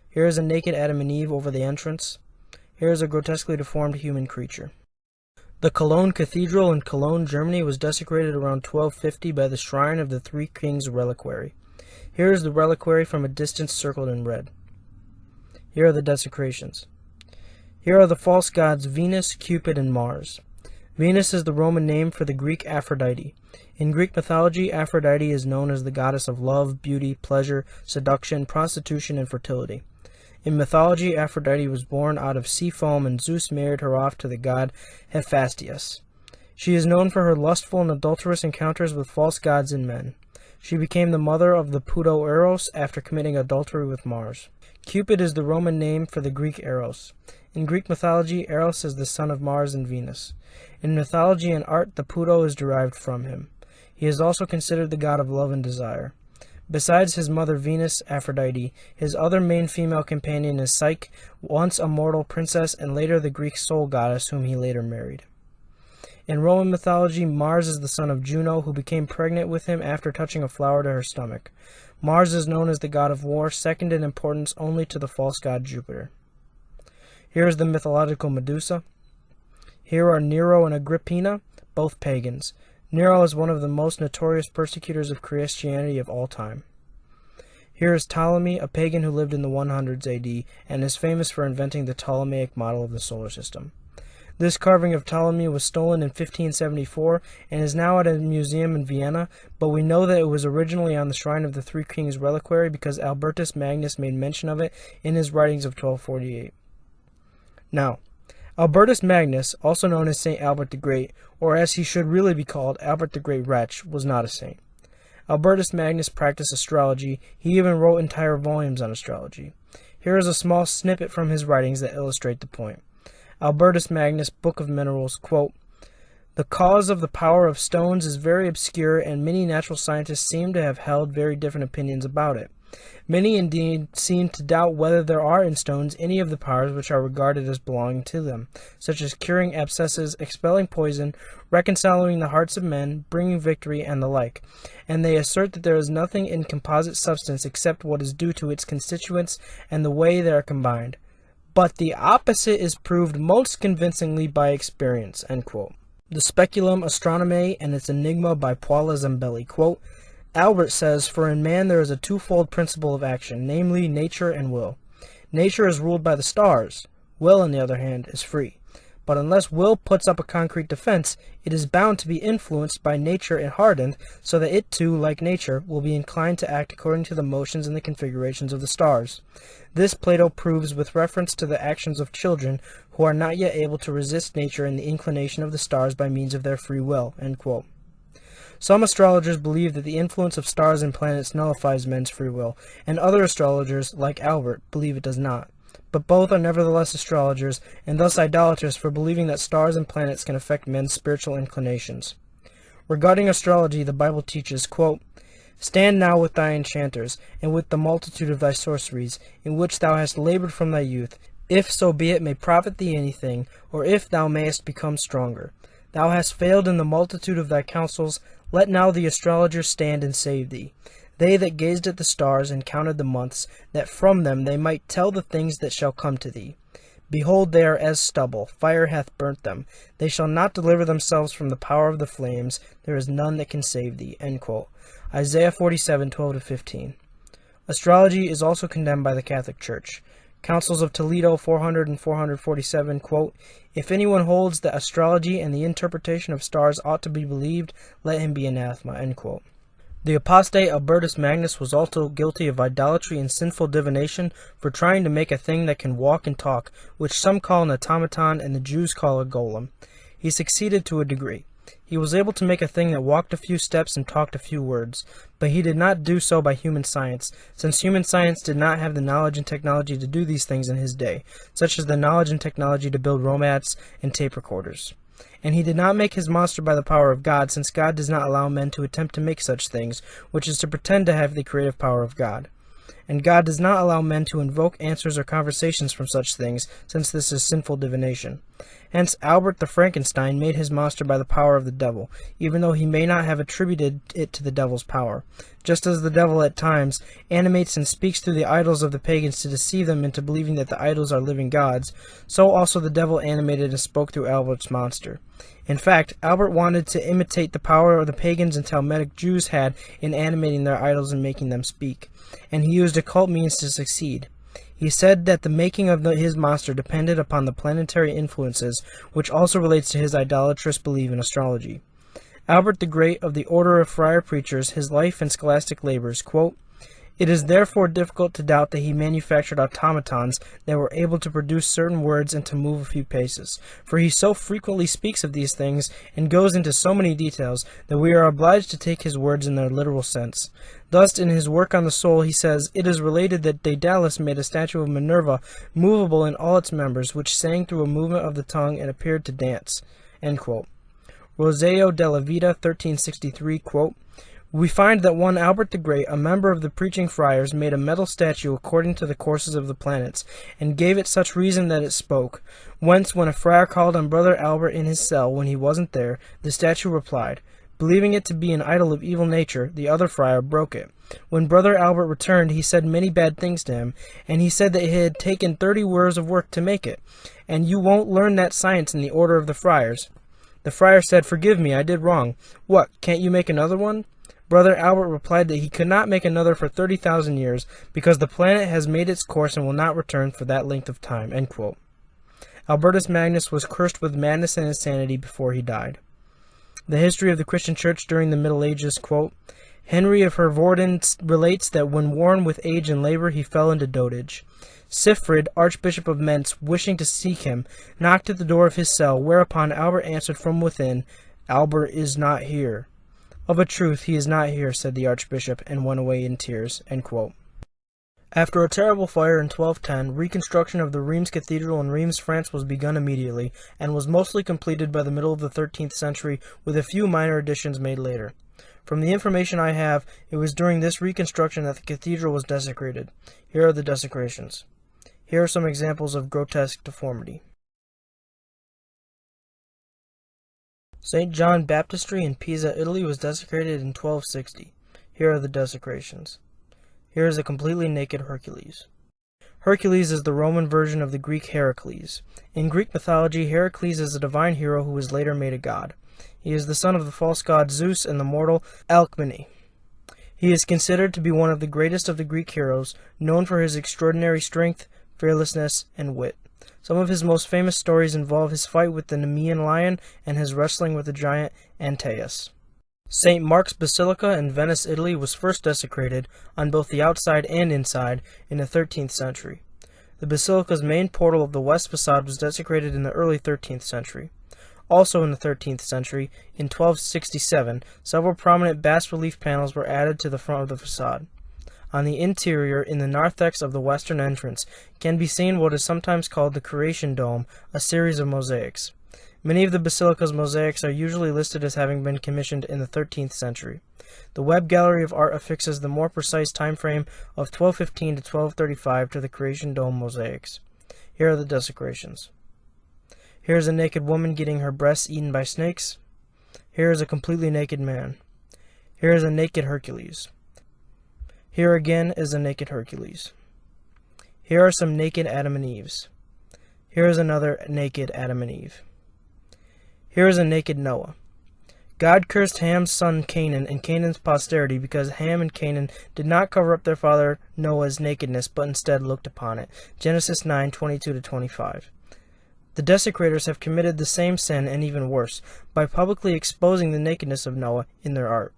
Speaker 1: Here is a naked Adam and Eve over the entrance. Here is a grotesquely deformed human creature. The Cologne Cathedral in Cologne, Germany was desecrated around 1250 by the Shrine of the Three Kings reliquary. Here is the reliquary from a distance circled in red. Here are the desecrations. Here are the false gods Venus, Cupid, and Mars. Venus is the Roman name for the Greek Aphrodite. In Greek mythology, Aphrodite is known as the goddess of love, beauty, pleasure, seduction, prostitution, and fertility. In mythology, Aphrodite was born out of sea foam, and Zeus married her off to the god Hephaestus. She is known for her lustful and adulterous encounters with false gods and men. She became the mother of the Puto Eros after committing adultery with Mars. Cupid is the Roman name for the Greek Eros. In Greek mythology, Eros is the son of Mars and Venus. In mythology and art, the Puto is derived from him. He is also considered the god of love and desire. Besides his mother Venus, Aphrodite, his other main female companion is Psyche, once a mortal princess and later the Greek soul goddess whom he later married. In Roman mythology, Mars is the son of Juno, who became pregnant with him after touching a flower to her stomach. Mars is known as the god of war, second in importance only to the false god Jupiter. Here is the mythological Medusa. Here are Nero and Agrippina, both pagans. Nero is one of the most notorious persecutors of Christianity of all time. Here is Ptolemy, a pagan who lived in the 100s AD and is famous for inventing the Ptolemaic model of the solar system. This carving of Ptolemy was stolen in 1574 and is now at a museum in Vienna, but we know that it was originally on the Shrine of the Three Kings reliquary because Albertus Magnus made mention of it in his writings of 1248. Now, Albertus Magnus, also known as St. Albert the Great, or as he should really be called, Albert the Great Wretch, was not a saint. Albertus Magnus practiced astrology. He even wrote entire volumes on astrology. Here is a small snippet from his writings that illustrate the point. Albertus Magnus, Book of Minerals, quote, "The cause of the power of stones is very obscure, and many natural scientists seem to have held very different opinions about it. Many indeed seem to doubt whether there are in stones any of the powers which are regarded as belonging to them, such as curing abscesses, expelling poison, reconciling the hearts of men, bringing victory, and the like, and they assert that there is nothing in composite substance except what is due to its constituents and the way they are combined. But the opposite is proved most convincingly by experience." End quote. The Speculum Astronomiae and its Enigma by Paula Zambelli, quote, "Albert says, for in man there is a twofold principle of action, namely nature and will. Nature is ruled by the stars. Will, on the other hand, is free. But unless will puts up a concrete defense, it is bound to be influenced by nature and hardened, so that it too, like nature, will be inclined to act according to the motions and the configurations of the stars. This Plato proves with reference to the actions of children who are not yet able to resist nature and the inclination of the stars by means of their free will." End quote. Some astrologers believe that the influence of stars and planets nullifies men's free will, and other astrologers, like Albert, believe it does not. But both are nevertheless astrologers, and thus idolaters for believing that stars and planets can affect men's spiritual inclinations. Regarding astrology, the Bible teaches, quote, "Stand now with thy enchanters, and with the multitude of thy sorceries, in which thou hast labored from thy youth, if so be it may profit thee anything, or if thou mayest become stronger. Thou hast failed in the multitude of thy counsels, let now the astrologers stand and save thee. They that gazed at the stars and counted the months, that from them they might tell the things that shall come to thee. Behold, they are as stubble, fire hath burnt them. They shall not deliver themselves from the power of the flames, there is none that can save thee." End quote. Isaiah 47:12-15. Astrology is also condemned by the Catholic Church. Councils of Toledo 400 and 447, quote, "If anyone holds that astrology and the interpretation of stars ought to be believed, let him be anathema." End quote. The apostate Albertus Magnus was also guilty of idolatry and sinful divination for trying to make a thing that can walk and talk, which some call an automaton and the Jews call a golem. He succeeded to a degree. He was able to make a thing that walked a few steps and talked a few words, but he did not do so by human science, since human science did not have the knowledge and technology to do these things in his day, such as the knowledge and technology to build romats and tape recorders. And he did not make his monster by the power of God, since God does not allow men to attempt to make such things, which is to pretend to have the creative power of God. And God does not allow men to invoke answers or conversations from such things, since this is sinful divination. Hence, Albert the Frankenstein made his monster by the power of the devil, even though he may not have attributed it to the devil's power. Just as the devil at times animates and speaks through the idols of the pagans to deceive them into believing that the idols are living gods, so also the devil animated and spoke through Albert's monster. In fact, Albert wanted to imitate the power of the pagans and Talmudic Jews had in animating their idols and making them speak, and he used occult means to succeed. He said that the making of his monster depended upon the planetary influences, which also relates to his idolatrous belief in astrology. Albert the Great, of the Order of Friar Preachers, his life and scholastic labors, quote, "It is therefore difficult to doubt that he manufactured automatons that were able to produce certain words and to move a few paces, for he so frequently speaks of these things and goes into so many details that we are obliged to take his words in their literal sense. Thus, in his work on the soul, he says, it is related that Daedalus made a statue of Minerva, movable in all its members, which sang through a movement of the tongue and appeared to dance." End quote. Roseo della Vita, 1363, quote, "We find that one Albert the Great, a member of the preaching friars, made a metal statue according to the courses of the planets, and gave it such reason that it spoke. Whence, when a friar called on Brother Albert in his cell when he wasn't there, the statue replied. Believing it to be an idol of evil nature, the other friar broke it. When Brother Albert returned, he said many bad things to him, and he said that it had taken 30 years of work to make it, and you won't learn that science in the order of the friars. The friar said, 'Forgive me, I did wrong. What, can't you make another one?' Brother Albert replied that he could not make another for 30,000 years, because the planet has made its course and will not return for that length of time." End quote. Albertus Magnus was cursed with madness and insanity before he died. The history of the Christian Church during the Middle Ages, quote, "Henry of Hervorden relates that when worn with age and labor, he fell into dotage. Siegfried, Archbishop of Mentz, wishing to seek him, knocked at the door of his cell, whereupon Albert answered from within, 'Albert is not here.' 'Of a truth, he is not here,' said the Archbishop, and went away in tears." End quote. After a terrible fire in 1210, reconstruction of the Reims Cathedral in Reims, France was begun immediately, and was mostly completed by the middle of the 13th century, with a few minor additions made later. From the information I have, it was during this reconstruction that the cathedral was desecrated. Here are the desecrations. Here are some examples of grotesque deformity. St. John Baptistry in Pisa, Italy was desecrated in 1260. Here are the desecrations. Here is a completely naked Hercules. Hercules is the Roman version of the Greek Heracles. In Greek mythology, Heracles is a divine hero who was later made a god. He is the son of the false god Zeus and the mortal Alcmene. He is considered to be one of the greatest of the Greek heroes, known for his extraordinary strength, fearlessness, and wit. Some of his most famous stories involve his fight with the Nemean lion and his wrestling with the giant Antaeus. St. Mark's Basilica in Venice, Italy was first desecrated, on both the outside and inside, in the 13th century. The basilica's main portal of the west facade was desecrated in the early 13th century. Also in the 13th century, in 1267, several prominent bas-relief panels were added to the front of the facade. On the interior, in the narthex of the western entrance, can be seen what is sometimes called the Creation Dome, a series of mosaics. Many of the basilica's mosaics are usually listed as having been commissioned in the 13th century. The Webb Gallery of Art affixes the more precise time frame of 1215 to 1235 to the Creation Dome mosaics. Here are the desecrations. Here is a naked woman getting her breasts eaten by snakes. Here is a completely naked man. Here is a naked Hercules. Here again is a naked Hercules. Here are some naked Adam and Eves. Here is another naked Adam and Eve. Here is a naked Noah. God cursed Ham's son Canaan and Canaan's posterity because Ham and Canaan did not cover up their father Noah's nakedness, but instead looked upon it. Genesis 9:22-25. The desecrators have committed the same sin, and even worse, by publicly exposing the nakedness of Noah in their art.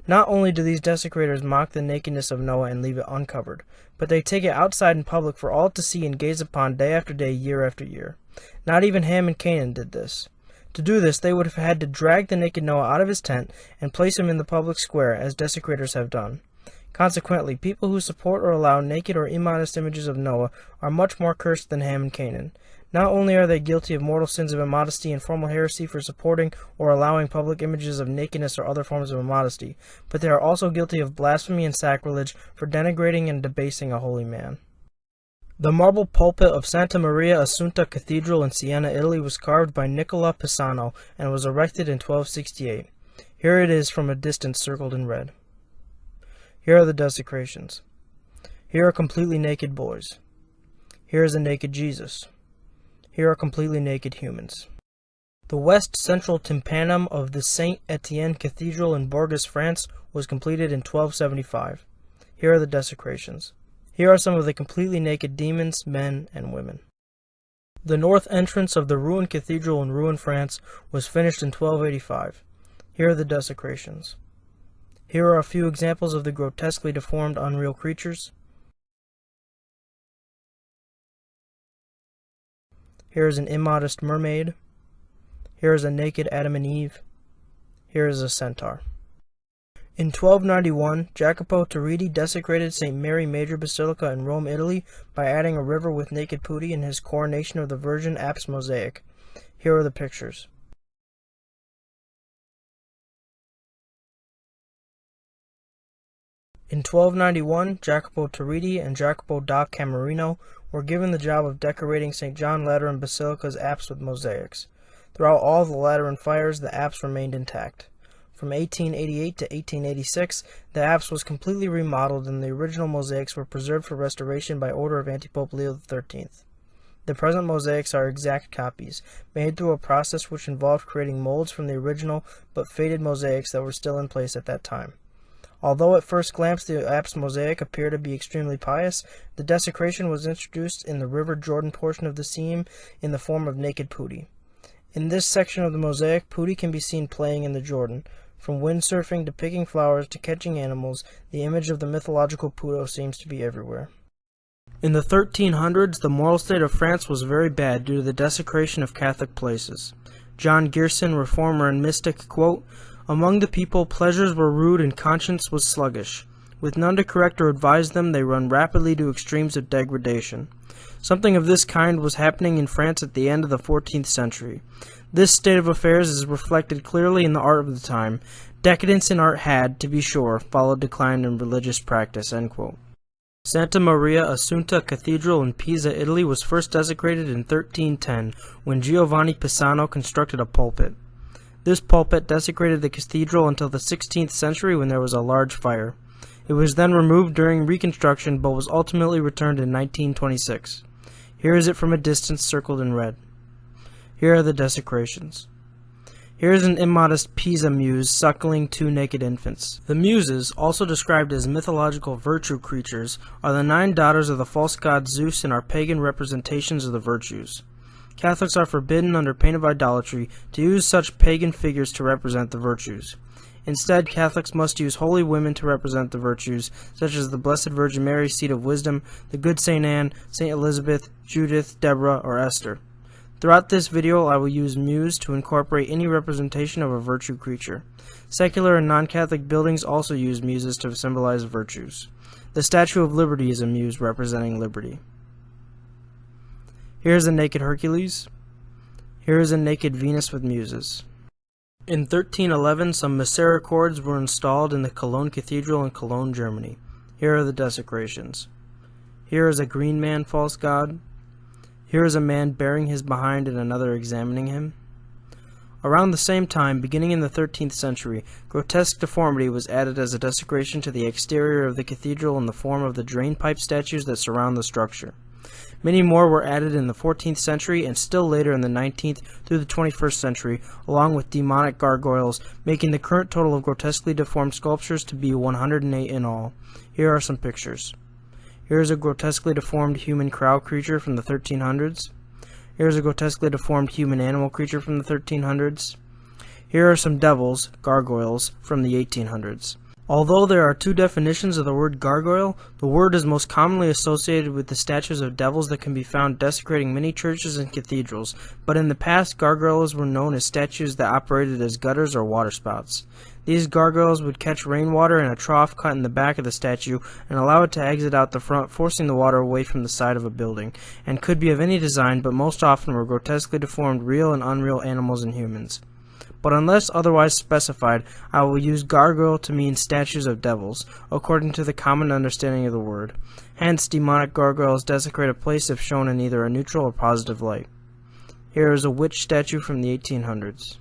Speaker 1: Not only do these desecrators mock the nakedness of Noah and leave it uncovered, but they take it outside in public for all to see and gaze upon day after day, year after year. Not even Ham and Canaan did this. To do this, they would have had to drag the naked Noah out of his tent and place him in the public square, as desecrators have done. Consequently, people who support or allow naked or immodest images of Noah are much more cursed than Ham and Canaan. Not only are they guilty of mortal sins of immodesty and formal heresy for supporting or allowing public images of nakedness or other forms of immodesty, but they are also guilty of blasphemy and sacrilege for denigrating and debasing a holy man. The marble pulpit of Santa Maria Assunta Cathedral in Siena, Italy was carved by Nicola Pisano and was erected in 1268. Here it is from a distance circled in red. Here are the desecrations. Here are completely naked boys. Here is a naked Jesus. Here are completely naked humans. The west central tympanum of the Saint Etienne Cathedral in Bourges, France was completed in 1275. Here are the desecrations. Here are some of the completely naked demons, men, and women. The north entrance of the ruined cathedral in Rouen, France was finished in 1285. Here are the desecrations. Here are a few examples of the grotesquely deformed unreal creatures. Here is an immodest mermaid. Here is a naked Adam and Eve. Here is a centaur. In 1291, Jacopo Torridi desecrated St. Mary Major Basilica in Rome, Italy, by adding a river with naked putti in his Coronation of the Virgin apse mosaic. Here are the pictures. In 1291, Jacopo Torridi and Jacopo da Camerino were given the job of decorating St. John Lateran Basilica's apse with mosaics. Throughout all the Lateran fires, the apse remained intact. From 1888 to 1886, the apse was completely remodeled and the original mosaics were preserved for restoration by order of Antipope Leo XIII. The present mosaics are exact copies, made through a process which involved creating molds from the original but faded mosaics that were still in place at that time. Although at first glance the apse mosaic appeared to be extremely pious, the desecration was introduced in the River Jordan portion of the seam in the form of naked putti. In this section of the mosaic, putti can be seen playing in the Jordan. From windsurfing to picking flowers to catching animals, the image of the mythological Puto seems to be everywhere. In the 1300s, the moral state of France was very bad due to the desecration of Catholic places. John Gerson, reformer and mystic, quote, "Among the people, pleasures were rude and conscience was sluggish. With none to correct or advise them, they run rapidly to extremes of degradation." Something of this kind was happening in France at the end of the 14th century. This state of affairs is reflected clearly in the art of the time. Decadence in art had, to be sure, followed decline in religious practice. End quote. Santa Maria Assunta Cathedral in Pisa, Italy was first desecrated in 1310 when Giovanni Pisano constructed a pulpit. This pulpit desecrated the cathedral until the 16th century when there was a large fire. It was then removed during reconstruction but was ultimately returned in 1926. Here is it from a distance circled in red. Here are the desecrations. Here is an immodest Pisa muse suckling two naked infants. The muses, also described as mythological virtue creatures, are the 9 daughters of the false god Zeus and are pagan representations of the virtues. Catholics are forbidden under pain of idolatry to use such pagan figures to represent the virtues. Instead, Catholics must use holy women to represent the virtues, such as the Blessed Virgin Mary, seat of wisdom, the good St. Anne, St. Elizabeth, Judith, Deborah, or Esther. Throughout this video, I will use muse to incorporate any representation of a virtue creature. Secular and non-Catholic buildings also use muses to symbolize virtues. The Statue of Liberty is a muse representing liberty. Here is a naked Hercules. Here is a naked Venus with muses. In 1311, some misericords were installed in the Cologne Cathedral in Cologne, Germany. Here are the desecrations. Here is a green man false god. Here is a man bearing his behind and another examining him. Around the same time, beginning in the 13th century, grotesque deformity was added as a desecration to the exterior of the cathedral in the form of the drainpipe statues that surround the structure. Many more were added in the 14th century and still later in the 19th through the 21st century, along with demonic gargoyles, making the current total of grotesquely deformed sculptures to be 108 in all. Here are some pictures. Here is a grotesquely deformed human crow creature from the 1300s. Here is a grotesquely deformed human animal creature from the 1300s. Here are some devils, gargoyles, from the 1800s. Although there are 2 definitions of the word gargoyle, the word is most commonly associated with the statues of devils that can be found desecrating many churches and cathedrals, but in the past gargoyles were known as statues that operated as gutters or waterspouts. These gargoyles would catch rainwater in a trough cut in the back of the statue and allow it to exit out the front, forcing the water away from the side of a building, and could be of any design, but most often were grotesquely deformed real and unreal animals and humans. But unless otherwise specified, I will use gargoyle to mean statues of devils, according to the common understanding of the word. Hence, demonic gargoyles desecrate a place if shown in either a neutral or positive light. Here is a witch statue from the 1800s.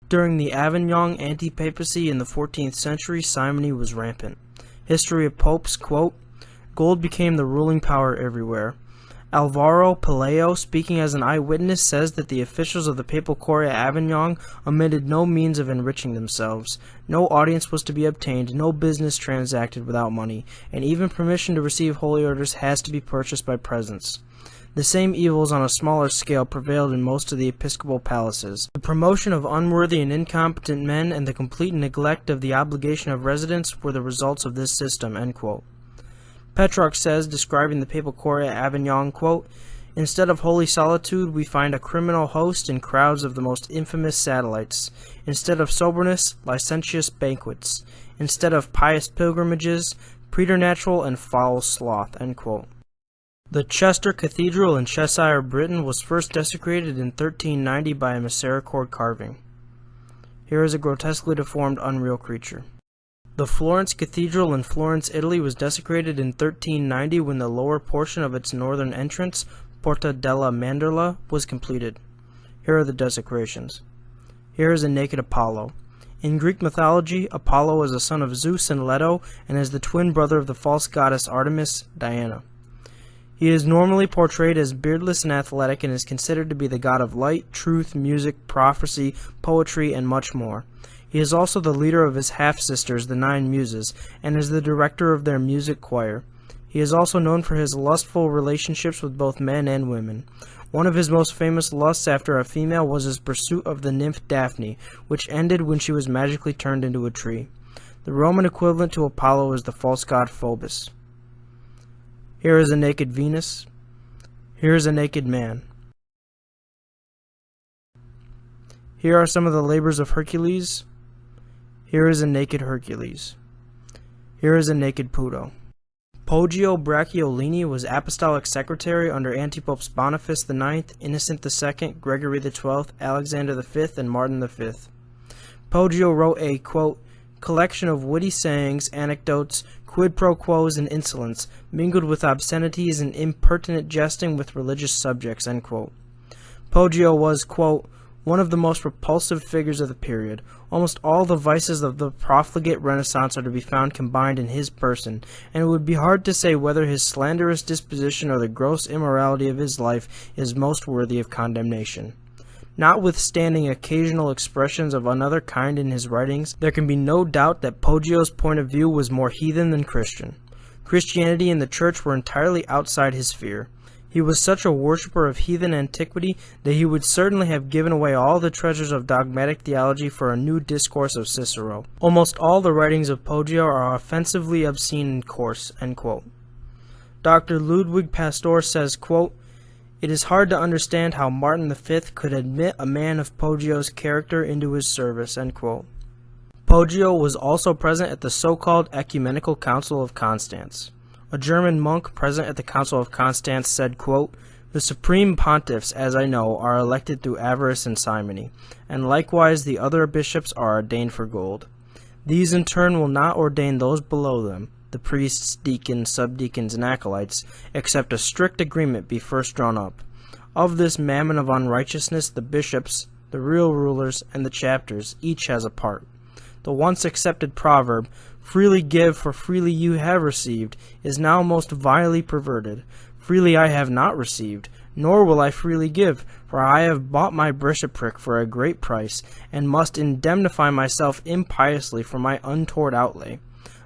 Speaker 1: During the Avignon anti-papacy in the 14th century, simony was rampant. History of popes, quote, "Gold became the ruling power everywhere." Alvaro Pelayo, speaking as an eyewitness, says that the officials of the papal court at Avignon omitted no means of enriching themselves. No audience was to be obtained, no business transacted without money, and even permission to receive holy orders has to be purchased by presents. The same evils on a smaller scale prevailed in most of the episcopal palaces. The promotion of unworthy and incompetent men and the complete neglect of the obligation of residence were the results of this system, end quote. Petrarch says, describing the papal court at Avignon, quote, "Instead of holy solitude, we find a criminal host and crowds of the most infamous satellites. Instead of soberness, licentious banquets. Instead of pious pilgrimages, preternatural and foul sloth," end quote. The Chester Cathedral in Cheshire, Britain, was first desecrated in 1390 by a misericord carving. Here is a grotesquely deformed, unreal creature. The Florence Cathedral in Florence, Italy, was desecrated in 1390 when the lower portion of its northern entrance, Porta della Mandorla, was completed. Here are the desecrations. Here is a naked Apollo. In Greek mythology, Apollo is a son of Zeus and Leto and is the twin brother of the false goddess Artemis, Diana. He is normally portrayed as beardless and athletic and is considered to be the god of light, truth, music, prophecy, poetry, and much more. He is also the leader of his half-sisters, the Nine Muses, and is the director of their music choir. He is also known for his lustful relationships with both men and women. One of his most famous lusts after a female was his pursuit of the nymph Daphne, which ended when she was magically turned into a tree. The Roman equivalent to Apollo is the false god Phobos. Here is a naked Venus. Here is a naked man. Here are some of the labors of Hercules. Here is a naked Hercules. Here is a naked Pluto. Poggio Bracciolini was apostolic secretary under Antipopes Boniface IX, Innocent II, Gregory XII, Alexander V, and Martin V. Poggio wrote a, quote, "collection of witty sayings, anecdotes, quid pro quos, and insolence, mingled with obscenities and impertinent jesting with religious subjects," end quote. Poggio was, quote, "one of the most repulsive figures of the period. Almost all the vices of the profligate Renaissance are to be found combined in his person, and it would be hard to say whether his slanderous disposition or the gross immorality of his life is most worthy of condemnation." Notwithstanding occasional expressions of another kind in his writings, there can be no doubt that Poggio's point of view was more heathen than Christian. Christianity and the Church were entirely outside his sphere. He was such a worshipper of heathen antiquity that he would certainly have given away all the treasures of dogmatic theology for a new discourse of Cicero. Almost all the writings of Poggio are offensively obscene and coarse, end quote. Dr. Ludwig Pastor says, quote, "It is hard to understand how Martin V could admit a man of Poggio's character into his service," end quote. Poggio was also present at the so-called Ecumenical Council of Constance. A German monk present at the Council of Constance said, quote, "The supreme pontiffs, as I know, are elected through avarice and simony, and likewise the other bishops are ordained for gold. These in turn will not ordain those below them, the priests, deacons, subdeacons, and acolytes, except a strict agreement be first drawn up. Of this mammon of unrighteousness the bishops, the real rulers, and the chapters, each has a part. The once accepted proverb, 'Freely give, for freely you have received,' is now most vilely perverted. Freely I have not received, nor will I freely give, for I have bought my bishopric for a great price, and must indemnify myself impiously for my untoward outlay.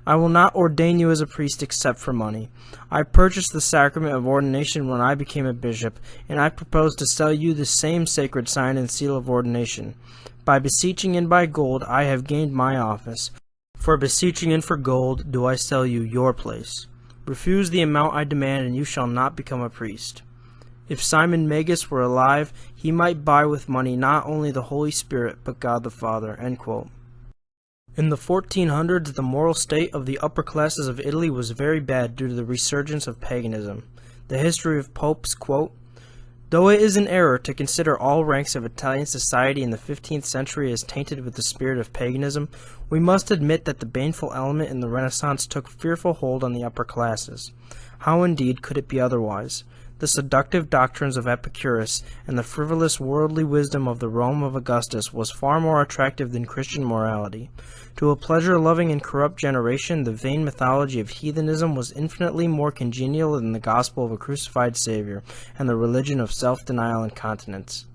Speaker 1: I will not ordain you as a priest except for money. I purchased the sacrament of ordination when I became a bishop, and I propose to sell you the same sacred sign and seal of ordination. By beseeching and by gold I have gained my office. For beseeching and for gold do I sell you your place. Refuse the amount I demand, and you shall not become a priest." If Simon Magus were alive, he might buy with money not only the Holy Spirit, but God the Father, end quote. In the 1400s, the moral state of the upper classes of Italy was very bad due to the resurgence of paganism. The history of popes, quote, "Though it is an error to consider all ranks of Italian society in the 15th century as tainted with the spirit of paganism, we must admit that the baneful element in the Renaissance took fearful hold on the upper classes. How indeed could it be otherwise? The seductive doctrines of Epicurus and the frivolous worldly wisdom of the Rome of Augustus was far more attractive than Christian morality. To a pleasure-loving and corrupt generation, the vain mythology of heathenism was infinitely more congenial than the gospel of a crucified Savior and the religion of self-denial and continence.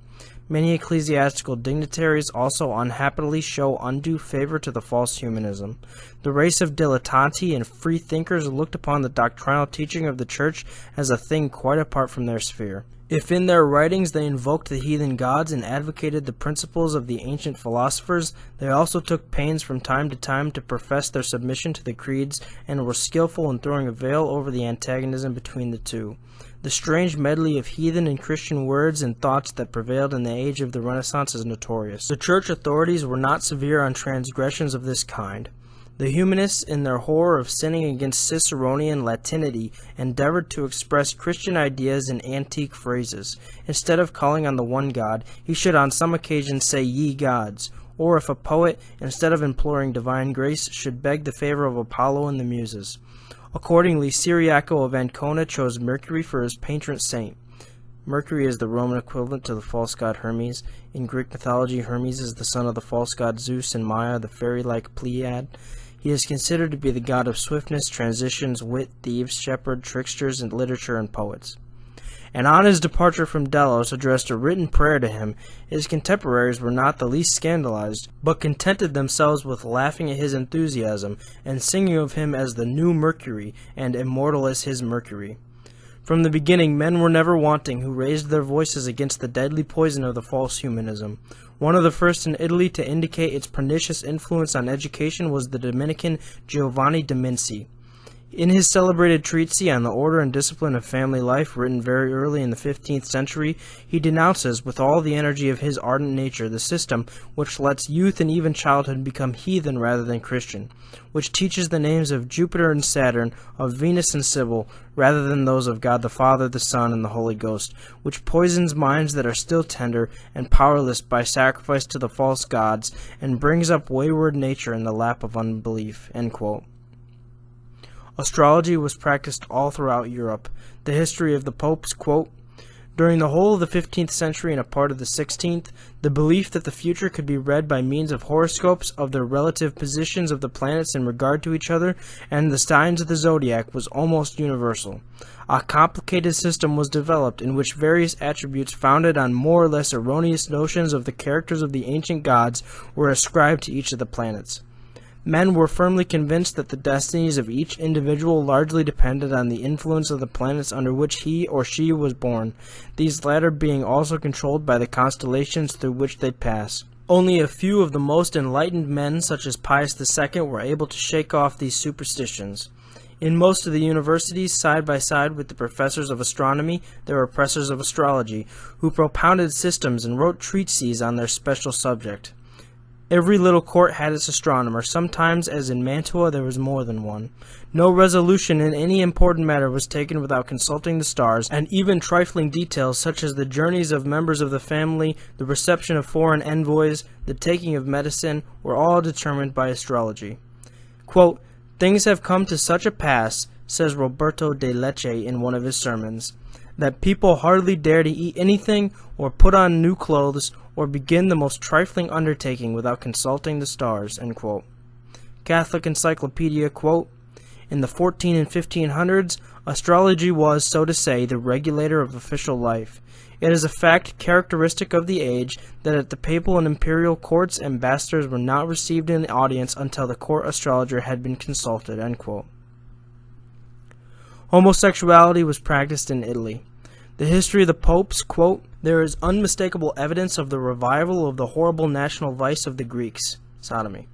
Speaker 1: Many ecclesiastical dignitaries also unhappily show undue favor to the false humanism. The race of dilettanti and free thinkers looked upon the doctrinal teaching of the Church as a thing quite apart from their sphere. If in their writings they invoked the heathen gods and advocated the principles of the ancient philosophers, they also took pains from time to time to profess their submission to the creeds and were skillful in throwing a veil over the antagonism between the two. The strange medley of heathen and Christian words and thoughts that prevailed in the age of the Renaissance is notorious. The church authorities were not severe on transgressions of this kind. The humanists, in their horror of sinning against Ciceronian Latinity, endeavored to express Christian ideas in antique phrases. Instead of calling on the one God, he should on some occasions say, "Ye gods." Or if a poet, instead of imploring divine grace, should beg the favor of Apollo and the Muses. Accordingly, Ciriaco of Ancona chose Mercury for his patron saint. Mercury is the Roman equivalent to the false god Hermes. In Greek mythology, Hermes is the son of the false god Zeus and Maya, the fairy-like Pleiad. He is considered to be the god of swiftness, transitions, wit, thieves, shepherd, tricksters, and literature and poets. And on his departure from Delos addressed a written prayer to him. His contemporaries were not the least scandalized, but contented themselves with laughing at his enthusiasm, and singing of him as the new Mercury, and immortal as his Mercury. From the beginning, men were never wanting who raised their voices against the deadly poison of the false humanism. One of the first in Italy to indicate its pernicious influence on education was the Dominican Giovanni de' Minci. In his celebrated treatise on the order and discipline of family life, written very early in the 15th century, he denounces, with all the energy of his ardent nature, the system which lets youth and even childhood become heathen rather than Christian, which teaches the names of Jupiter and Saturn, of Venus and Sibyl, rather than those of God the Father, the Son, and the Holy Ghost, which poisons minds that are still tender and powerless by sacrifice to the false gods, and brings up wayward nature in the lap of unbelief." End quote. Astrology was practiced all throughout Europe. The history of the popes, quote, "During the whole of the 15th century and a part of the 16th, the belief that the future could be read by means of horoscopes of their relative positions of the planets in regard to each other and the signs of the zodiac was almost universal. A complicated system was developed in which various attributes founded on more or less erroneous notions of the characters of the ancient gods were ascribed to each of the planets. Men were firmly convinced that the destinies of each individual largely depended on the influence of the planets under which he or she was born, these latter being also controlled by the constellations through which they pass. Only a few of the most enlightened men, such as Pius II, were able to shake off these superstitions. In most of the universities, side by side with the professors of astronomy, there were professors of astrology, who propounded systems and wrote treatises on their special subject. Every little court had its astronomer. Sometimes, as in Mantua, there was more than one. No resolution in any important matter was taken without consulting the stars, and even trifling details such as the journeys of members of the family, the reception of foreign envoys, the taking of medicine, were all determined by astrology. Quote, "Things have come to such a pass," says Roberto de Lecce in one of his sermons, "that people hardly dare to eat anything, or put on new clothes, or begin the most trifling undertaking without consulting the stars." End quote. Catholic Encyclopedia, quote, "In the 14 and 1500s, astrology was, so to say, the regulator of official life. It is a fact characteristic of the age that at the papal and imperial courts, ambassadors were not received in the audience until the court astrologer had been consulted." End quote. Homosexuality was practiced in Italy. The history of the popes, quote, "There is unmistakable evidence of the revival of the horrible national vice of the Greeks, sodomy.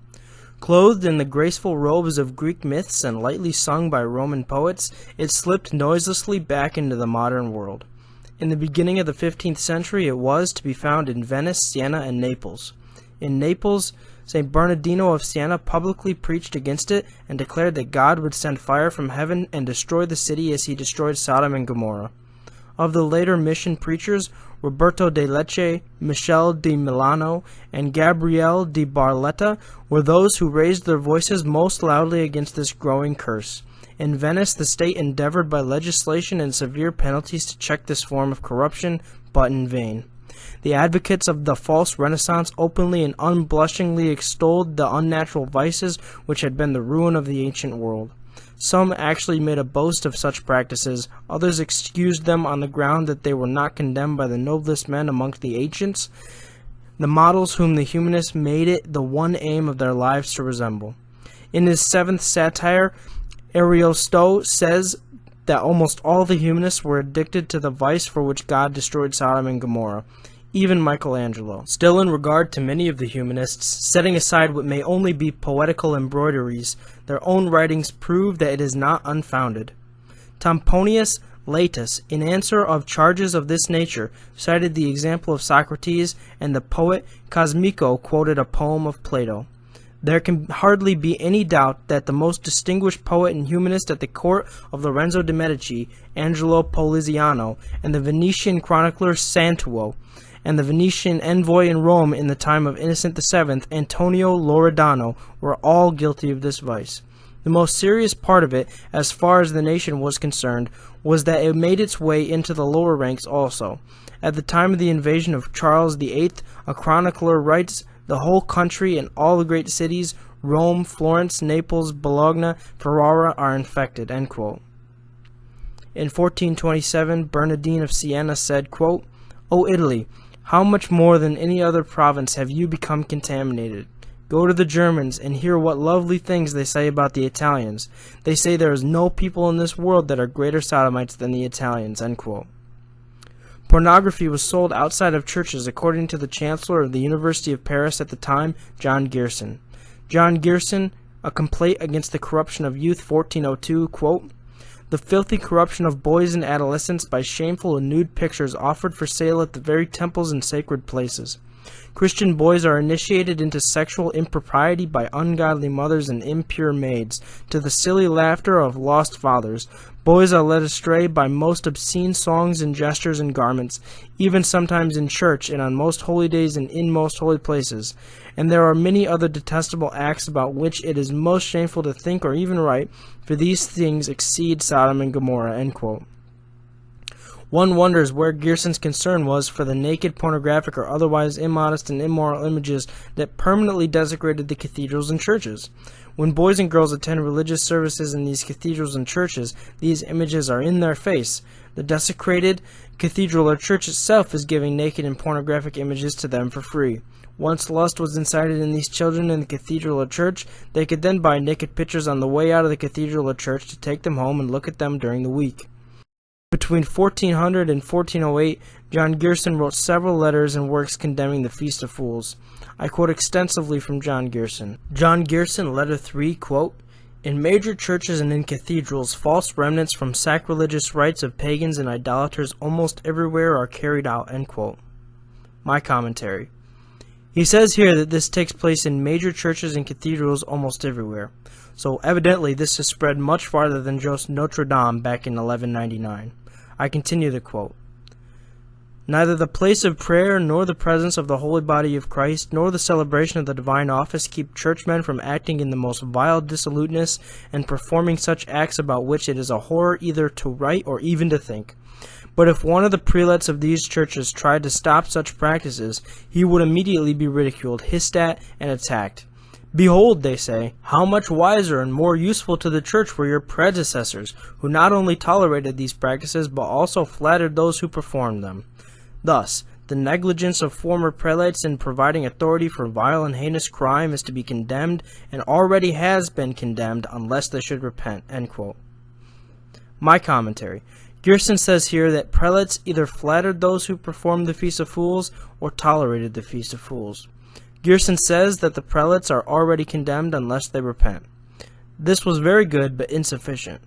Speaker 1: Clothed in the graceful robes of Greek myths and lightly sung by Roman poets, it slipped noiselessly back into the modern world. In the beginning of the 15th century, it was to be found in Venice, Siena, and Naples. In Naples, St. Bernardino of Siena publicly preached against it and declared that God would send fire from heaven and destroy the city as he destroyed Sodom and Gomorrah. Of the later mission preachers, Roberto de Lecce, Michel de Milano, and Gabriele de Barletta were those who raised their voices most loudly against this growing curse. In Venice, the state endeavored by legislation and severe penalties to check this form of corruption, but in vain. The advocates of the false Renaissance openly and unblushingly extolled the unnatural vices which had been the ruin of the ancient world. Some actually made a boast of such practices, others excused them on the ground that they were not condemned by the noblest men amongst the ancients, the models whom the humanists made it the one aim of their lives to resemble. In his seventh satire, Ariosto says that almost all the humanists were addicted to the vice for which God destroyed Sodom and Gomorrah, even Michelangelo. Still, in regard to many of the humanists, setting aside what may only be poetical embroideries, their own writings prove that it is not unfounded. Tamponius Laetus, in answer of charges of this nature, cited the example of Socrates, and the poet Cosmico quoted a poem of Plato. There can hardly be any doubt that the most distinguished poet and humanist at the court of Lorenzo de' Medici, Angelo Poliziano, and the Venetian chronicler Santuo, and the Venetian envoy in Rome in the time of Innocent VII, Antonio Loredano, were all guilty of this vice. The most serious part of it, as far as the nation was concerned, was that it made its way into the lower ranks also. At the time of the invasion of Charles VIII, a chronicler writes, "The whole country and all the great cities, Rome, Florence, Naples, Bologna, Ferrara, are infected." End quote. In 1427, Bernardine of Siena said, quote, "O Italy, how much more than any other province have you become contaminated? Go to the Germans and hear what lovely things they say about the Italians. They say there is no people in this world that are greater sodomites than the Italians." End quote. Pornography was sold outside of churches, according to the Chancellor of the University of Paris at the time, John Gerson. John Gerson, A Complaint Against the Corruption of Youth, 1402, quote, "The filthy corruption of boys and adolescents by shameful and nude pictures offered for sale at the very temples and sacred places. Christian boys are initiated into sexual impropriety by ungodly mothers and impure maids, to the silly laughter of lost fathers. Boys are led astray by most obscene songs and gestures and garments, even sometimes in church and on most holy days and in most holy places. And there are many other detestable acts about which it is most shameful to think or even write, for these things exceed Sodom and Gomorrah." End quote. One wonders where Gerson's concern was for the naked, pornographic, or otherwise immodest and immoral images that permanently desecrated the cathedrals and churches. When boys and girls attend religious services in these cathedrals and churches, these images are in their face. The desecrated cathedral or church itself is giving naked and pornographic images to them for free. Once lust was incited in these children in the cathedral or church, they could then buy naked pictures on the way out of the cathedral or church to take them home and look at them during the week. Between 1400 and 1408, John Gerson wrote several letters and works condemning the Feast of Fools. I quote extensively from John Gerson. John Gerson, Letter 3, quote, "In major churches and in cathedrals, false remnants from sacrilegious rites of pagans and idolaters almost everywhere are carried out." End quote. My commentary. He says here that this takes place in major churches and cathedrals almost everywhere. So evidently this has spread much farther than just Notre Dame back in 1199. I continue the quote. "Neither the place of prayer, nor the presence of the holy body of Christ, nor the celebration of the divine office keep churchmen from acting in the most vile dissoluteness and performing such acts about which it is a horror either to write or even to think. But if one of the prelates of these churches tried to stop such practices, he would immediately be ridiculed, hissed at, and attacked. 'Behold,' they say, 'how much wiser and more useful to the church were your predecessors, who not only tolerated these practices, but also flattered those who performed them.' Thus, the negligence of former prelates in providing authority for vile and heinous crime is to be condemned, and already has been condemned, unless they should repent." End quote. My commentary. Gerson says here that prelates either flattered those who performed the Feast of Fools or tolerated the Feast of Fools. Gerson says that the prelates are already condemned unless they repent. This was very good, but insufficient.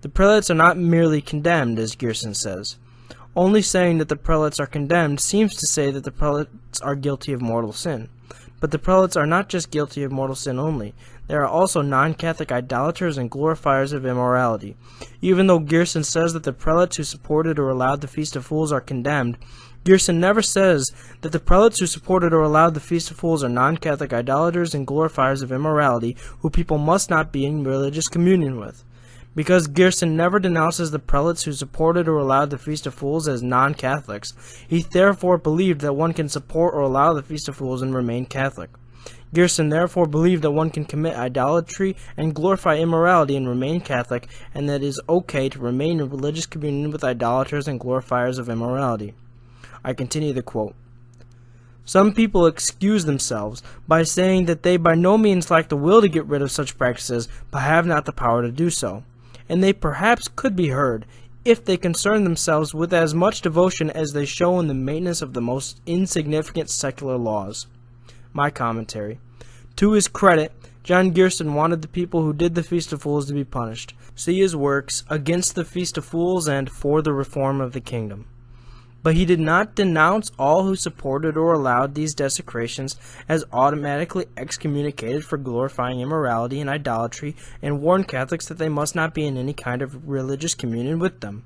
Speaker 1: The prelates are not merely condemned, as Gerson says. Only saying that the prelates are condemned seems to say that the prelates are guilty of mortal sin. But the prelates are not just guilty of mortal sin only. They are also non-Catholic idolaters and glorifiers of immorality. Even though Gerson says that the prelates who supported or allowed the Feast of Fools are condemned, Gerson never says that the prelates who supported or allowed the Feast of Fools are non-Catholic idolaters and glorifiers of immorality who people must not be in religious communion with. Because Gerson never denounces the prelates who supported or allowed the Feast of Fools as non-Catholics, he therefore believed that one can support or allow the Feast of Fools and remain Catholic. Gerson therefore believed that one can commit idolatry and glorify immorality and remain Catholic, and that it is okay to remain in religious communion with idolaters and glorifiers of immorality. I continue the quote. Some people excuse themselves by saying that they by no means lack the will to get rid of such practices, but have not the power to do so. And they perhaps could be heard, if they concern themselves with as much devotion as they show in the maintenance of the most insignificant secular laws. My commentary. To his credit, John Gerson wanted the people who did the Feast of Fools to be punished. See his works, Against the Feast of Fools and For the Reform of the Kingdom. But he did not denounce all who supported or allowed these desecrations as automatically excommunicated for glorifying immorality and idolatry, and warned Catholics that they must not be in any kind of religious communion with them.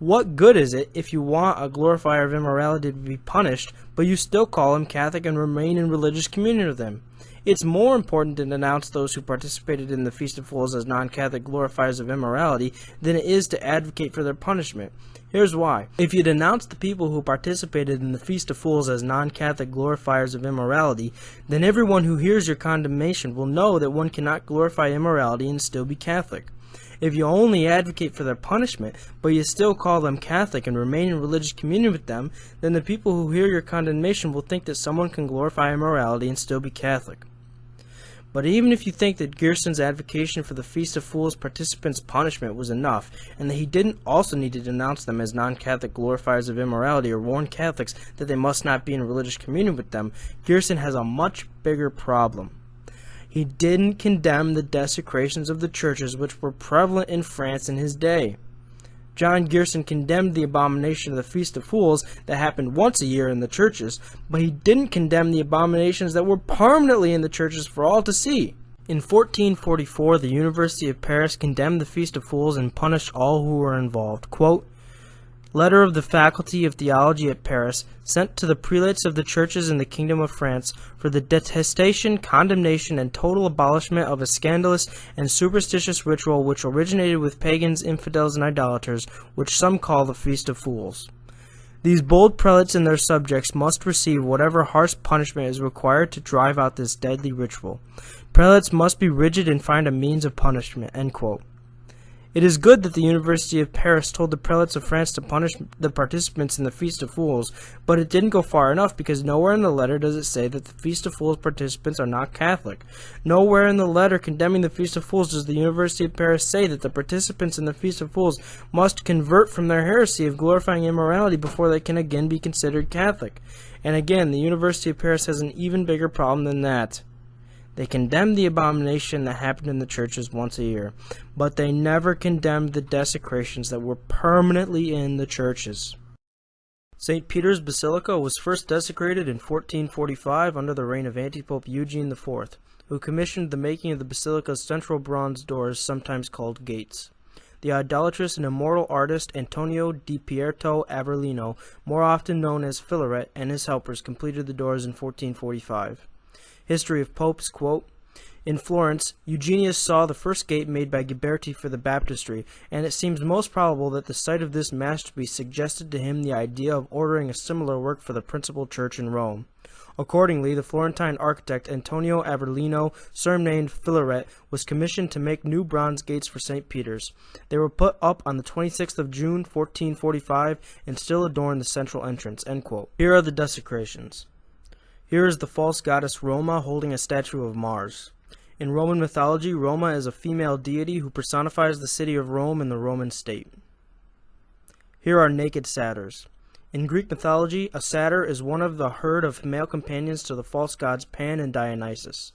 Speaker 1: What good is it if you want a glorifier of immorality to be punished, but you still call him Catholic and remain in religious communion with him? It's more important to denounce those who participated in the Feast of Fools as non-Catholic glorifiers of immorality than it is to advocate for their punishment. Here's why. If you denounce the people who participated in the Feast of Fools as non-Catholic glorifiers of immorality, then everyone who hears your condemnation will know that one cannot glorify immorality and still be Catholic. If you only advocate for their punishment, but you still call them Catholic and remain in religious communion with them, then the people who hear your condemnation will think that someone can glorify immorality and still be Catholic. But even if you think that Gerson's advocation for the Feast of Fools participants' punishment was enough, and that he didn't also need to denounce them as non-Catholic glorifiers of immorality or warn Catholics that they must not be in religious communion with them, Gerson has a much bigger problem. He didn't condemn the desecrations of the churches which were prevalent in France in his day. John Gerson condemned the abomination of the Feast of Fools that happened once a year in the churches, but he didn't condemn the abominations that were permanently in the churches for all to see. In 1444, the University of Paris condemned the Feast of Fools and punished all who were involved. Quote, Letter of the Faculty of Theology at Paris, sent to the prelates of the churches in the Kingdom of France for the detestation, condemnation, and total abolishment of a scandalous and superstitious ritual which originated with pagans, infidels, and idolaters, which some call the Feast of Fools. These bold prelates and their subjects must receive whatever harsh punishment is required to drive out this deadly ritual. Prelates must be rigid and find a means of punishment. End quote. It is good that the University of Paris told the prelates of France to punish the participants in the Feast of Fools, but it didn't go far enough because nowhere in the letter does it say that the Feast of Fools participants are not Catholic. Nowhere in the letter condemning the Feast of Fools does the University of Paris say that the participants in the Feast of Fools must convert from their heresy of glorifying immorality before they can again be considered Catholic. And again, the University of Paris has an even bigger problem than that. They condemned the abomination that happened in the churches once a year, but they never condemned the desecrations that were permanently in the churches. St. Peter's Basilica was first desecrated in 1445 under the reign of Antipope Eugene IV, who commissioned the making of the basilica's central bronze doors, sometimes called gates. The idolatrous and immortal artist Antonio di Pietro Avellino, more often known as Filaret, and his helpers completed the doors in 1445. History of Popes, quote, In Florence, Eugenius saw the first gate made by Ghiberti for the baptistry, and it seems most probable that the sight of this masterpiece suggested to him the idea of ordering a similar work for the principal church in Rome. Accordingly, the Florentine architect Antonio Avellino, surnamed Filaret, was commissioned to make new bronze gates for St. Peter's. They were put up on the 26th of June, 1445, and still adorn the central entrance. End quote. Here are the desecrations. Here is the false goddess Roma holding a statue of Mars. In Roman mythology, Roma is a female deity who personifies the city of Rome and the Roman state. Here are naked satyrs. In Greek mythology, a satyr is one of the herd of male companions to the false gods Pan and Dionysus.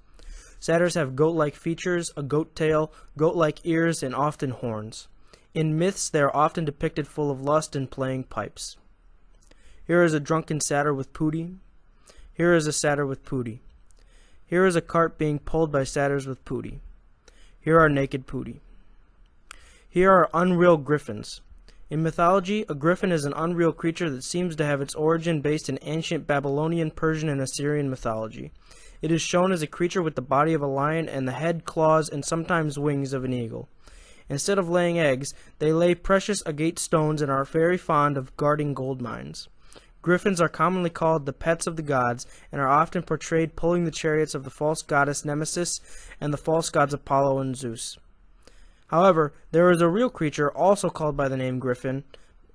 Speaker 1: Satyrs have goat-like features, a goat tail, goat-like ears, and often horns. In myths, they are often depicted full of lust and playing pipes. Here is a drunken satyr with putti. Here is a satyr with putti. Here is a cart being pulled by satyrs with putti. Here are naked putti. Here are unreal griffins. In mythology, a griffin is an unreal creature that seems to have its origin based in ancient Babylonian, Persian, and Assyrian mythology. It is shown as a creature with the body of a lion and the head, claws, and sometimes wings of an eagle. Instead of laying eggs, they lay precious agate stones and are very fond of guarding gold mines. Griffins are commonly called the pets of the gods and are often portrayed pulling the chariots of the false goddess Nemesis and the false gods Apollo and Zeus. However, there is a real creature also called by the name griffin.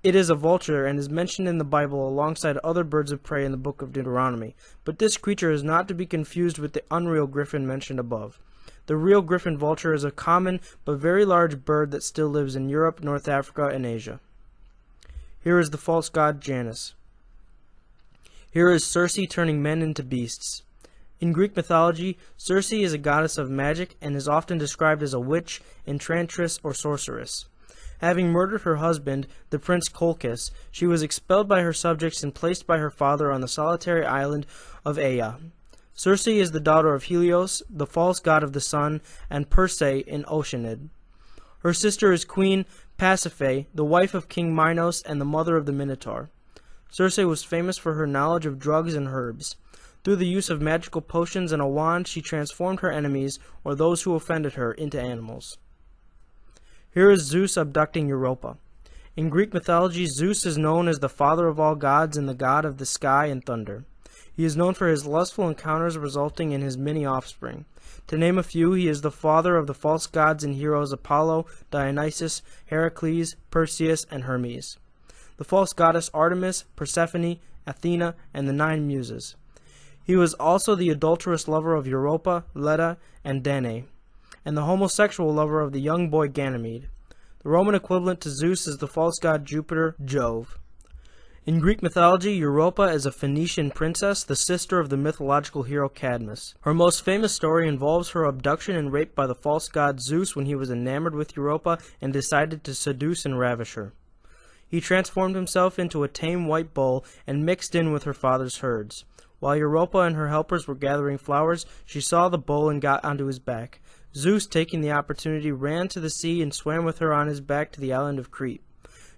Speaker 1: It is a vulture and is mentioned in the Bible alongside other birds of prey in the book of Deuteronomy, but this creature is not to be confused with the unreal griffin mentioned above. The real griffin vulture is a common but very large bird that still lives in Europe, North Africa, and Asia. Here is the false god Janus. Here is Circe turning men into beasts. In Greek mythology, Circe is a goddess of magic and is often described as a witch, enchantress, or sorceress. Having murdered her husband, the prince Colchis, she was expelled by her subjects and placed by her father on the solitary island of Aea. Circe is the daughter of Helios, the false god of the sun, and Perse in Oceanid. Her sister is Queen Pasiphae, the wife of King Minos and the mother of the Minotaur. Circe was famous for her knowledge of drugs and herbs. Through the use of magical potions and a wand, she transformed her enemies, or those who offended her, into animals. Here is Zeus abducting Europa. In Greek mythology, Zeus is known as the father of all gods and the god of the sky and thunder. He is known for his lustful encounters resulting in his many offspring. To name a few, he is the father of the false gods and heroes Apollo, Dionysus, Heracles, Perseus, and Hermes. The false goddess Artemis, Persephone, Athena, and the 9 muses. He was also the adulterous lover of Europa, Leda, and Danae, and the homosexual lover of the young boy Ganymede. The Roman equivalent to Zeus is the false god Jupiter, Jove. In Greek mythology, Europa is a Phoenician princess, the sister of the mythological hero Cadmus. Her most famous story involves her abduction and rape by the false god Zeus when he was enamored with Europa and decided to seduce and ravish her. He transformed himself into a tame white bull and mixed in with her father's herds. While Europa and her helpers were gathering flowers, she saw the bull and got onto his back. Zeus, taking the opportunity, ran to the sea and swam with her on his back to the island of Crete.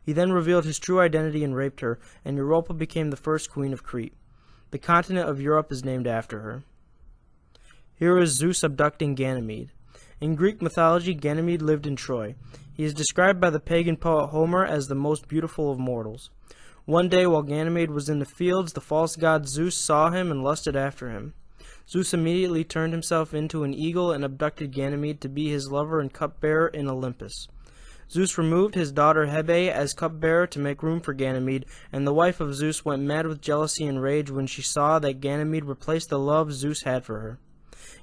Speaker 1: He then revealed his true identity and raped her, and Europa became the first queen of Crete. The continent of Europe is named after her. Here is Zeus abducting Ganymede. In Greek mythology, Ganymede lived in Troy. He is described by the pagan poet Homer as the most beautiful of mortals. One day, while Ganymede was in the fields, the false god Zeus saw him and lusted after him. Zeus immediately turned himself into an eagle and abducted Ganymede to be his lover and cupbearer in Olympus. Zeus removed his daughter Hebe as cupbearer to make room for Ganymede, and the wife of Zeus went mad with jealousy and rage when she saw that Ganymede replaced the love Zeus had for her.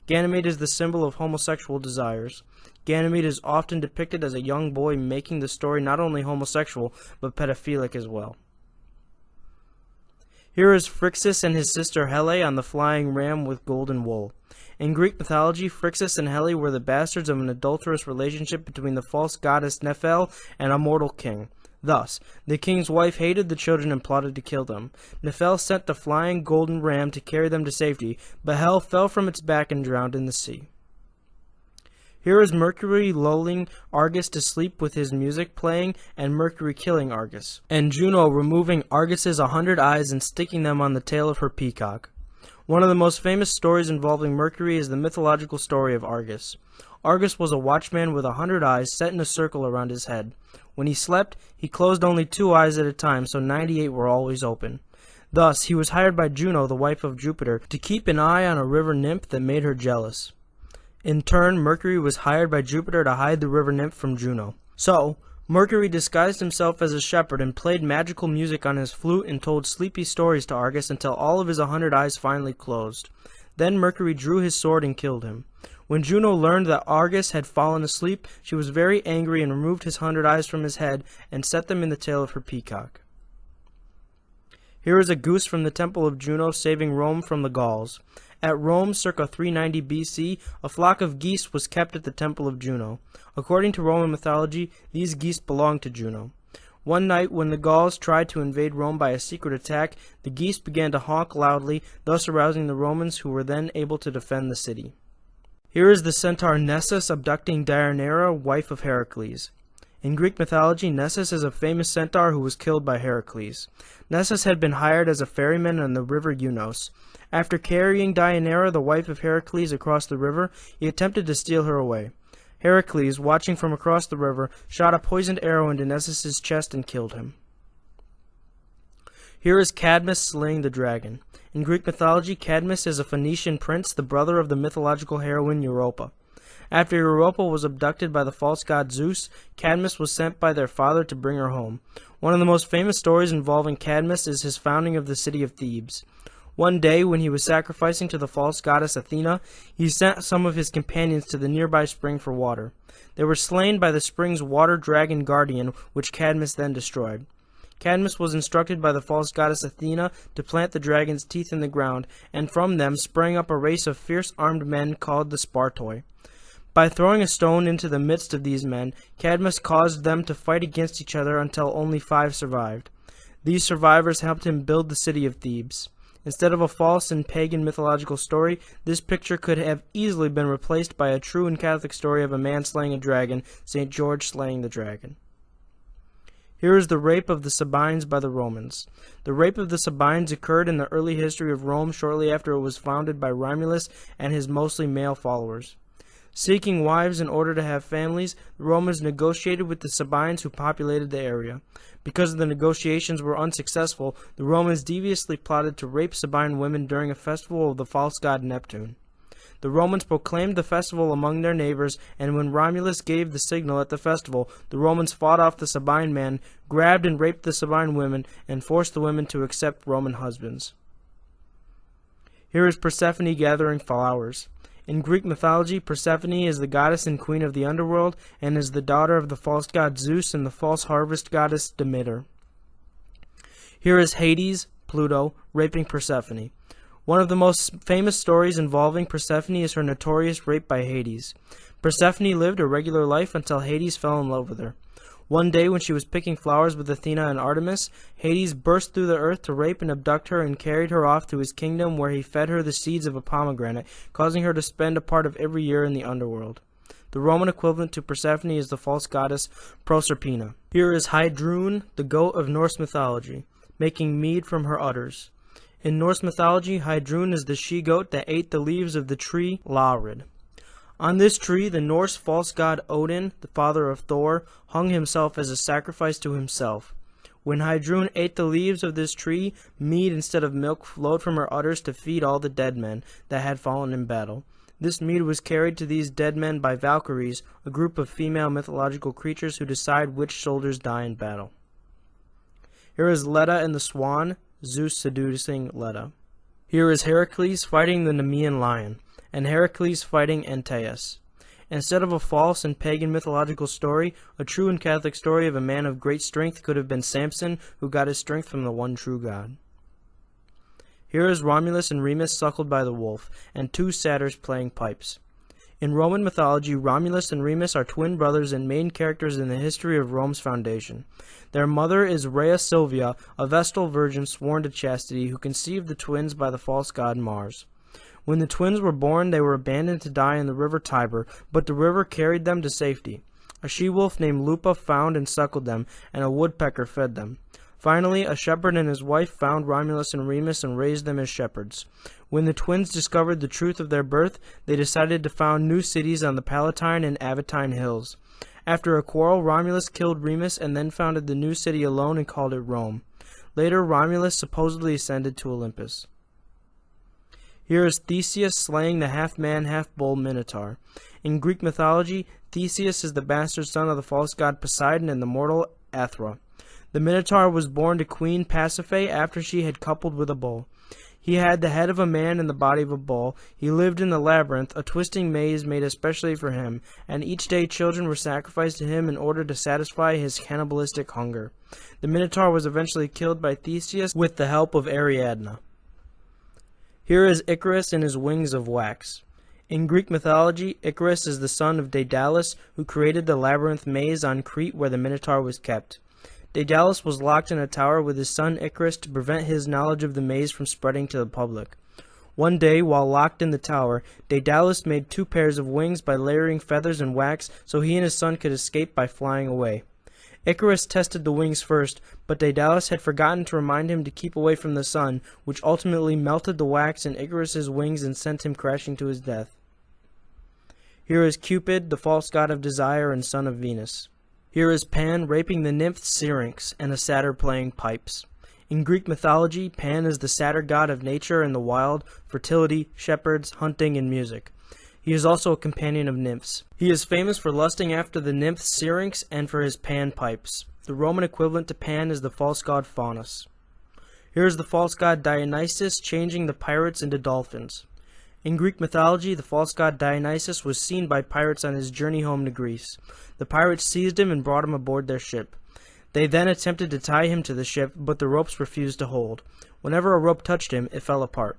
Speaker 1: Ganymede is the symbol of homosexual desires. Ganymede is often depicted as a young boy, making the story not only homosexual, but pedophilic as well. Here is Phrixus and his sister Helle on the flying ram with golden wool. In Greek mythology, Phrixus and Helle were the bastards of an adulterous relationship between the false goddess Nephele and a mortal king. Thus, the king's wife hated the children and plotted to kill them. Nephele sent the flying golden ram to carry them to safety, but Helle fell from its back and drowned in the sea. Here is Mercury lulling Argus to sleep with his music playing, and Mercury killing Argus, and Juno removing Argus's 100 eyes and sticking them on the tail of her peacock. One of the most famous stories involving Mercury is the mythological story of Argus. Argus was a watchman with 100 eyes set in a circle around his head. When he slept, he closed only 2 eyes at a time, so 98 were always open. Thus, he was hired by Juno, the wife of Jupiter, to keep an eye on a river nymph that made her jealous. In turn, Mercury was hired by Jupiter to hide the river nymph from Juno. So, Mercury disguised himself as a shepherd and played magical music on his flute and told sleepy stories to Argus until all of his 100 eyes finally closed. Then Mercury drew his sword and killed him. When Juno learned that Argus had fallen asleep, she was very angry and removed his 100 eyes from his head and set them in the tail of her peacock. Here is a goose from the temple of Juno saving Rome from the Gauls. At Rome, circa 390 BC, a flock of geese was kept at the temple of Juno. According to Roman mythology, these geese belonged to Juno. One night, when the Gauls tried to invade Rome by a secret attack, the geese began to honk loudly, thus arousing the Romans, who were then able to defend the city. Here is the centaur Nessus abducting Deianira, wife of Heracles. In Greek mythology, Nessus is a famous centaur who was killed by Heracles. Nessus had been hired as a ferryman on the river Eunos. After carrying Deianira, the wife of Heracles, across the river, he attempted to steal her away. Heracles, watching from across the river, shot a poisoned arrow into Nessus's chest and killed him. Here is Cadmus slaying the dragon. In Greek mythology, Cadmus is a Phoenician prince, the brother of the mythological heroine Europa. After Europa was abducted by the false god Zeus, Cadmus was sent by their father to bring her home. One of the most famous stories involving Cadmus is his founding of the city of Thebes. One day, when he was sacrificing to the false goddess Athena, he sent some of his companions to the nearby spring for water. They were slain by the spring's water dragon guardian, which Cadmus then destroyed. Cadmus was instructed by the false goddess Athena to plant the dragon's teeth in the ground, and from them sprang up a race of fierce armed men called the Spartoi. By throwing a stone into the midst of these men, Cadmus caused them to fight against each other until only 5 survived. These survivors helped him build the city of Thebes. Instead of a false and pagan mythological story, this picture could have easily been replaced by a true and Catholic story of a man slaying a dragon, St. George slaying the dragon. Here is the rape of the Sabines by the Romans. The rape of the Sabines occurred in the early history of Rome shortly after it was founded by Romulus and his mostly male followers. Seeking wives in order to have families, the Romans negotiated with the Sabines who populated the area. Because the negotiations were unsuccessful, the Romans deviously plotted to rape Sabine women during a festival of the false god Neptune. The Romans proclaimed the festival among their neighbors, and when Romulus gave the signal at the festival, the Romans fought off the Sabine men, grabbed and raped the Sabine women, and forced the women to accept Roman husbands. Here is Persephone gathering flowers. In Greek mythology, Persephone is the goddess and queen of the underworld, and is the daughter of the false god Zeus and the false harvest goddess Demeter. Here is Hades, Pluto, raping Persephone. One of the most famous stories involving Persephone is her notorious rape by Hades. Persephone lived a regular life until Hades fell in love with her. One day, when she was picking flowers with Athena and Artemis, Hades burst through the earth to rape and abduct her and carried her off to his kingdom, where he fed her the seeds of a pomegranate, causing her to spend a part of every year in the underworld. The Roman equivalent to Persephone is the false goddess Proserpina. Here is Heidrun, the goat of Norse mythology, making mead from her udders. In Norse mythology, Heidrun is the she-goat that ate the leaves of the tree Laurid. On this tree, the Norse false god Odin, the father of Thor, hung himself as a sacrifice to himself. When Heidrun ate the leaves of this tree, mead instead of milk flowed from her udders to feed all the dead men that had fallen in battle. This mead was carried to these dead men by Valkyries, a group of female mythological creatures who decide which soldiers die in battle. Here is Leda and the swan, Zeus seducing Leda. Here is Heracles fighting the Nemean lion, and Heracles fighting Antaeus. Instead of a false and pagan mythological story, a true and Catholic story of a man of great strength could have been Samson, who got his strength from the one true God. Here is Romulus and Remus suckled by the wolf, and 2 satyrs playing pipes. In Roman mythology, Romulus and Remus are twin brothers and main characters in the history of Rome's foundation. Their mother is Rhea Silvia, a Vestal virgin sworn to chastity, who conceived the twins by the false god Mars. When the twins were born, they were abandoned to die in the river Tiber, but the river carried them to safety. A she-wolf named Lupa found and suckled them, and a woodpecker fed them. Finally, a shepherd and his wife found Romulus and Remus and raised them as shepherds. When the twins discovered the truth of their birth, they decided to found new cities on the Palatine and Aventine hills. After a quarrel, Romulus killed Remus and then founded the new city alone and called it Rome. Later, Romulus supposedly ascended to Olympus. Here is Theseus slaying the half-man, half-bull Minotaur. In Greek mythology, Theseus is the bastard son of the false god Poseidon and the mortal Athra. The Minotaur was born to Queen Pasiphae after she had coupled with a bull. He had the head of a man and the body of a bull. He lived in the labyrinth, a twisting maze made especially for him, and each day children were sacrificed to him in order to satisfy his cannibalistic hunger. The Minotaur was eventually killed by Theseus with the help of Ariadne. Here is Icarus and his wings of wax. In Greek mythology, Icarus is the son of Daedalus, who created the labyrinth maze on Crete where the Minotaur was kept. Daedalus was locked in a tower with his son Icarus to prevent his knowledge of the maze from spreading to the public. One day, while locked in the tower, Daedalus made 2 pairs of wings by layering feathers and wax so he and his son could escape by flying away. Icarus tested the wings first, but Daedalus had forgotten to remind him to keep away from the sun, which ultimately melted the wax in Icarus's wings and sent him crashing to his death. Here is Cupid, the false god of desire and son of Venus. Here is Pan raping the nymph Syrinx and a satyr playing pipes. In Greek mythology, Pan is the satyr god of nature and the wild, fertility, shepherds, hunting, and music. He is also a companion of nymphs. He is famous for lusting after the nymph Syrinx and for his Pan pipes. The Roman equivalent to Pan is the false god Faunus. Here is the false god Dionysus changing the pirates into dolphins. In Greek mythology, the false god Dionysus was seen by pirates on his journey home to Greece. The pirates seized him and brought him aboard their ship. They then attempted to tie him to the ship, but the ropes refused to hold. Whenever a rope touched him, it fell apart.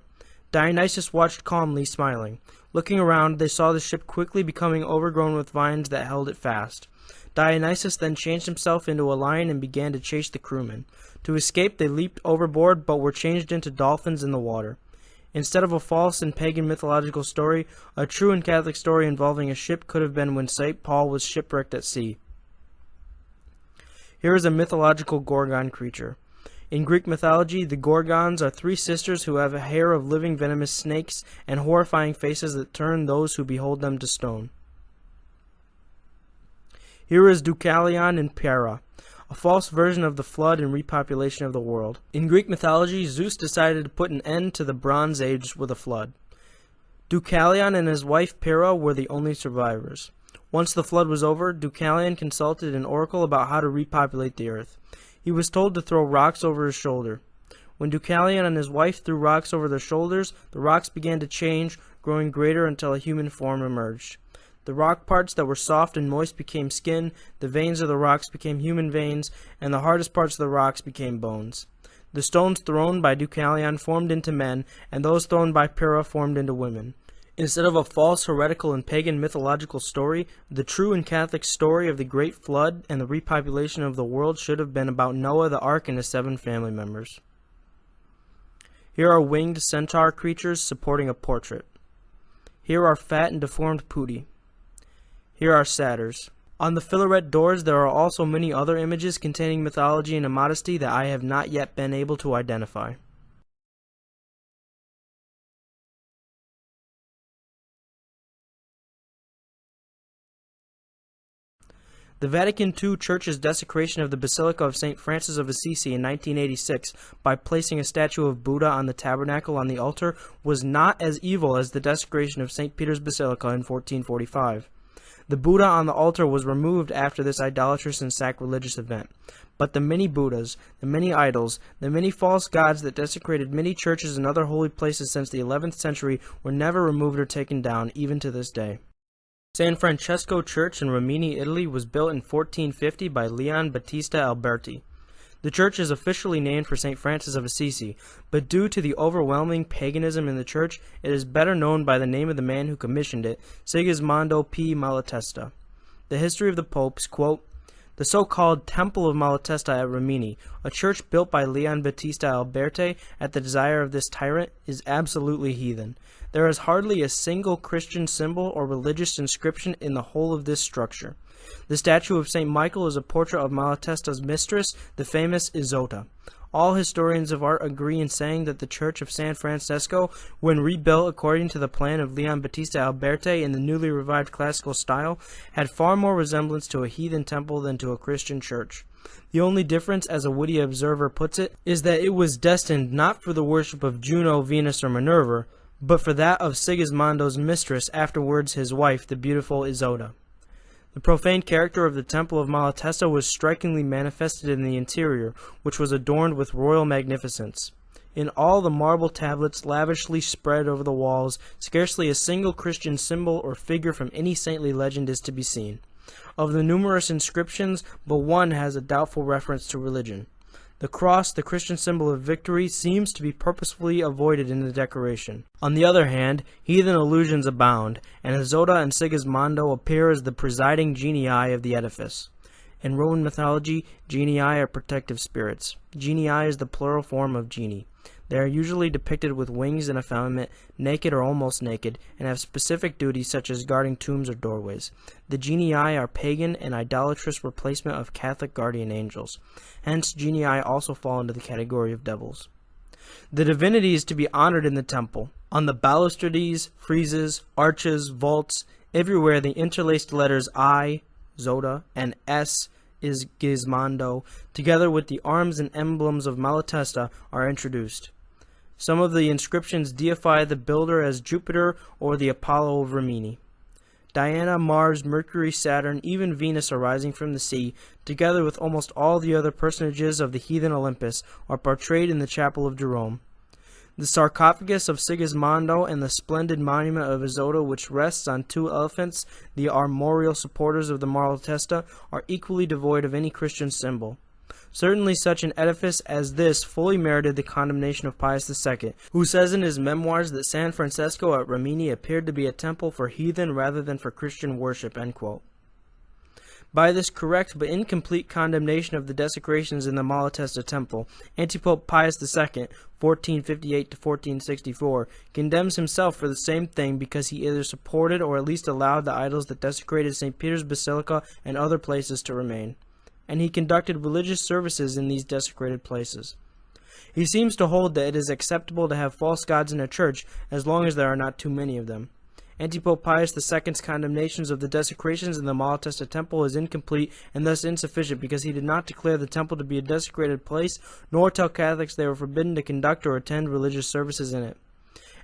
Speaker 1: Dionysus watched calmly, smiling. Looking around, they saw the ship quickly becoming overgrown with vines that held it fast. Dionysus then changed himself into a lion and began to chase the crewmen. To escape, they leaped overboard, but were changed into dolphins in the water. Instead of a false and pagan mythological story, a true and Catholic story involving a ship could have been when St. Paul was shipwrecked at sea. Here is a mythological Gorgon creature. In Greek mythology, the Gorgons are 3 sisters who have a hair of living venomous snakes and horrifying faces that turn those who behold them to stone. Here is Deucalion and Pyrrha, a false version of the flood and repopulation of the world. In Greek mythology, Zeus decided to put an end to the Bronze Age with a flood. Deucalion and his wife Pyrrha were the only survivors. Once the flood was over, Deucalion consulted an oracle about how to repopulate the earth. He was told to throw rocks over his shoulder. When Deucalion and his wife threw rocks over their shoulders, the rocks began to change, growing greater until a human form emerged. The rock parts that were soft and moist became skin, the veins of the rocks became human veins, and the hardest parts of the rocks became bones. The stones thrown by Deucalion formed into men, and those thrown by Pyrrha formed into women. Instead of a false, heretical, and pagan mythological story, the true and Catholic story of the Great Flood and the repopulation of the world should have been about Noah the Ark and his 7 family members. Here are winged centaur creatures supporting a portrait. Here are fat and deformed putti. Here are satyrs. On the fillet doors there are also many other images containing mythology and immodesty that I have not yet been able to identify. The Vatican II Church's desecration of the Basilica of St. Francis of Assisi in 1986 by placing a statue of Buddha on the tabernacle on the altar was not as evil as the desecration of St. Peter's Basilica in 1445. The Buddha on the altar was removed after this idolatrous and sacrilegious event. But the many Buddhas, the many idols, the many false gods that desecrated many churches and other holy places since the 11th century were never removed or taken down, even to this day. San Francesco Church in Rimini, Italy was built in 1450 by Leon Battista Alberti. The church is officially named for St. Francis of Assisi, but due to the overwhelming paganism in the church, it is better known by the name of the man who commissioned it, Sigismondo P. Malatesta. The history of the popes, quote, "The so-called Temple of Malatesta at Rimini, a church built by Leon Battista Alberti at the desire of this tyrant, is absolutely heathen. There is hardly a single Christian symbol or religious inscription in the whole of this structure. The statue of St. Michael is a portrait of Malatesta's mistress, the famous Isotta. All historians of art agree in saying that the Church of San Francesco, when rebuilt according to the plan of Leon Battista Alberti in the newly revived classical style, had far more resemblance to a heathen temple than to a Christian church. The only difference, as a witty observer puts it, is that it was destined not for the worship of Juno, Venus, or Minerva, but for that of Sigismondo's mistress, afterwards his wife, the beautiful Isotta. The profane character of the Temple of Malatesta was strikingly manifested in the interior, which was adorned with royal magnificence. In all the marble tablets lavishly spread over the walls, scarcely a single Christian symbol or figure from any saintly legend is to be seen. Of the numerous inscriptions, but one has a doubtful reference to religion. The cross, the Christian symbol of victory, seems to be purposefully avoided in the decoration. On the other hand, heathen allusions abound, and Isotta and Sigismondo appear as the presiding genii of the edifice. In Roman mythology, genii are protective spirits. Genii is the plural form of genie. They are usually depicted with wings and effeminate, naked or almost naked, and have specific duties such as guarding tombs or doorways. The genii are pagan and idolatrous replacement of Catholic guardian angels. Hence, genii also fall into the category of devils. The divinity is to be honored in the temple. On the balustrades, friezes, arches, vaults, everywhere the interlaced letters I, Zoda, and S, Sigismondo, together with the arms and emblems of Malatesta, are introduced. Some of the inscriptions deify the builder as Jupiter or the Apollo of Rimini. Diana, Mars, Mercury, Saturn, even Venus arising from the sea, together with almost all the other personages of the heathen Olympus, are portrayed in the chapel of Jerome. The sarcophagus of Sigismondo and the splendid monument of Isotta, which rests on two elephants, the armorial supporters of the Malatesta, are equally devoid of any Christian symbol. Certainly such an edifice as this fully merited the condemnation of Pius II, who says in his memoirs that San Francesco at Rimini appeared to be a temple for heathen rather than for Christian worship. End quote. By this correct but incomplete condemnation of the desecrations in the Malatesta temple, Antipope Pius II, 1458 to 1464, condemns himself for the same thing because he either supported or at least allowed the idols that desecrated St. Peter's Basilica and other places to remain, and he conducted religious services in these desecrated places. He seems to hold that it is acceptable to have false gods in a church as long as there are not too many of them. Antipope Pius II's condemnations of the desecrations in the Malatesta temple is incomplete and thus insufficient because he did not declare the temple to be a desecrated place, nor tell Catholics they were forbidden to conduct or attend religious services in it.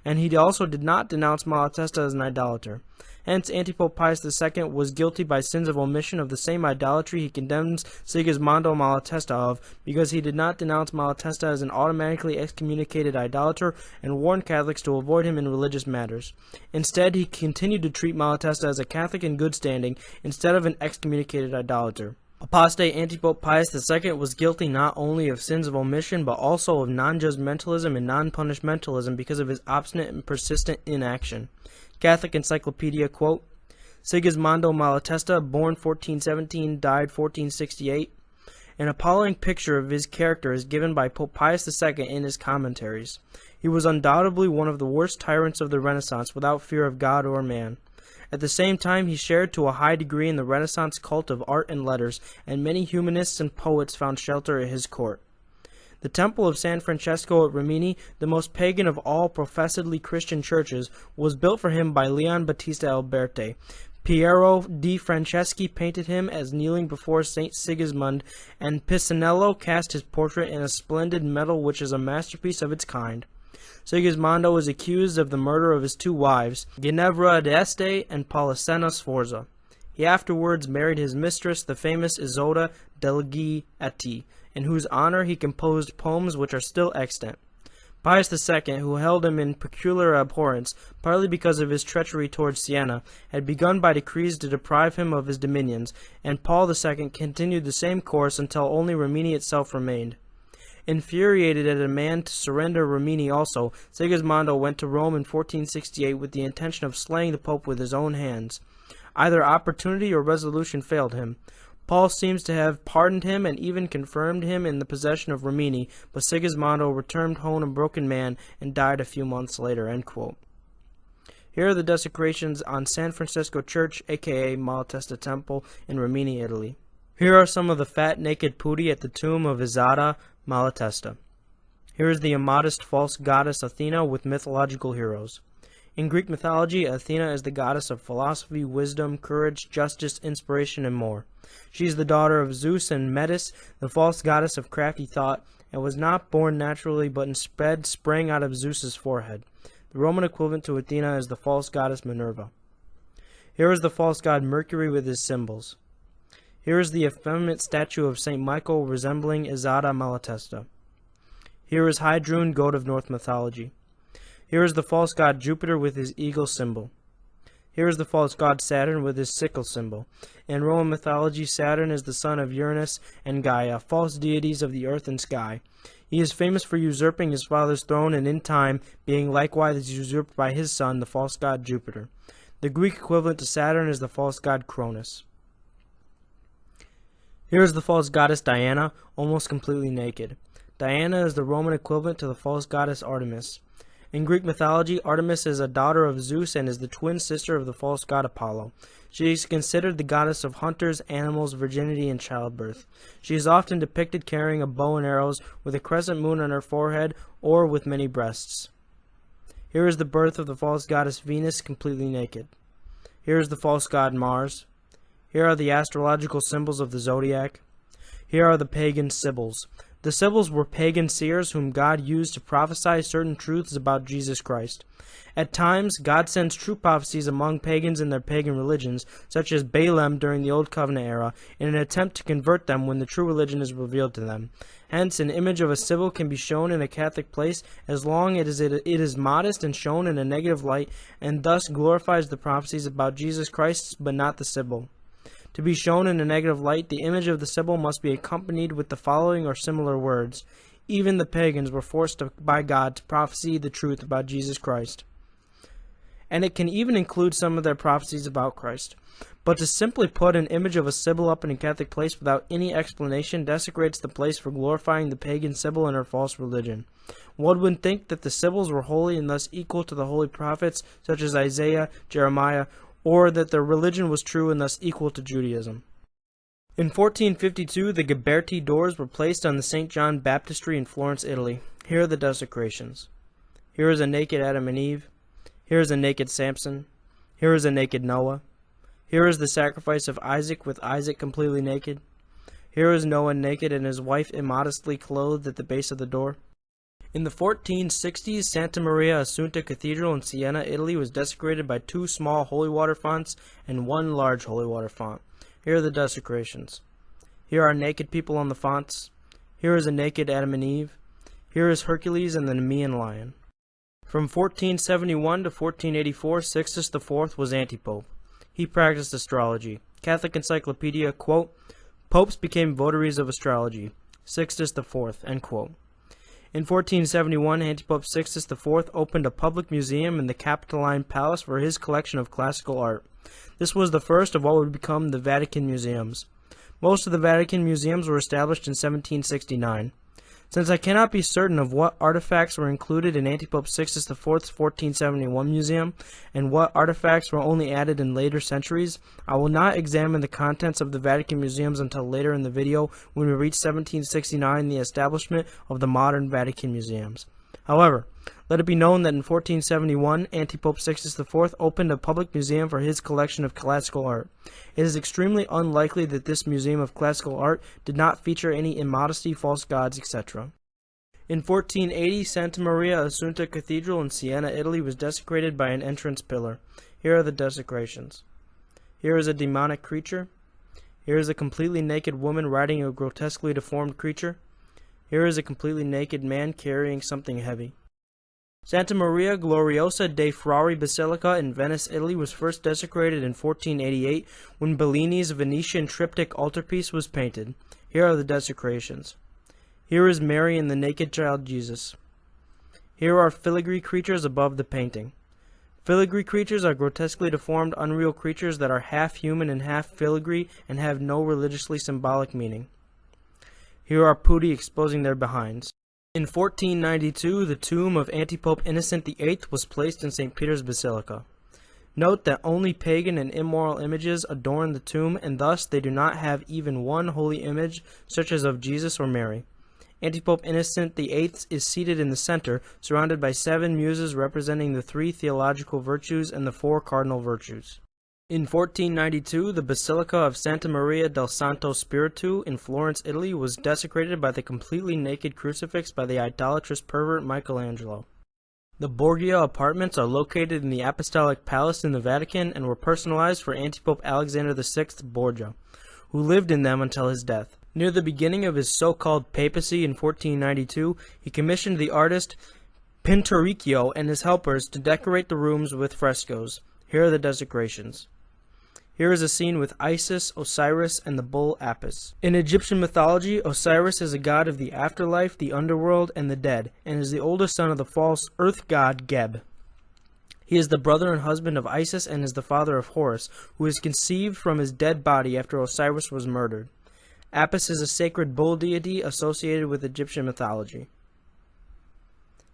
Speaker 1: And he also did not denounce Malatesta as an idolater. Hence, Antipope Pius II was guilty by sins of omission of the same idolatry he condemns Sigismondo Malatesta of, because he did not denounce Malatesta as an automatically excommunicated idolater and warned Catholics to avoid him in religious matters. Instead, he continued to treat Malatesta as a Catholic in good standing instead of an excommunicated idolater. Apostate Antipope Pius II was guilty not only of sins of omission but also of non-judgmentalism and non-punishmentalism because of his obstinate and persistent inaction. Catholic Encyclopedia, quote, Sigismondo Malatesta, born 1417, died 1468. An appalling picture of his character is given by Pope Pius II in his commentaries. He was undoubtedly one of the worst tyrants of the Renaissance without fear of God or man. At the same time, he shared to a high degree in the Renaissance cult of art and letters, and many humanists and poets found shelter at his court. The Temple of San Francesco at Rimini, the most pagan of all professedly Christian churches, was built for him by Leon Battista Alberti. Piero di Franceschi painted him as kneeling before Saint Sigismund, and Pisanello cast his portrait in a splendid medal which is a masterpiece of its kind. Sigismondo is accused of the murder of his two wives, Ginevra d'Este and Polissena Sforza. He afterwards married his mistress, the famous Isotta degli Atti, in whose honor he composed poems which are still extant. Pius II, who held him in peculiar abhorrence, partly because of his treachery towards Siena, had begun by decrees to deprive him of his dominions, and Paul II continued the same course until only Rimini itself remained. Infuriated at a demand to surrender Rimini also, Sigismondo went to Rome in 1468 with the intention of slaying the Pope with his own hands. Either opportunity or resolution failed him. Paul seems to have pardoned him and even confirmed him in the possession of Rimini, but Sigismondo returned home a broken man and died a few months later. End quote. Here are the desecrations on San Francesco Church, aka Malatesta Temple, in Rimini, Italy. Here are some of the fat naked putti at the tomb of Isotta Malatesta. Here is the immodest false goddess Athena with mythological heroes. In Greek mythology, Athena is the goddess of philosophy, wisdom, courage, justice, inspiration, and more. She is the daughter of Zeus and Metis, the false goddess of crafty thought, and was not born naturally but instead sprang out of Zeus's forehead. The Roman equivalent to Athena is the false goddess Minerva. Here is the false god Mercury with his symbols. Here is the effeminate statue of St. Michael resembling Isotta Malatesta. Here is Hydrune, god of Norse mythology. Here is the false god Jupiter with his eagle symbol. Here is the false god Saturn with his sickle symbol. In Roman mythology, Saturn is the son of Uranus and Gaia, false deities of the earth and sky. He is famous for usurping his father's throne and in time being likewise usurped by his son, the false god Jupiter. The Greek equivalent to Saturn is the false god Cronus. Here is the false goddess Diana, almost completely naked. Diana is the Roman equivalent to the false goddess Artemis. In Greek mythology, Artemis is a daughter of Zeus and is the twin sister of the false god Apollo. She is considered the goddess of hunters, animals, virginity, and childbirth. She is often depicted carrying a bow and arrows, with a crescent moon on her forehead, or with many breasts. Here is the birth of the false goddess Venus, completely naked. Here is the false god Mars. Here are the astrological symbols of the zodiac. Here are the pagan sibyls. The sibyls were pagan seers whom God used to prophesy certain truths about Jesus Christ. At times, God sends true prophecies among pagans in their pagan religions, such as Balaam during the Old Covenant era, in an attempt to convert them when the true religion is revealed to them. Hence, an image of a sibyl can be shown in a Catholic place as long as it is modest and shown in a negative light, and thus glorifies the prophecies about Jesus Christ, but not the sibyl. To be shown in a negative light, the image of the sibyl must be accompanied with the following or similar words. Even the pagans were forced by God to prophesy the truth about Jesus Christ. And it can even include some of their prophecies about Christ. But to simply put an image of a sibyl up in a Catholic place without any explanation desecrates the place for glorifying the pagan sibyl and her false religion. One would think that the sibyls were holy and thus equal to the holy prophets, such as Isaiah, Jeremiah, or that their religion was true and thus equal to Judaism. In 1452, the Ghiberti doors were placed on the St. John Baptistry in Florence, Italy. Here are the desecrations. Here is a naked Adam and Eve. Here is a naked Samson. Here is a naked Noah. Here is the sacrifice of Isaac with Isaac completely naked. Here is Noah naked and his wife immodestly clothed at the base of the door. In the 1460s, Santa Maria Assunta Cathedral in Siena, Italy was desecrated by 2 small holy water fonts and 1 large holy water font. Here are the desecrations. Here are naked people on the fonts. Here is a naked Adam and Eve. Here is Hercules and the Nemean lion. From 1471 to 1484, Sixtus IV was anti-pope. He practiced astrology. Catholic Encyclopedia, quote, "Popes became votaries of astrology. Sixtus IV," end quote. In 1471, Antipope Sixtus IV opened a public museum in the Capitoline Palace for his collection of classical art. This was the first of what would become the Vatican Museums. Most of the Vatican Museums were established in 1769. Since I cannot be certain of what artifacts were included in Antipope Sixtus IV's 1471 museum, and what artifacts were only added in later centuries, I will not examine the contents of the Vatican museums until later in the video when we reach 1769 and the establishment of the modern Vatican museums. However, let it be known that in 1471, Antipope Sixtus IV opened a public museum for his collection of classical art. It is extremely unlikely that this museum of classical art did not feature any immodesty, false gods, etc. In 1480, Santa Maria Assunta Cathedral in Siena, Italy was desecrated by an entrance pillar. Here are the desecrations. Here is a demonic creature. Here is a completely naked woman riding a grotesquely deformed creature. Here is a completely naked man carrying something heavy. Santa Maria Gloriosa dei Frari Basilica in Venice, Italy was first desecrated in 1488 when Bellini's Venetian triptych altarpiece was painted. Here are the desecrations. Here is Mary and the naked child Jesus. Here are filigree creatures above the painting. Filigree creatures are grotesquely deformed, unreal creatures that are half human and half filigree and have no religiously symbolic meaning. Here are putti exposing their behinds. In 1492, the tomb of Antipope Innocent VIII was placed in St. Peter's Basilica. Note that only pagan and immoral images adorn the tomb, and thus they do not have even one holy image, such as of Jesus or Mary. Antipope Innocent VIII is seated in the center, surrounded by 7 muses representing the 3 theological virtues and the 4 cardinal virtues. In 1492, the Basilica of Santa Maria del Santo Spirito in Florence, Italy was desecrated by the completely naked crucifix by the idolatrous pervert Michelangelo. The Borgia apartments are located in the Apostolic Palace in the Vatican and were personalized for Antipope Alexander VI Borgia, who lived in them until his death. Near the beginning of his so-called papacy in 1492, he commissioned the artist Pinturicchio and his helpers to decorate the rooms with frescoes. Here are the desecrations. Here is a scene with Isis, Osiris, and the bull Apis. In Egyptian mythology, Osiris is a god of the afterlife, the underworld, and the dead, and is the oldest son of the false earth god Geb. He is the brother and husband of Isis and is the father of Horus, who is conceived from his dead body after Osiris was murdered. Apis is a sacred bull deity associated with Egyptian mythology.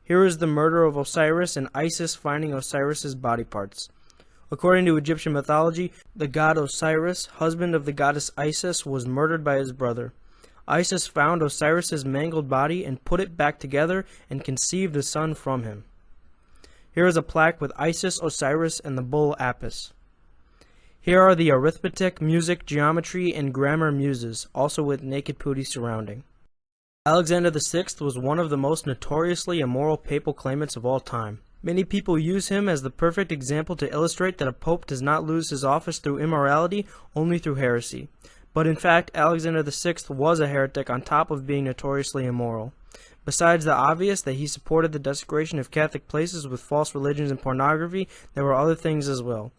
Speaker 1: Here is the murder of Osiris and Isis finding Osiris's body parts. According to Egyptian mythology, the god Osiris, husband of the goddess Isis, was murdered by his brother. Isis found Osiris's mangled body and put it back together and conceived a son from him. Here is a plaque with Isis, Osiris, and the bull Apis. Here are the arithmetic, music, geometry, and grammar muses, also with naked putti surrounding. Alexander VI was one of the most notoriously immoral papal claimants of all time. Many people use him as the perfect example to illustrate that a pope does not lose his office through immorality, only through heresy. But in fact, Alexander VI was a heretic on top of being notoriously immoral. Besides the obvious that he supported the desecration of Catholic places with false religions and pornography, there were other things as well.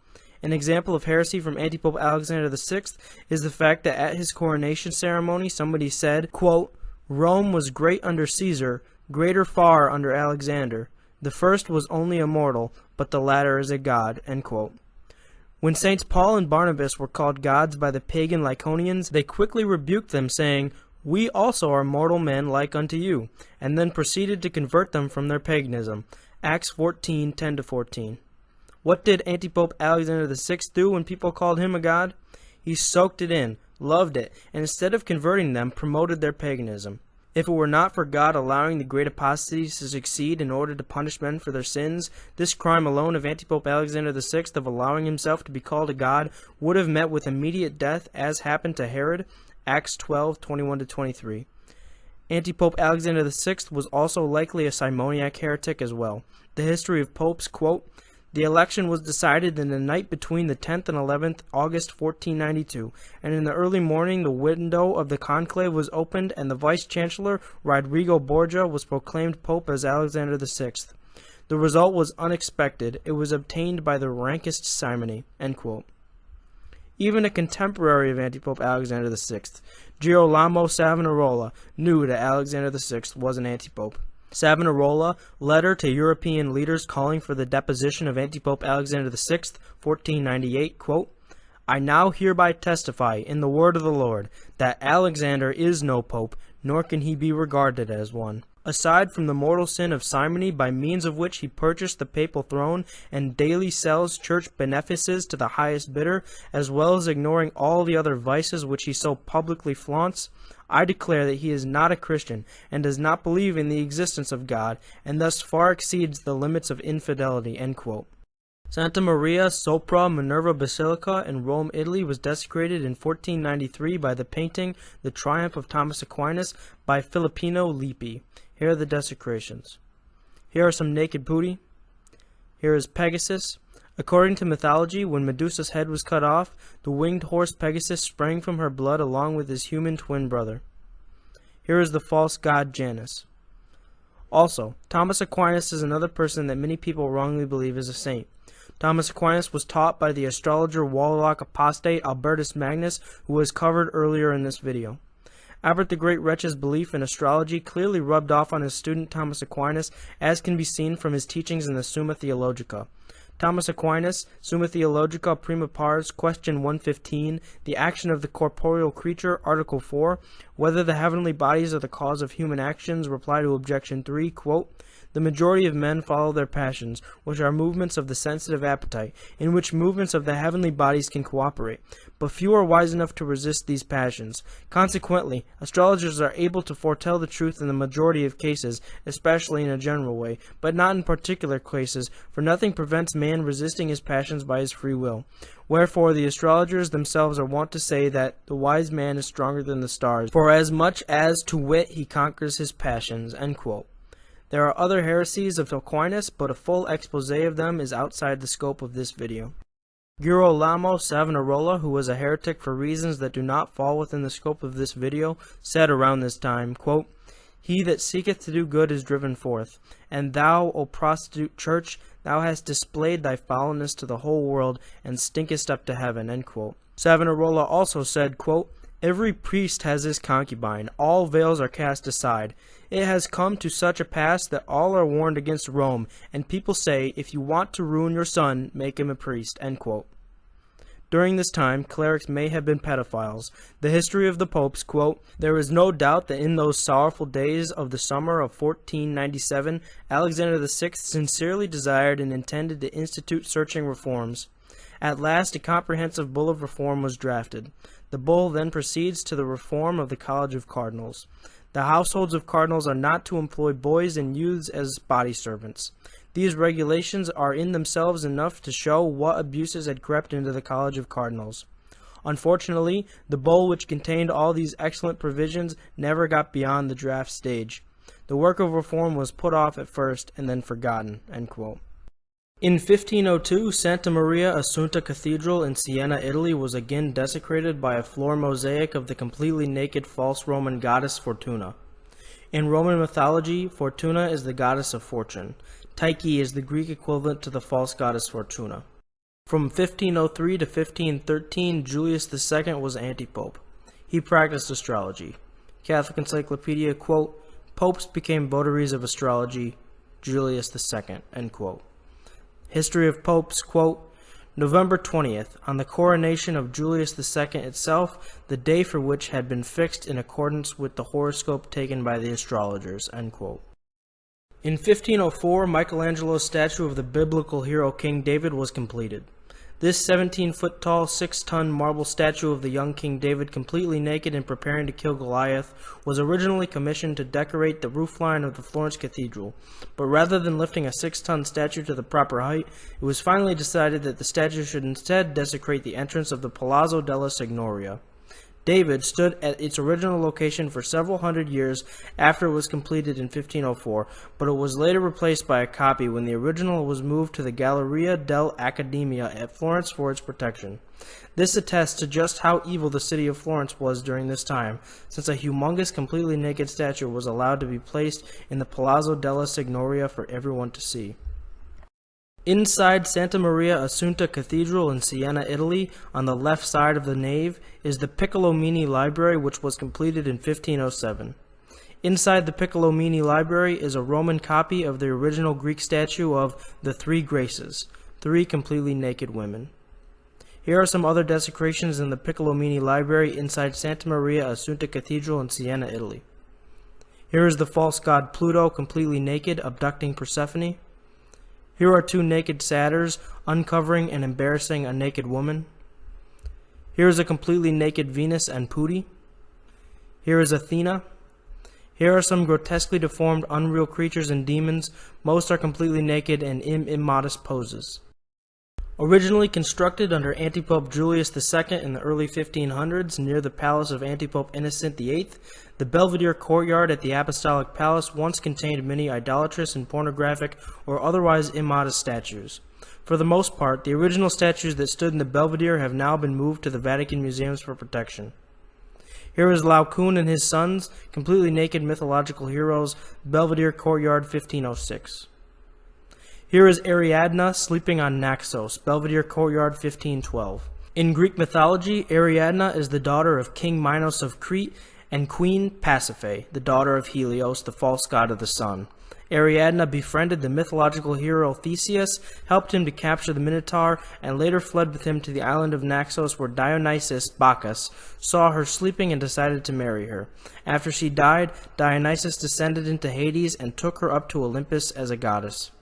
Speaker 1: An example of heresy from Antipope Alexander VI is the fact that at his coronation ceremony somebody said, quote, "Rome was great under Caesar, greater far under Alexander. The first was only a mortal, but the latter is a god." End quote. When Saints Paul and Barnabas were called gods by the pagan Lycaonians, they quickly rebuked them, saying, "We also are mortal men like unto you," and then proceeded to convert them from their paganism. Acts 14:10-14. What did Antipope Alexander VI do when people called him a god? He soaked it in, loved it, and instead of converting them, promoted their paganism. If it were not for God allowing the great apostasy to succeed in order to punish men for their sins, this crime alone of Antipope Alexander VI of allowing himself to be called a god would have met with immediate death, as happened to Herod, Acts 12:21-23. Antipope Alexander VI was also likely a simoniac heretic as well. The history of popes, quote, "The election was decided in the night between the 10th and 11th August 1492, and in the early morning the window of the conclave was opened and the vice-chancellor, Rodrigo Borgia, was proclaimed pope as Alexander VI. The result was unexpected. It was obtained by the rankest simony." End quote. Even a contemporary of Antipope Alexander VI, Girolamo Savonarola, knew that Alexander VI was an antipope. Savonarola, letter to European leaders calling for the deposition of Antipope Alexander VI, 1498, quote, "I now hereby testify, in the word of the Lord, that Alexander is no pope, nor can he be regarded as one. Aside from the mortal sin of simony, by means of which he purchased the papal throne and daily sells church benefices to the highest bidder, as well as ignoring all the other vices which he so publicly flaunts, I declare that he is not a Christian, and does not believe in the existence of God, and thus far exceeds the limits of infidelity." End quote. Santa Maria sopra Minerva Basilica in Rome, Italy was desecrated in 1493 by the painting The Triumph of Thomas Aquinas by Filippino Lippi. Here are the desecrations. Here are some naked putti. Here is Pegasus. According to mythology, when Medusa's head was cut off, the winged horse Pegasus sprang from her blood along with his human twin brother. Here is the false god Janus. Also, Thomas Aquinas is another person that many people wrongly believe is a saint. Thomas Aquinas was taught by the astrologer warlock apostate Albertus Magnus, who was covered earlier in this video. Albert the Great Wretch's belief in astrology clearly rubbed off on his student Thomas Aquinas, as can be seen from his teachings in the Summa Theologica. Thomas Aquinas, Summa Theologica Prima Pars, question 115, the action of the corporeal creature, article 4, whether the heavenly bodies are the cause of human actions, reply to objection 3, quote, "The majority of men follow their passions, which are movements of the sensitive appetite, in which movements of the heavenly bodies can cooperate. But few are wise enough to resist these passions. Consequently, astrologers are able to foretell the truth in the majority of cases, especially in a general way, but not in particular cases, for nothing prevents man resisting his passions by his free will. Wherefore the astrologers themselves are wont to say that the wise man is stronger than the stars, for as much as, to wit, he conquers his passions." End quote. There are other heresies of Aquinas, but a full expose of them is outside the scope of this video. Girolamo Savonarola, who was a heretic for reasons that do not fall within the scope of this video, said around this time, quote, "He that seeketh to do good is driven forth. And thou, O prostitute church, thou hast displayed thy foulness to the whole world, and stinkest up to heaven." End quote. Savonarola also said, quote, "Every priest has his concubine. All veils are cast aside. It has come to such a pass that all are warned against Rome, and people say, if you want to ruin your son, make him a priest." End quote. During this time, clerics may have been pedophiles. The history of the popes, quote, "There is no doubt that in those sorrowful days of the summer of 1497, Alexander VI sincerely desired and intended to institute searching reforms. At last, a comprehensive bull of reform was drafted. The bull then proceeds to the reform of the College of Cardinals. The households of cardinals are not to employ boys and youths as body servants. These regulations are in themselves enough to show what abuses had crept into the College of Cardinals. Unfortunately, the bull which contained all these excellent provisions never got beyond the draft stage. The work of reform was put off at first and then forgotten." End quote. In 1502, Santa Maria Assunta Cathedral in Siena, Italy was again desecrated by a floor mosaic of the completely naked false Roman goddess Fortuna. In Roman mythology, Fortuna is the goddess of fortune. Tyche is the Greek equivalent to the false goddess Fortuna. From 1503 to 1513, Julius II was anti-pope. He practiced astrology. Catholic Encyclopedia, quote, "Popes became votaries of astrology, Julius II," end quote. History of popes, quote, "November 20th, on the coronation of Julius II itself, the day for which had been fixed in accordance with the horoscope taken by the astrologers," end quote. In 1504, Michelangelo's statue of the biblical hero King David was completed. This 17-foot-tall, 6-ton marble statue of the young King David, completely naked and preparing to kill Goliath, was originally commissioned to decorate the roofline of the Florence Cathedral, but rather than lifting a 6-ton statue to the proper height, it was finally decided that the statue should instead desecrate the entrance of the Palazzo della Signoria. David stood at its original location for several hundred years after it was completed in 1504, but it was later replaced by a copy when the original was moved to the Galleria dell'Accademia at Florence for its protection. This attests to just how evil the city of Florence was during this time, since a humongous, completely naked statue was allowed to be placed in the Palazzo della Signoria for everyone to see. Inside Santa Maria Assunta Cathedral in Siena, Italy, on the left side of the nave, is the Piccolomini Library, which was completed in 1507. Inside the Piccolomini Library is a Roman copy of the original Greek statue of the Three Graces, 3 completely naked women. Here are some other desecrations in the Piccolomini Library inside Santa Maria Assunta Cathedral in Siena, Italy. Here is the false god Pluto, completely naked, abducting Persephone. Here are 2 naked satyrs uncovering and embarrassing a naked woman. Here is a completely naked Venus and Putti. Here is Athena. Here are some grotesquely deformed unreal creatures and demons. Most are completely naked and in immodest poses. Originally constructed under Antipope Julius II in the early 1500s near the palace of Antipope Innocent VIII, the Belvedere courtyard at the Apostolic Palace once contained many idolatrous and pornographic or otherwise immodest statues. For the most part, the original statues that stood in the Belvedere have now been moved to the Vatican museums for protection. Here is Laocoon and his sons, completely naked mythological heroes, Belvedere courtyard 1506. Here is Ariadne sleeping on Naxos, Belvedere courtyard 1512. In Greek mythology, Ariadne is the daughter of King Minos of Crete and Queen Pasiphae, the daughter of Helios, the false god of the sun. Ariadne befriended the mythological hero Theseus, helped him to capture the Minotaur, and later fled with him to the island of Naxos where Dionysus, Bacchus, saw her sleeping and decided to marry her. After she died, Dionysus descended into Hades and took her up to Olympus as a goddess.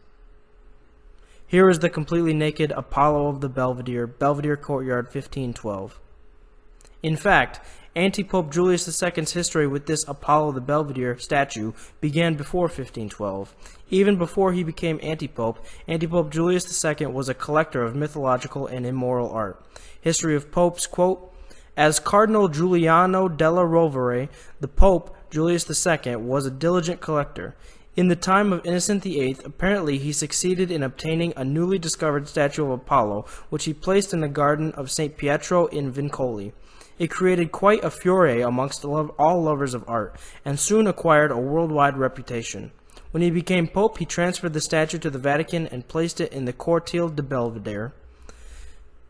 Speaker 1: Here is the completely naked Apollo of the Belvedere, Belvedere courtyard 1512. In fact, Antipope Julius II's history with this Apollo the Belvedere statue began before 1512. Even before he became antipope, Antipope Julius II was a collector of mythological and immoral art. History of popes, quote, "As Cardinal Giuliano della Rovere, the Pope, Julius II, was a diligent collector. In the time of Innocent VIII, apparently he succeeded in obtaining a newly discovered statue of Apollo, which he placed in the garden of St. Pietro in Vincoli. It created quite a furore amongst all lovers of art, and soon acquired a worldwide reputation. When he became pope, he transferred the statue to the Vatican and placed it in the Cortile de Belvedere.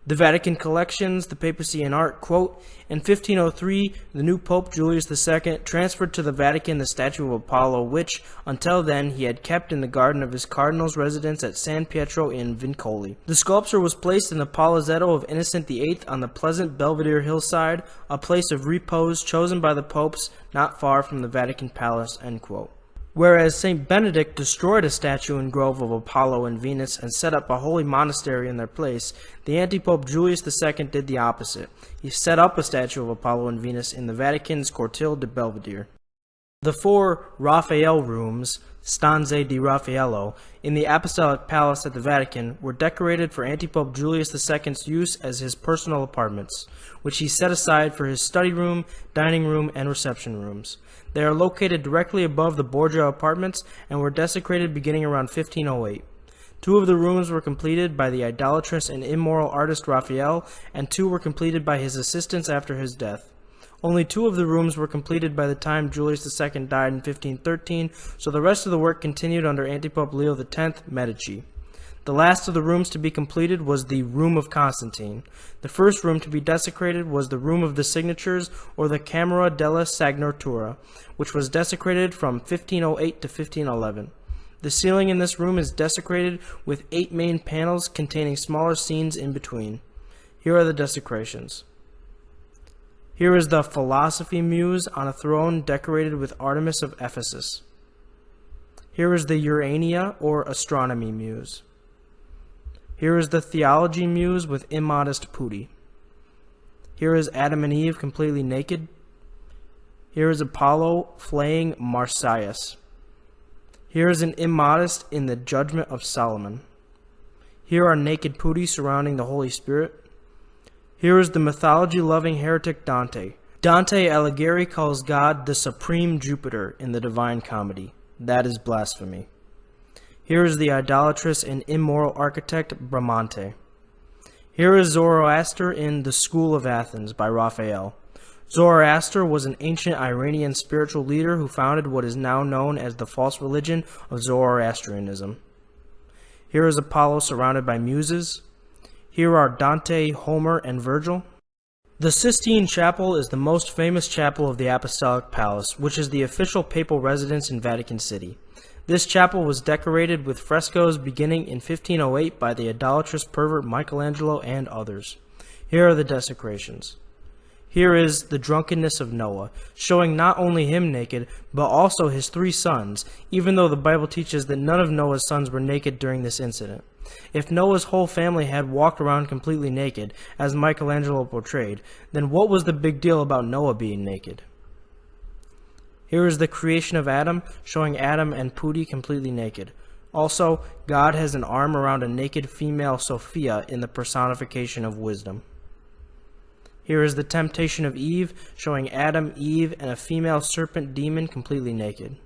Speaker 1: The Vatican collections, the papacy and art, quote, in 1503, the new Pope Julius II transferred to the Vatican the statue of Apollo, which, until then, he had kept in the garden of his cardinal's residence at San Pietro in Vincoli. The sculpture was placed in the Palazzetto of Innocent VIII on the pleasant Belvedere hillside, a place of repose chosen by the popes not far from the Vatican Palace, end quote. Whereas St. Benedict destroyed a statue and grove of Apollo and Venus and set up a holy monastery in their place, the anti-pope Julius II did the opposite. He set up a statue of Apollo and Venus in the Vatican's Cortile de Belvedere. The 4 Raphael rooms, stanze di Raffaello, in the Apostolic Palace at the Vatican were decorated for anti-pope Julius II's use as his personal apartments, which he set aside for his study room, dining room, and reception rooms. They are located directly above the Borgia apartments and were desecrated beginning around 1508. 2 of the rooms were completed by the idolatrous and immoral artist Raphael, and 2 were completed by his assistants after his death. Only 2 of the rooms were completed by the time Julius II died in 1513, so the rest of the work continued under Antipope Leo X Medici. The last of the rooms to be completed was the Room of Constantine. The first room to be desecrated was the Room of the Signatures, or the Camera della Signatura, which was desecrated from 1508 to 1511. The ceiling in this room is desecrated with 8 main panels containing smaller scenes in between. Here are the desecrations. Here is the Philosophy Muse on a throne decorated with Artemis of Ephesus. Here is the Urania, or Astronomy Muse. Here is the Theology Muse with immodest putti. Here is Adam and Eve completely naked. Here is Apollo flaying Marsyas. Here is an immodest in the Judgment of Solomon. Here are naked putti surrounding the Holy Spirit. Here is the mythology-loving heretic Dante. Dante Alighieri calls God the supreme Jupiter in the Divine Comedy. That is blasphemy. Here is the idolatrous and immoral architect Bramante. Here is Zoroaster in The School of Athens by Raphael. Zoroaster was an ancient Iranian spiritual leader who founded what is now known as the false religion of Zoroastrianism. Here is Apollo surrounded by muses. Here are Dante, Homer, and Virgil. The Sistine Chapel is the most famous chapel of the Apostolic Palace, which is the official papal residence in Vatican City. This chapel was decorated with frescoes beginning in 1508 by the idolatrous pervert Michelangelo and others. Here are the desecrations. Here is the drunkenness of Noah, showing not only him naked, but also his 3 sons, even though the Bible teaches that none of Noah's sons were naked during this incident. If Noah's whole family had walked around completely naked, as Michelangelo portrayed, then what was the big deal about Noah being naked? Here is the creation of Adam, showing Adam and putti completely naked. Also, God has an arm around a naked female Sophia in the personification of wisdom. Here is the temptation of Eve, showing Adam, Eve, and a female serpent demon completely naked.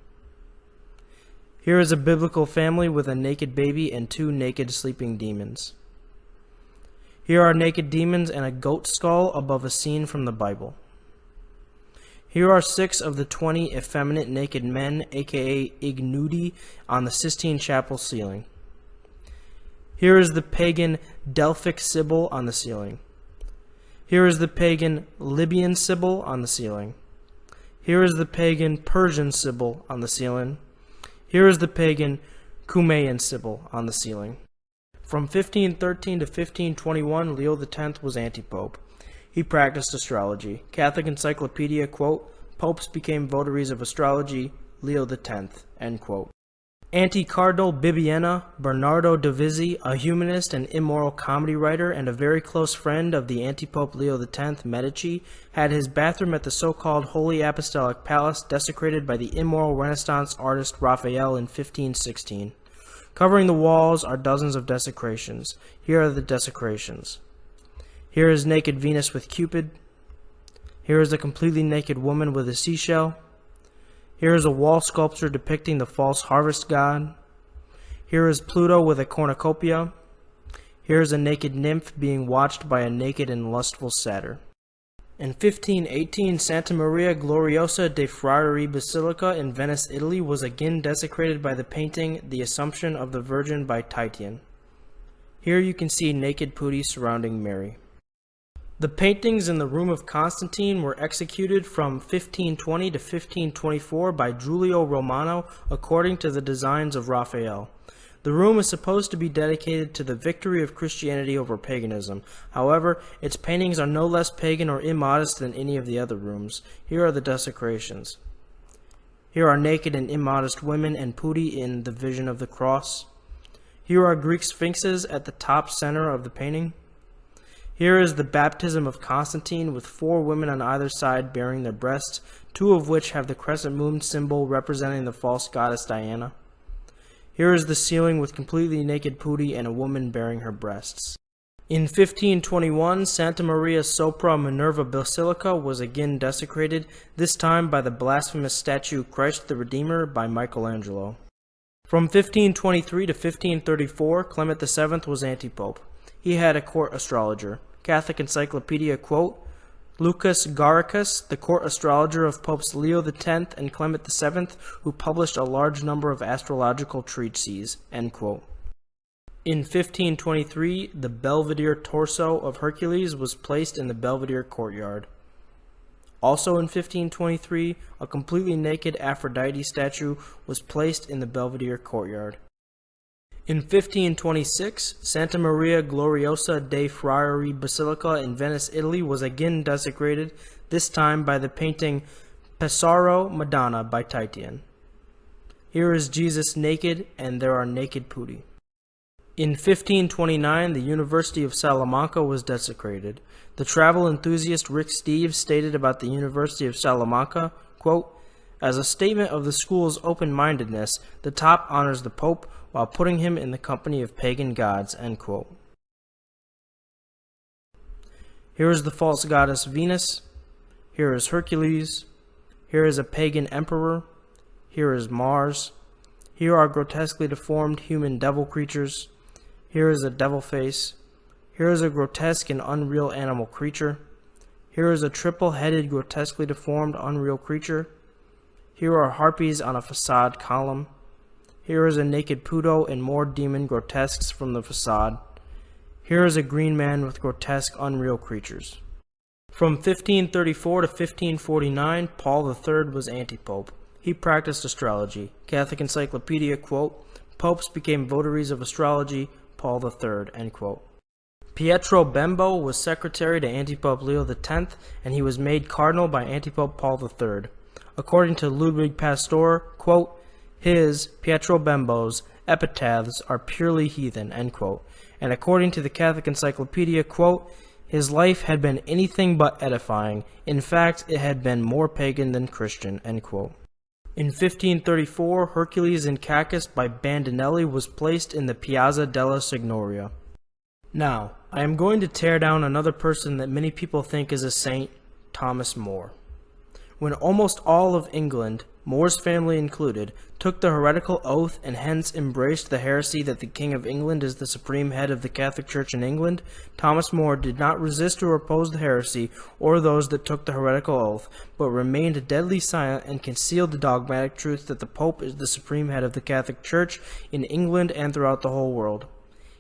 Speaker 1: Here is a biblical family with a naked baby and 2 naked sleeping demons. Here are naked demons and a goat skull above a scene from the Bible. Here are 6 of the 20 effeminate naked men, aka ignudi, on the Sistine Chapel ceiling. Here is the pagan Delphic Sibyl on the ceiling. Here is the pagan Libyan Sibyl on the ceiling. Here is the pagan Persian Sibyl on the ceiling. Here is the pagan Cumaean Sibyl on the ceiling. From 1513 to 1521, Leo X was anti-pope. He practiced astrology. Catholic Encyclopedia, quote, "Popes became votaries of astrology, Leo X," end quote. Anti-Cardinal Bibbiena, Bernardo de Vizzi, a humanist and immoral comedy writer and a very close friend of the anti-pope Leo X Medici, had his bathroom at the so-called Holy Apostolic Palace desecrated by the immoral Renaissance artist Raphael in 1516. Covering the walls are dozens of desecrations. Here are the desecrations. Here is naked Venus with Cupid. Here is a completely naked woman with a seashell. Here is a wall sculpture depicting the false harvest god. Here is Pluto with a cornucopia. Here is a naked nymph being watched by a naked and lustful satyr. In 1518, Santa Maria Gloriosa dei Frari Basilica in Venice, Italy was again desecrated by the painting The Assumption of the Virgin by Titian. Here you can see naked putti surrounding Mary. The paintings in the room of Constantine were executed from 1520 to 1524 by Giulio Romano according to the designs of Raphael. The room is supposed to be dedicated to the victory of Christianity over paganism. However, its paintings are no less pagan or immodest than any of the other rooms. Here are the desecrations. Here are naked and immodest women and putti in the Vision of the Cross. Here are Greek sphinxes at the top center of the painting. Here is the baptism of Constantine with 4 women on either side bearing their breasts, 2 of which have the crescent moon symbol representing the false goddess Diana. Here is the ceiling with completely naked putti and a woman bearing her breasts. In 1521, Santa Maria Sopra Minerva Basilica was again desecrated, this time by the blasphemous statue Christ the Redeemer by Michelangelo. From 1523 to 1534, Clement VII was anti-pope. He had a court astrologer. Catholic Encyclopedia quote, Lucas Garricus, the court astrologer of Popes Leo X and Clement VII, who published a large number of astrological treatises, end quote. In 1523, the Belvedere torso of Hercules was placed in the Belvedere courtyard. Also in 1523, a completely naked Aphrodite statue was placed in the Belvedere courtyard. In 1526, Santa Maria Gloriosa dei Frari Basilica in Venice, Italy was again desecrated, this time by the painting Pesaro Madonna by Titian. Here is Jesus naked, and there are naked putti. In 1529, the University of Salamanca was desecrated. The travel enthusiast Rick Steves stated about the University of Salamanca, quote, as a statement of the school's open-mindedness, the top honors the Pope while putting him in the company of pagan gods, end quote. Here is the false goddess Venus. Here is Hercules. Here is a pagan emperor. Here is Mars. Here are grotesquely deformed human devil creatures. Here is a devil face. Here is a grotesque and unreal animal creature. Here is a triple-headed, grotesquely deformed, unreal creature. Here are harpies on a facade column. Here is a naked Puto and more demon grotesques from the facade. Here is a green man with grotesque, unreal creatures. From 1534 to 1549, Paul III was anti-pope. He practiced astrology. Catholic Encyclopedia, quote, popes became votaries of astrology, Paul III, end quote. Pietro Bembo was secretary to anti-pope Leo X, and he was made cardinal by anti-pope Paul III. According to Ludwig Pastor, quote, his, Pietro Bembo's, epitaphs are purely heathen, end quote. And according to the Catholic Encyclopedia, quote, his life had been anything but edifying. In fact, it had been more pagan than Christian, end quote. In 1534, Hercules in Cacus by Bandinelli was placed in the Piazza della Signoria. Now, I am going to tear down another person that many people think is a saint, Thomas More. When almost all of England, More's family included, took the heretical oath and hence embraced the heresy that the King of England is the supreme head of the Catholic Church in England, Thomas More did not resist or oppose the heresy or those that took the heretical oath, but remained deadly silent and concealed the dogmatic truth that the Pope is the supreme head of the Catholic Church in England and throughout the whole world.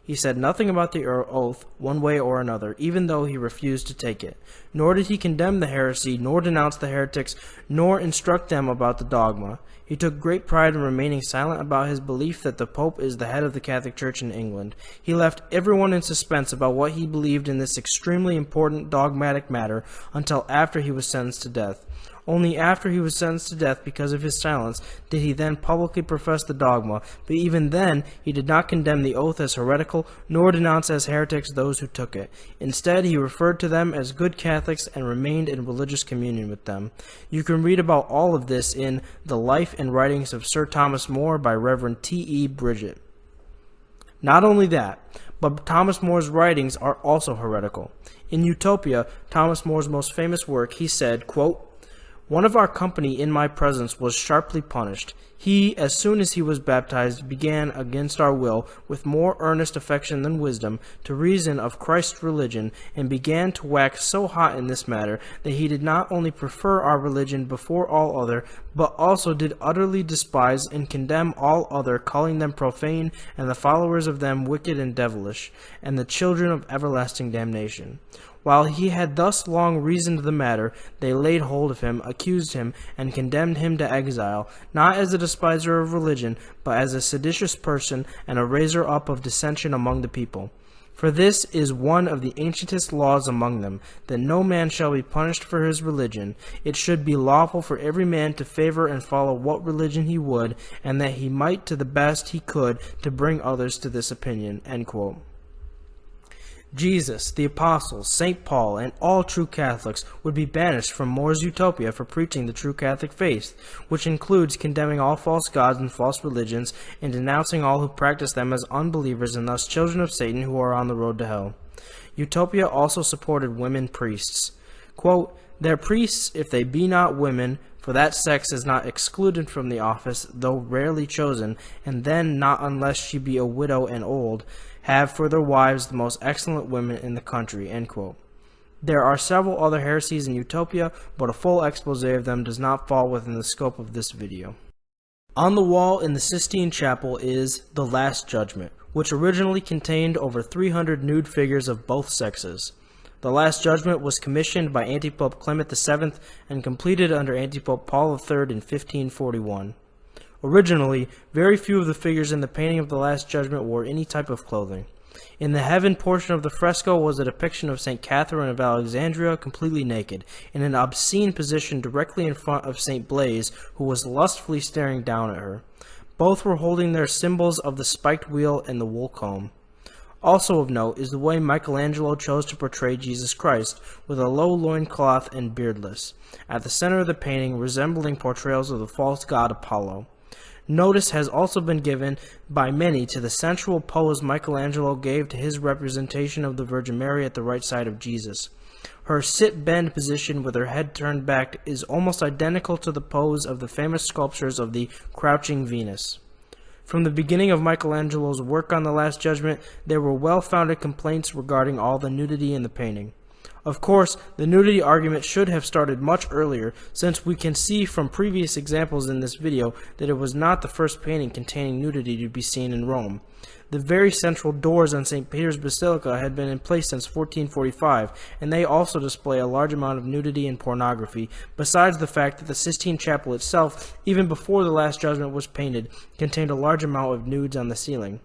Speaker 1: He said nothing about the oath, one way or another, even though he refused to take it. Nor did he condemn the heresy, nor denounce the heretics, nor instruct them about the dogma. He took great pride in remaining silent about his belief that the Pope is the head of the Catholic Church in England. He left everyone in suspense about what he believed in this extremely important dogmatic matter until after he was sentenced to death. Only after he was sentenced to death because of his silence did he then publicly profess the dogma, but even then he did not condemn the oath as heretical, nor denounce as heretics those who took it. Instead, he referred to them as good Catholics and remained in religious communion with them. You can read about all of this in The Life and Writings of Sir Thomas More by Reverend T.E. Bridget. Not only that, but Thomas More's writings are also heretical. In Utopia, Thomas More's most famous work, he said, quote, One of our company in my presence was sharply punished. He, as soon as he was baptized, began, against our will, with more earnest affection than wisdom, to reason of Christ's religion, and began to wax so hot in this matter, that he did not only prefer our religion before all other, but also did utterly despise and condemn all other, calling them profane, and the followers of them wicked and devilish, and the children of everlasting damnation. While he had thus long reasoned the matter, they laid hold of him, accused him, and condemned him to exile, not as a despiser of religion, but as a seditious person, and a raiser up of dissension among the people. For this is one of the ancientest laws among them, that no man shall be punished for his religion. It should be lawful for every man to favor and follow what religion he would, and that he might to the best he could to bring others to this opinion." End quote. Jesus, the apostles, St. Paul, and all true Catholics would be banished from More's utopia for preaching the true Catholic faith, which includes condemning all false gods and false religions, and denouncing all who practice them as unbelievers and thus children of Satan who are on the road to hell. Utopia also supported women priests. Quote, "Their priests, if they be not women, for that sex is not excluded from the office, though rarely chosen, and then not unless she be a widow and old, have for their wives the most excellent women in the country." End quote. There are several other heresies in Utopia, but a full expose of them does not fall within the scope of this video. On the wall in the Sistine Chapel is The Last Judgment, which originally contained over 300 nude figures of both sexes. The Last Judgment was commissioned by Antipope Clement VII and completed under Antipope Paul III in 1541. Originally, very few of the figures in the painting of the Last Judgment wore any type of clothing. In the heaven portion of the fresco was a depiction of St. Catherine of Alexandria completely naked, in an obscene position directly in front of St. Blaise, who was lustfully staring down at her. Both were holding their symbols of the spiked wheel and the wool comb. Also of note is the way Michelangelo chose to portray Jesus Christ, with a low loincloth and beardless, at the center of the painting resembling portrayals of the false god Apollo. Notice has also been given by many to the sensual pose Michelangelo gave to his representation of the Virgin Mary at the right side of Jesus. Her sit-bend position with her head turned back is almost identical to the pose of the famous sculptures of the Crouching Venus. From the beginning of Michelangelo's work on the Last Judgment, there were well-founded complaints regarding all the nudity in the painting. Of course, the nudity argument should have started much earlier, since we can see from previous examples in this video that it was not the first painting containing nudity to be seen in Rome. The very central doors on St. Peter's Basilica had been in place since 1445, and they also display a large amount of nudity and pornography, besides the fact that the Sistine Chapel itself, even before the Last Judgment was painted, contained a large amount of nudes on the ceiling.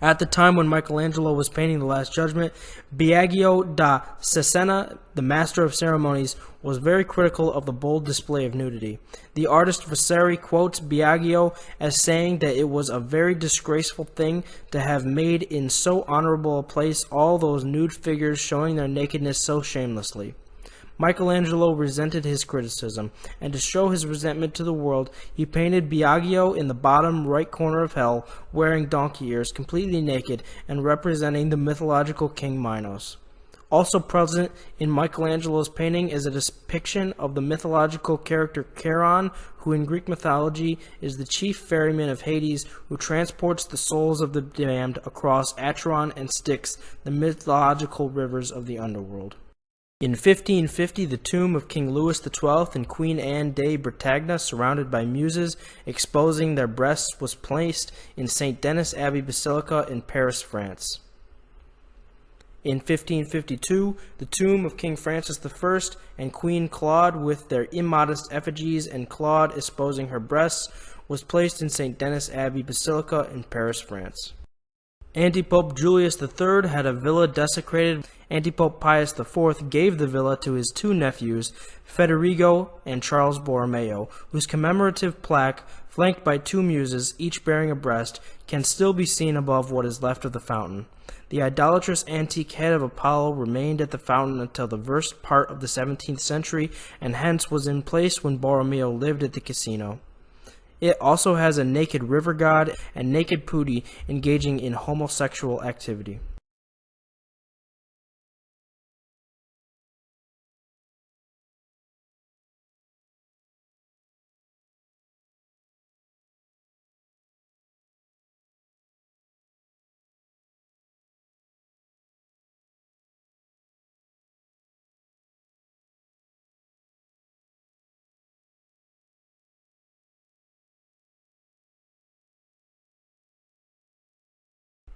Speaker 1: At the time when Michelangelo was painting the Last Judgment, Biagio da Cesena, the master of ceremonies, was very critical of the bold display of nudity. The artist Vasari quotes Biagio as saying that it was a very disgraceful thing to have made in so honorable a place all those nude figures showing their nakedness so shamelessly. Michelangelo resented his criticism, and to show his resentment to the world, he painted Biagio in the bottom right corner of hell, wearing donkey ears, completely naked, and representing the mythological king Minos. Also present in Michelangelo's painting is a depiction of the mythological character Charon, who in Greek mythology is the chief ferryman of Hades, who transports the souls of the damned across Acheron and Styx, the mythological rivers of the underworld. In 1550, the tomb of King Louis XII and Queen Anne de Bretagne, surrounded by muses exposing their breasts, was placed in St. Denis Abbey Basilica in Paris, France. In 1552, the tomb of King Francis I and Queen Claude with their immodest effigies and Claude exposing her breasts was placed in St. Denis Abbey Basilica in Paris, France. Antipope Julius III had a villa desecrated. Antipope Pius IV gave the villa to his two nephews, Federigo and Charles Borromeo, whose commemorative plaque, flanked by two muses, each bearing a breast, can still be seen above what is left of the fountain. The idolatrous antique head of Apollo remained at the fountain until the first part of the 17th century, and hence was in place when Borromeo lived at the casino. It also has a naked river god and naked putti engaging in homosexual activity.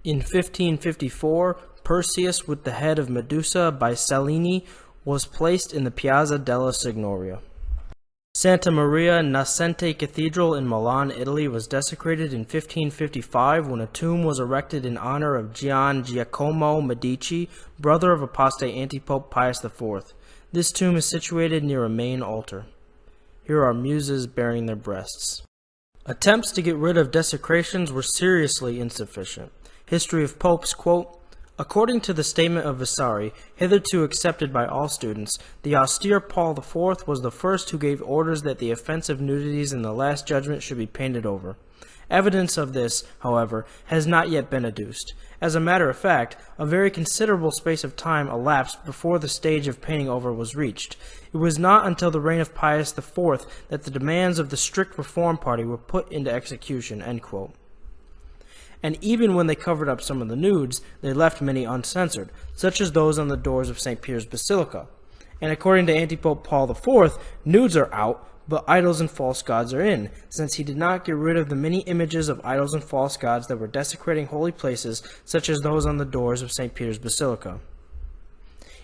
Speaker 1: In 1554, Perseus with the head of Medusa by Salini was placed in the Piazza della Signoria. Santa Maria Nascente Cathedral in Milan, Italy was desecrated in 1555 when a tomb was erected in honor of Gian Giacomo Medici, brother of apostate antipope Pius IV. This tomb is situated near a main altar. Here are muses bearing their breasts. Attempts to get rid of desecrations were seriously insufficient. History of Popes, quote, according to the statement of Vasari, hitherto accepted by all students, the austere Paul IV was the first who gave orders that the offensive nudities in the Last Judgment should be painted over. Evidence of this, however, has not yet been adduced. As a matter of fact, a very considerable space of time elapsed before the stage of painting over was reached. It was not until the reign of Pius IV that the demands of the strict Reform Party were put into execution, end quote. And even when they covered up some of the nudes, they left many uncensored, such as those on the doors of St. Peter's Basilica. And according to Antipope Paul IV, nudes are out, but idols and false gods are in, since he did not get rid of the many images of idols and false gods that were desecrating holy places, such as those on the doors of St. Peter's Basilica.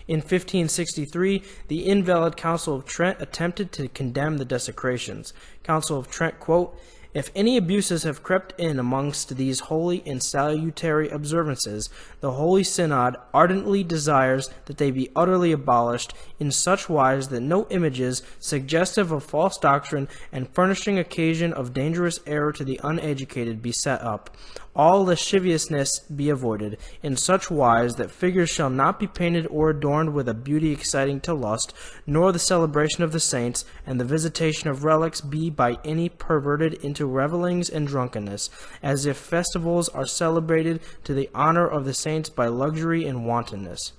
Speaker 1: In 1563, the invalid Council of Trent attempted to condemn the desecrations. Council of Trent, quote, if any abuses have crept in amongst these holy and salutary observances, the Holy Synod ardently desires that they be utterly abolished in such wise that no images suggestive of false doctrine and furnishing occasion of dangerous error to the uneducated be set up. All lasciviousness be avoided, in such wise that figures shall not be painted or adorned with a beauty exciting to lust, nor the celebration of the saints and the visitation of relics be by any perverted into revellings and drunkenness, as if festivals are celebrated to the honor of the saints by luxury and wantonness.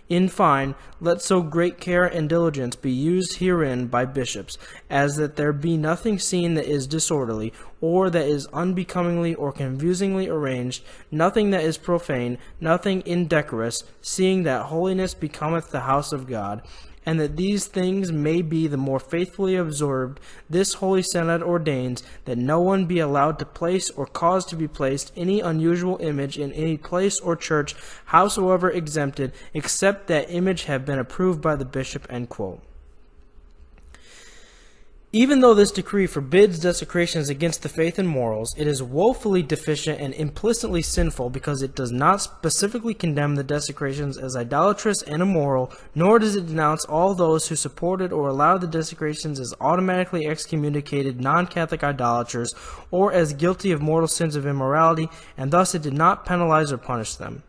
Speaker 1: In fine, let so great care and diligence be used herein by bishops, as that there be nothing seen that is disorderly, or that is unbecomingly or confusingly arranged, nothing that is profane, nothing indecorous, seeing that holiness becometh the house of God. And that these things may be the more faithfully observed, this Holy Synod ordains that no one be allowed to place or cause to be placed any unusual image in any place or church, howsoever exempted, except that image have been approved by the bishop, end quote. Even though this decree forbids desecrations against the faith and morals, it is woefully deficient and implicitly sinful because it does not specifically condemn the desecrations as idolatrous and immoral, nor does it denounce all those who supported or allowed the desecrations as automatically excommunicated non-Catholic idolaters or as guilty of mortal sins of immorality, and thus it did not penalize or punish them.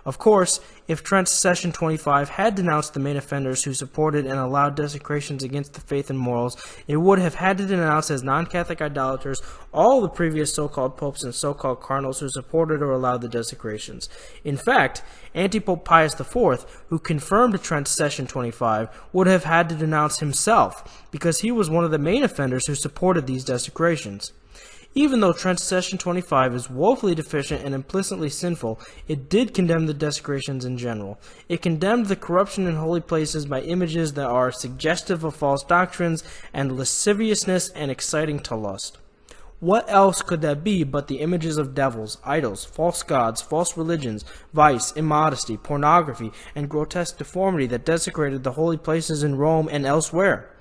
Speaker 1: Of course, if Trent's Session 25 had denounced the main offenders who supported and allowed desecrations against the faith and morals, it would have had to denounce as non-Catholic idolaters all the previous so-called popes and so-called cardinals who supported or allowed the desecrations. In fact, Antipope Pius IV, who confirmed Trent's Session 25, would have had to denounce himself, because he was one of the main offenders who supported these desecrations. Even though Trent's Session 25 is woefully deficient and implicitly sinful, it did condemn the desecrations in general. It condemned the corruption in holy places by images that are suggestive of false doctrines and lasciviousness and exciting to lust. What else could that be but the images of devils, idols, false gods, false religions, vice, immodesty, pornography, and grotesque deformity that desecrated the holy places in Rome and elsewhere?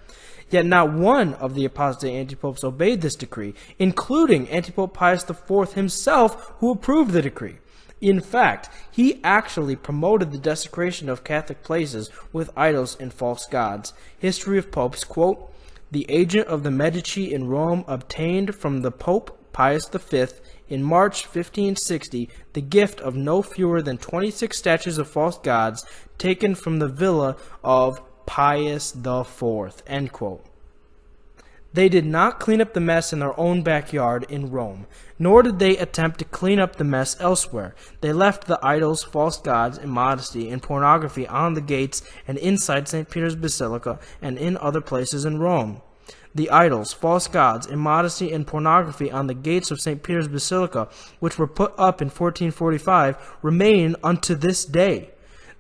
Speaker 1: Yet not one of the apostate antipopes obeyed this decree, including Antipope Pius IV himself, who approved the decree. In fact, he actually promoted the desecration of Catholic places with idols and false gods. History of Popes, quote, the agent of the Medici in Rome obtained from the Pope Pius V in March 1560 the gift of no fewer than 26 statues of false gods taken from the villa of Pius IV, end quote. They did not clean up the mess in their own backyard in Rome, nor did they attempt to clean up the mess elsewhere. They left the idols, false gods, immodesty, and pornography on the gates and inside St. Peter's Basilica and in other places in Rome. The idols, false gods, immodesty, and pornography on the gates of St. Peter's Basilica, which were put up in 1445, remain unto this day.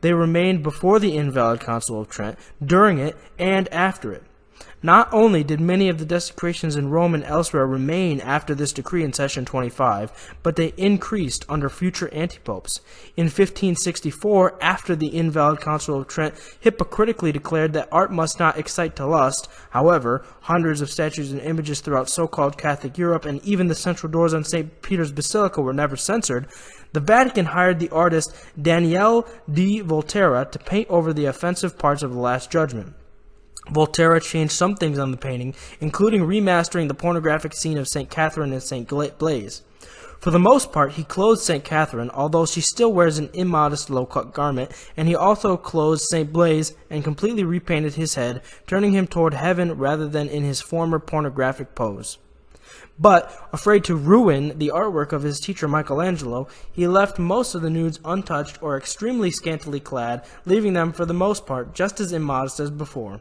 Speaker 1: They remained before the invalid Council of Trent, during it, and after it. Not only did many of the desecrations in Rome and elsewhere remain after this decree in Session 25, but they increased under future antipopes. In 1564, after the invalid Council of Trent hypocritically declared that art must not excite to lust, however, hundreds of statues and images throughout so-called Catholic Europe and even the central doors on St. Peter's Basilica were never censored, the Vatican hired the artist Daniele di Volterra to paint over the offensive parts of the Last Judgment. Volterra changed some things on the painting, including remastering the pornographic scene of St. Catherine and St. Blaise. For the most part, he clothed St. Catherine, although she still wears an immodest low-cut garment, and he also clothed St. Blaise and completely repainted his head, turning him toward heaven rather than in his former pornographic pose. But, afraid to ruin the artwork of his teacher Michelangelo, he left most of the nudes untouched or extremely scantily clad, leaving them for the most part just as immodest as before.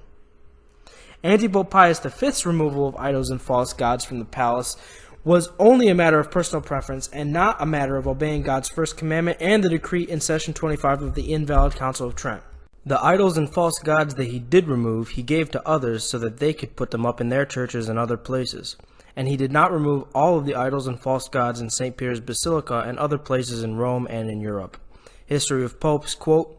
Speaker 1: Antipope Pius V's removal of idols and false gods from the palace was only a matter of personal preference and not a matter of obeying God's first commandment and the decree in Session 25 of the invalid Council of Trent. The idols and false gods that he did remove, he gave to others so that they could put them up in their churches and other places. And he did not remove all of the idols and false gods in St. Peter's Basilica and other places in Rome and in Europe. History of Popes, quote,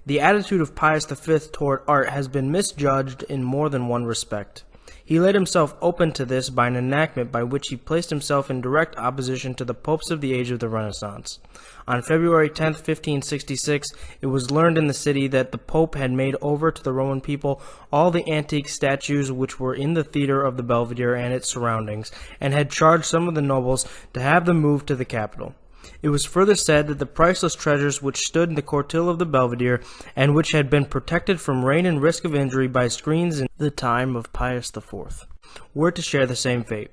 Speaker 1: "The attitude of Pius V toward art has been misjudged in more than one respect. He laid himself open to this by an enactment by which he placed himself in direct opposition to the popes of the age of the Renaissance. On February 10, 1566, it was learned in the city that the Pope had made over to the Roman people all the antique statues which were in the theater of the Belvedere and its surroundings, and had charged some of the nobles to have them moved to the capital. It was further said that the priceless treasures which stood in the cortile of the Belvedere, and which had been protected from rain and risk of injury by screens in the time of Pius IV, were to share the same fate.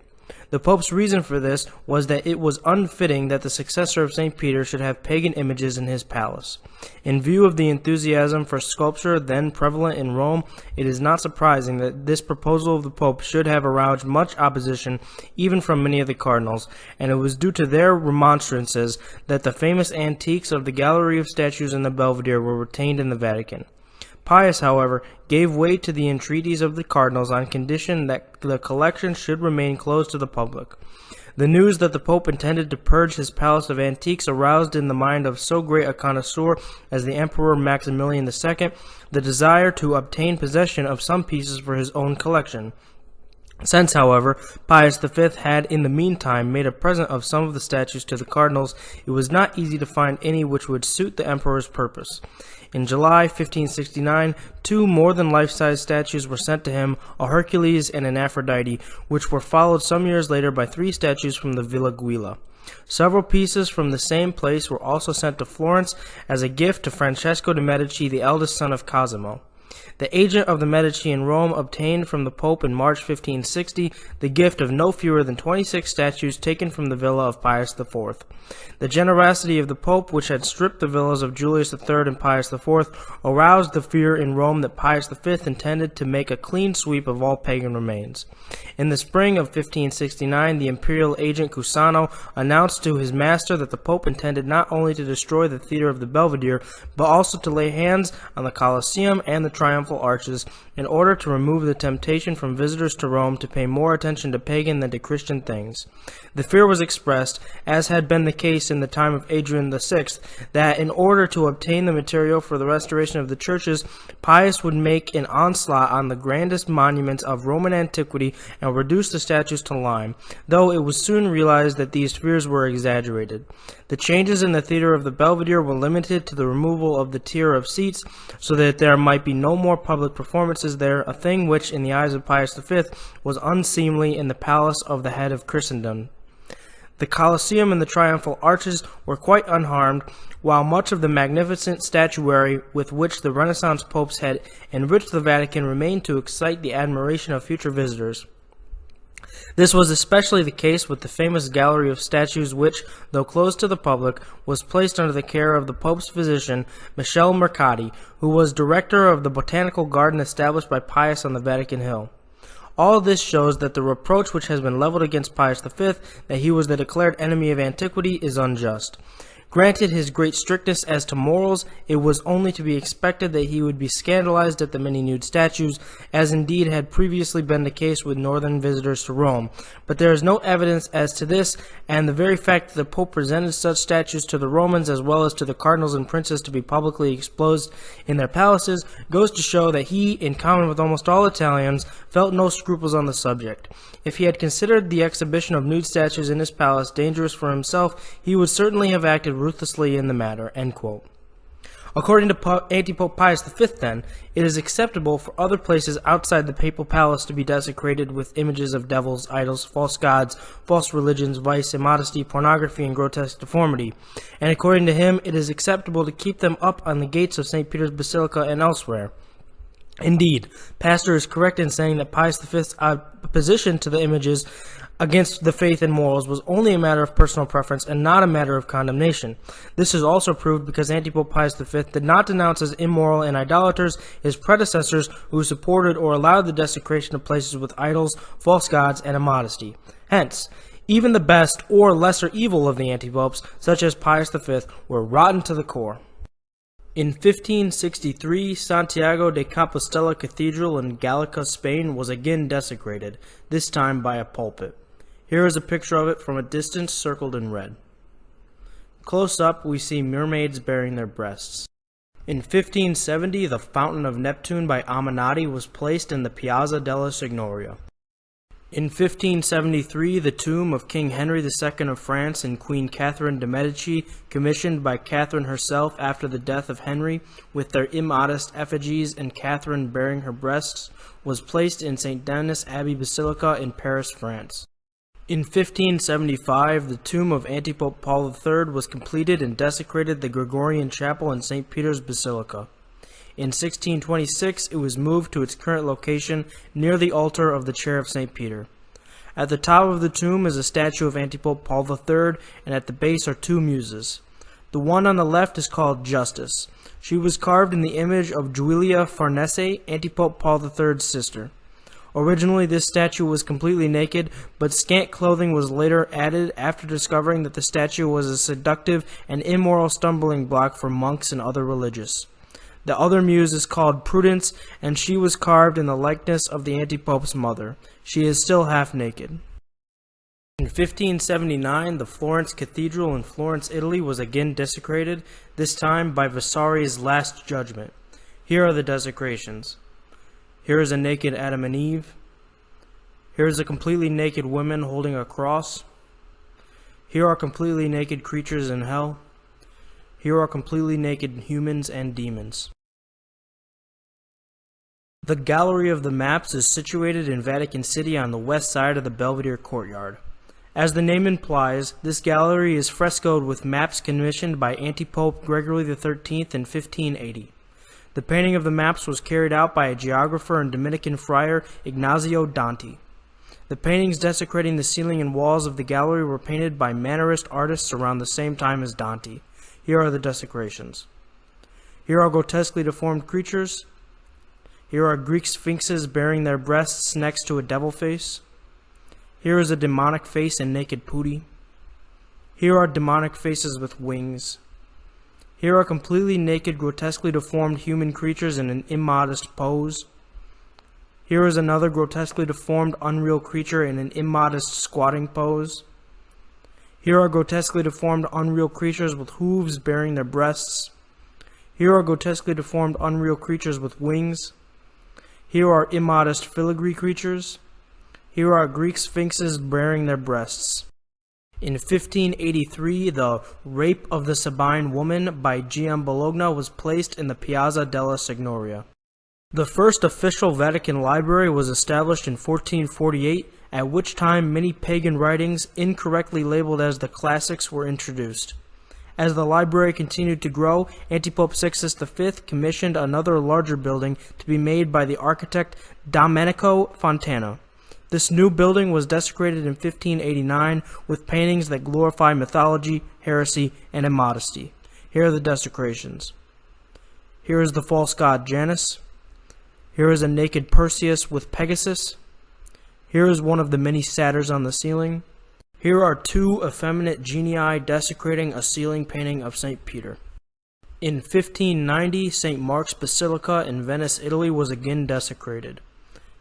Speaker 1: The Pope's reason for this was that it was unfitting that the successor of St. Peter should have pagan images in his palace. In view of the enthusiasm for sculpture then prevalent in Rome, it is not surprising that this proposal of the Pope should have aroused much opposition even from many of the cardinals, and it was due to their remonstrances that the famous antiques of the gallery of statues in the Belvedere were retained in the Vatican. Pius, however, gave way to the entreaties of the cardinals on condition that the collection should remain closed to the public. The news that the Pope intended to purge his palace of antiques aroused in the mind of so great a connoisseur as the Emperor Maximilian II the desire to obtain possession of some pieces for his own collection. Since, however, Pius V had in the meantime made a present of some of the statues to the cardinals, it was not easy to find any which would suit the emperor's purpose. In July 1569, two more than life-size statues were sent to him, a Hercules and an Aphrodite, which were followed some years later by three statues from the Villa Giulia. Several pieces from the same place were also sent to Florence as a gift to Francesco de' Medici, the eldest son of Cosimo. The agent of the Medici in Rome obtained from the Pope in March 1560 the gift of no fewer than 26 statues taken from the villa of Pius IV. The generosity of the Pope, which had stripped the villas of Julius III and Pius IV, aroused the fear in Rome that Pius V intended to make a clean sweep of all pagan remains. In the spring of 1569, the imperial agent Cusano announced to his master that the Pope intended not only to destroy the theater of the Belvedere, but also to lay hands on the Colosseum and the triumphal arches in order to remove the temptation from visitors to Rome to pay more attention to pagan than to Christian things. The fear was expressed, as had been the case in the time of Adrian VI, that in order to obtain the material for the restoration of the churches, Pius would make an onslaught on the grandest monuments of Roman antiquity and reduce the statues to lime, though it was soon realized that these fears were exaggerated. The changes in the theater of the Belvedere were limited to the removal of the tier of seats, so that there might be no more public performances there, a thing which, in the eyes of Pius V, was unseemly in the palace of the head of Christendom. The Colosseum and the triumphal arches were quite unharmed, while much of the magnificent statuary with which the Renaissance popes had enriched the Vatican remained to excite the admiration of future visitors. This was especially the case with the famous gallery of statues which, though closed to the public, was placed under the care of the Pope's physician, Michel Mercati, who was director of the botanical garden established by Pius on the Vatican Hill. All this shows that the reproach which has been leveled against Pius V, that he was the declared enemy of antiquity, is unjust. Granted his great strictness as to morals, it was only to be expected that he would be scandalized at the many nude statues, as indeed had previously been the case with northern visitors to Rome. But there is no evidence as to this, and the very fact that the Pope presented such statues to the Romans as well as to the cardinals and princes to be publicly exposed in their palaces goes to show that he, in common with almost all Italians, felt no scruples on the subject. If he had considered the exhibition of nude statues in his palace dangerous for himself, he would certainly have acted ruthlessly in the matter." End quote. According to Anti-Pope Pius V, then, it is acceptable for other places outside the papal palace to be desecrated with images of devils, idols, false gods, false religions, vice, immodesty, pornography, and grotesque deformity. And according to him, it is acceptable to keep them up on the gates of St. Peter's Basilica and elsewhere. Indeed, Pastor is correct in saying that Pius V's opposition to the images against the faith and morals was only a matter of personal preference and not a matter of condemnation. This is also proved because Anti-Pope Pius V did not denounce as immoral and idolaters his predecessors who supported or allowed the desecration of places with idols, false gods, and immodesty. Hence, even the best or lesser evil of the anti-popes, such as Pius V, were rotten to the core. In 1563, Santiago de Compostela Cathedral in Gallica, Spain was again desecrated, this time by a pulpit. Here is a picture of it from a distance circled in red. Close up, we see mermaids bearing their breasts. In 1570, the Fountain of Neptune by Ammanati was placed in the Piazza della Signoria. In 1573, the tomb of King Henry II of France and Queen Catherine de' Medici, commissioned by Catherine herself after the death of Henry, with their immodest effigies and Catherine bearing her breasts, was placed in St. Denis Abbey Basilica in Paris, France. In 1575, the tomb of Antipope Paul III was completed and desecrated the Gregorian Chapel in St. Peter's Basilica. In 1626, it was moved to its current location near the altar of the Chair of St. Peter. At the top of the tomb is a statue of Antipope Paul III, and at the base are two muses. The one on the left is called Justice. She was carved in the image of Giulia Farnese, Antipope Paul III's sister. Originally, this statue was completely naked, but scant clothing was later added after discovering that the statue was a seductive and immoral stumbling block for monks and other religious. The other muse is called Prudence, and she was carved in the likeness of the antipope's mother. She is still half naked. In 1579, the Florence Cathedral in Florence, Italy was again desecrated, this time by Vasari's Last Judgment. Here are the desecrations. Here is a naked Adam and Eve. Here is a completely naked woman holding a cross. Here are completely naked creatures in hell. Here are completely naked humans and demons. The Gallery of the Maps is situated in Vatican City on the west side of the Belvedere courtyard. As the name implies, this gallery is frescoed with maps commissioned by Antipope Gregory XIII in 1580. The painting of the maps was carried out by a geographer and Dominican friar, Ignazio Danti. The paintings desecrating the ceiling and walls of the gallery were painted by Mannerist artists around the same time as Danti. Here are the desecrations. Here are grotesquely deformed creatures. Here are Greek sphinxes bearing their breasts next to a devil face. Here is a demonic face and naked putti. Here are demonic faces with wings. Here are completely naked, grotesquely deformed human creatures in an immodest pose. Here is another grotesquely deformed, unreal creature in an immodest squatting pose. Here are grotesquely deformed, unreal creatures with hooves bearing their breasts. Here are grotesquely deformed, unreal creatures with wings. Here are immodest filigree creatures. Here are Greek sphinxes bearing their breasts. In 1583, the Rape of the Sabine Woman by Giambologna was placed in the Piazza della Signoria. The first official Vatican library was established in 1448, at which time many pagan writings, incorrectly labeled as the classics, were introduced. As the library continued to grow, Antipope Sixtus V commissioned another larger building to be made by the architect Domenico Fontana. This new building was desecrated in 1589 with paintings that glorify mythology, heresy, and immodesty. Here are the desecrations. Here is the false god Janus. Here is a naked Perseus with Pegasus. Here is one of the many satyrs on the ceiling. Here are two effeminate genii desecrating a ceiling painting of St. Peter. In 1590, St. Mark's Basilica in Venice, Italy was again desecrated.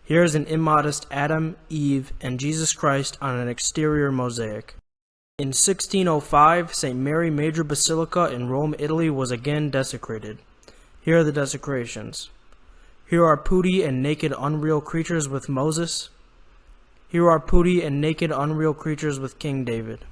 Speaker 1: Here is an immodest Adam, Eve, and Jesus Christ on an exterior mosaic. In 1605, St. Mary Major Basilica in Rome, Italy was again desecrated. Here are the desecrations. Here are putti and naked unreal creatures with Moses. Here are putti and naked unreal creatures with King David.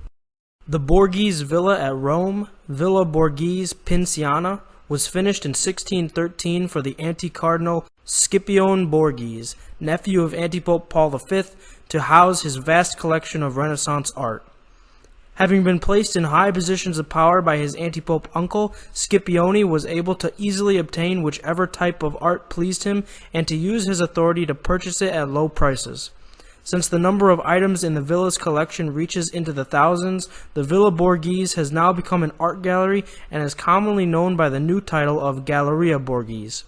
Speaker 1: The Borghese Villa at Rome, Villa Borghese Pinciana, was finished in 1613 for the anti-cardinal Scipione Borghese, nephew of Antipope Paul V, to house his vast collection of Renaissance art. Having been placed in high positions of power by his antipope uncle, Scipione was able to easily obtain whichever type of art pleased him and to use his authority to purchase it at low prices. Since the number of items in the villa's collection reaches into the thousands, the Villa Borghese has now become an art gallery and is commonly known by the new title of Galleria Borghese.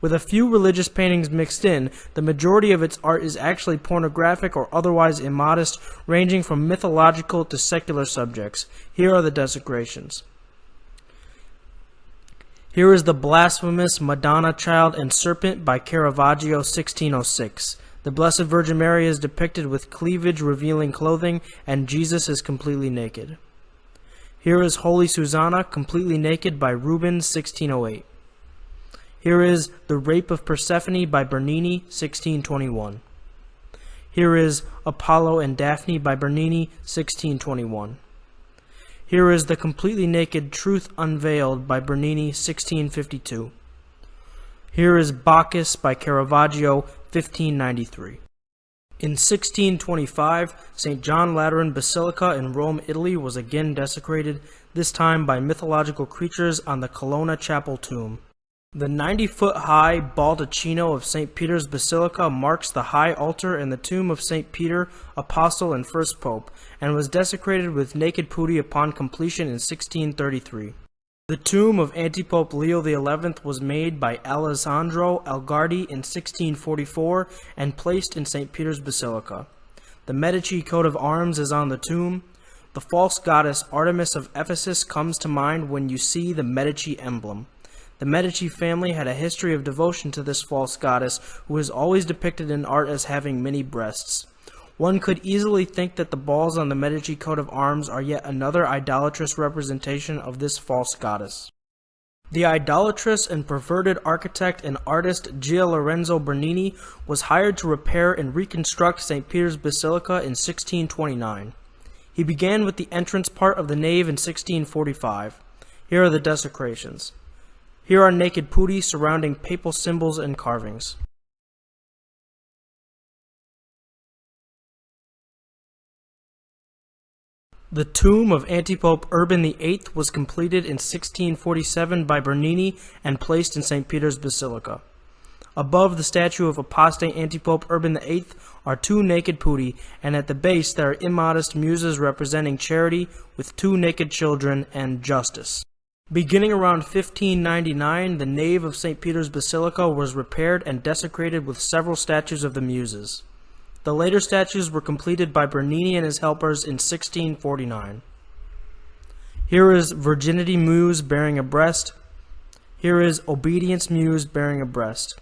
Speaker 1: With a few religious paintings mixed in, the majority of its art is actually pornographic or otherwise immodest, ranging from mythological to secular subjects. Here are the desecrations. Here is the blasphemous Madonna, Child, and Serpent by Caravaggio, 1606. The Blessed Virgin Mary is depicted with cleavage-revealing clothing, and Jesus is completely naked. Here is Holy Susanna, completely naked by Rubens, 1608. Here is The Rape of Persephone by Bernini, 1621. Here is Apollo and Daphne by Bernini, 1621. Here is The Completely Naked Truth Unveiled by Bernini, 1652. Here is Bacchus by Caravaggio, 1593. In 1625, St. John Lateran Basilica in Rome, Italy was again desecrated, this time by mythological creatures on the Colonna Chapel tomb. The 90-foot-high baldacchino of St. Peter's Basilica marks the high altar and the tomb of St. Peter, Apostle and First Pope, and was desecrated with naked putti upon completion in 1633. The tomb of Antipope Leo XI was made by Alessandro Algardi in 1644 and placed in St. Peter's Basilica. The Medici coat of arms is on the tomb. The false goddess Artemis of Ephesus comes to mind when you see the Medici emblem. The Medici family had a history of devotion to this false goddess, who is always depicted in art as having many breasts. One could easily think that the balls on the Medici coat of arms are yet another idolatrous representation of this false goddess. The idolatrous and perverted architect and artist Gio Lorenzo Bernini was hired to repair and reconstruct St. Peter's Basilica in 1629. He began with the entrance part of the nave in 1645. Here are the desecrations. Here are naked putti surrounding papal symbols and carvings. The tomb of Antipope Urban VIII was completed in 1647 by Bernini and placed in St. Peter's Basilica. Above the statue of apostate Antipope Urban VIII are two naked putti, and at the base there are immodest muses representing charity with two naked children and justice. Beginning around 1599, the nave of St. Peter's Basilica was repaired and desecrated with several statues of the Muses. The later statues were completed by Bernini and his helpers in 1649. Here is Virginity Muse bearing a breast. Here is Obedience Muse bearing a breast.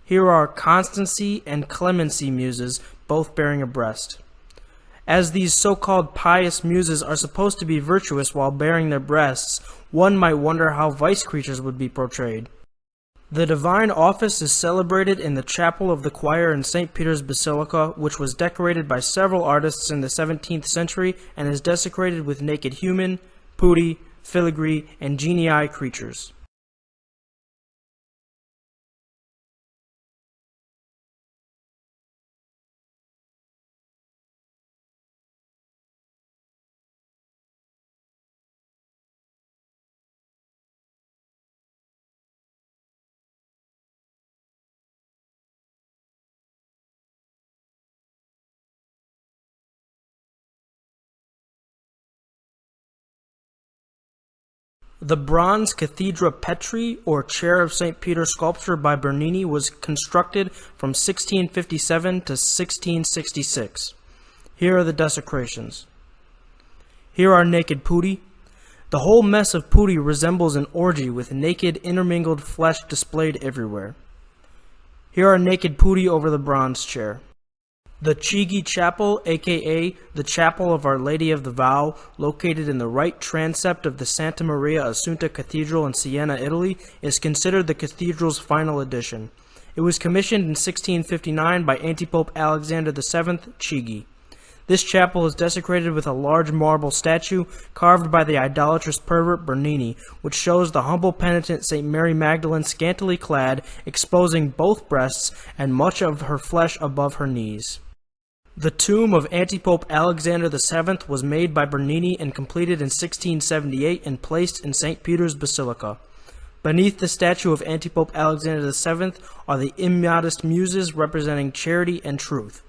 Speaker 1: Here are Constancy and Clemency Muses, both bearing a breast. As these so-called pious muses are supposed to be virtuous while bearing their breasts, one might wonder how vice creatures would be portrayed. The divine office is celebrated in the chapel of the choir in St. Peter's Basilica, which was decorated by several artists in the 17th century and is desecrated with naked human, putti, filigree, and genii creatures. The bronze Cathedra Petri, or Chair of St. Peter sculpture by Bernini, was constructed from 1657 to 1666. Here are the desecrations. Here are naked putti. The whole mess of putti resembles an orgy with naked, intermingled flesh displayed everywhere. Here are naked putti over the bronze chair. The Chigi Chapel, aka the Chapel of Our Lady of the Vow, located in the right transept of the Santa Maria Assunta Cathedral in Siena, Italy, is considered the cathedral's final addition. It was commissioned in 1659 by Antipope Alexander VII, Chigi. This chapel is desecrated with a large marble statue carved by the idolatrous pervert Bernini, which shows the humble penitent St. Mary Magdalene scantily clad, exposing both breasts and much of her flesh above her knees. The tomb of Antipope Alexander VII was made by Bernini and completed in 1678 and placed in St. Peter's Basilica. Beneath the statue of Antipope Alexander VII are the immodest muses representing charity and truth.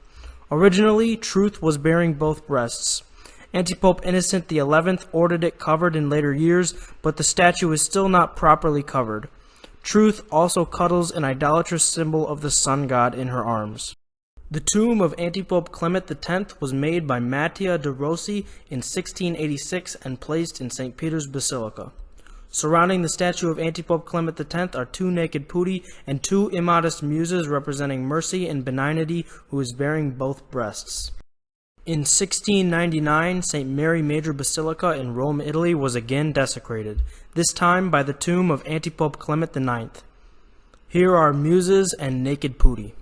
Speaker 1: Originally, truth was bearing both breasts. Antipope Innocent XI ordered it covered in later years, but the statue is still not properly covered. Truth also cuddles an idolatrous symbol of the sun god in her arms. The tomb of Antipope Clement X was made by Mattia de Rossi in 1686 and placed in St. Peter's Basilica. Surrounding the statue of Antipope Clement X are two naked putti and two immodest muses representing mercy and benignity, who is bearing both breasts. In 1699, St. Mary Major Basilica in Rome, Italy was again desecrated, this time by the tomb of Antipope Clement IX. Here are muses and naked putti.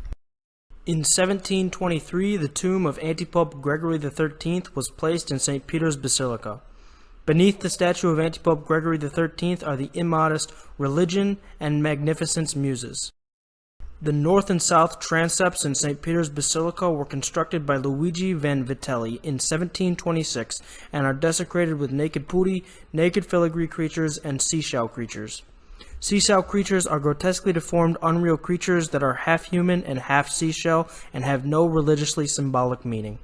Speaker 1: In 1723, the tomb of Antipope Gregory XIII was placed in St. Peter's Basilica. Beneath the statue of Antipope Gregory XIII are the immodest Religion and Magnificence muses. The north and south transepts in St. Peter's Basilica were constructed by Luigi Vanvitelli in 1726 and are desecrated with naked putti, naked filigree creatures, and seashell creatures. Seashell creatures are grotesquely deformed, unreal creatures that are half human and half seashell and have no religiously symbolic meaning.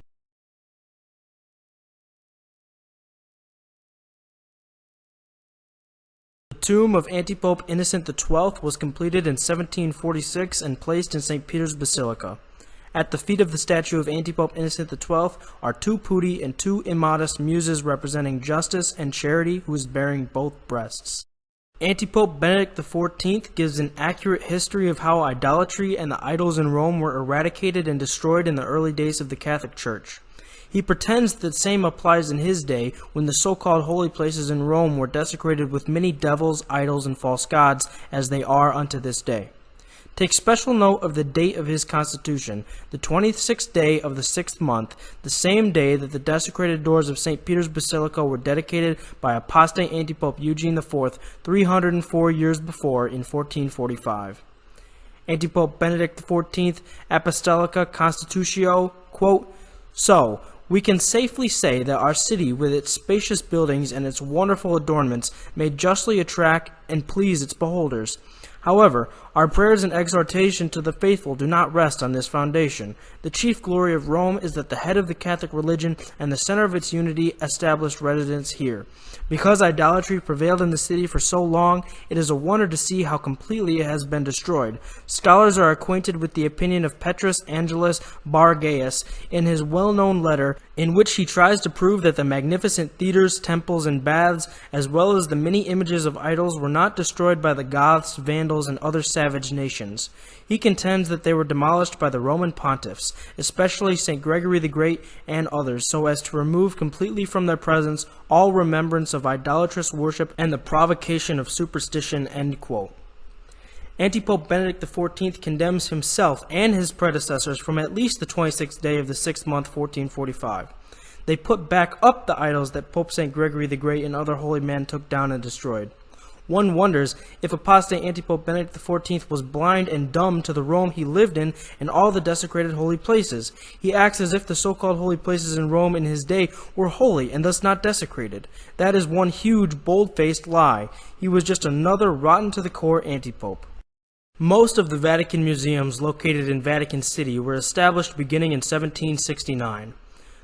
Speaker 1: The tomb of Antipope Innocent XII was completed in 1746 and placed in St. Peter's Basilica. At the feet of the statue of Antipope Innocent XII are two putti and two immodest muses representing justice and charity, who is bearing both breasts. Antipope Benedict XIV gives an accurate history of how idolatry and the idols in Rome were eradicated and destroyed in the early days of the Catholic Church. He pretends that the same applies in his day, when the so-called holy places in Rome were desecrated with many devils, idols, and false gods, as they are unto this day. Take special note of the date of his constitution, the 26th day of the 6th month, the same day that the desecrated doors of St. Peter's Basilica were dedicated by apostate Antipope Eugene IV 304 years before in 1445. Antipope Benedict XIV Apostolica Constitutio, quote, "So, we can safely say that our city, with its spacious buildings and its wonderful adornments, may justly attract and please its beholders. However, our prayers and exhortation to the faithful do not rest on this foundation. The chief glory of Rome is that the head of the Catholic religion and the center of its unity established residence here. Because idolatry prevailed in the city for so long, it is a wonder to see how completely it has been destroyed. Scholars are acquainted with the opinion of Petrus Angelus Bargaeus in his well-known letter, in which he tries to prove that the magnificent theaters, temples, and baths, as well as the many images of idols, were not destroyed by the Goths, Vandals, and other savage nations. He contends that they were demolished by the Roman pontiffs, especially St. Gregory the Great and others, so as to remove completely from their presence all remembrance of idolatrous worship and the provocation of superstition." End quote. Antipope Benedict XIV condemns himself and his predecessors from at least the 26th day of the 6th month, 1445. They put back up the idols that Pope St. Gregory the Great and other holy men took down and destroyed. One wonders if apostate Antipope Benedict XIV was blind and dumb to the Rome he lived in and all the desecrated holy places. He acts as if the so-called holy places in Rome in his day were holy and thus not desecrated. That is one huge, bold-faced lie. He was just another rotten-to-the-core antipope. Most of the Vatican museums located in Vatican City were established beginning in 1769.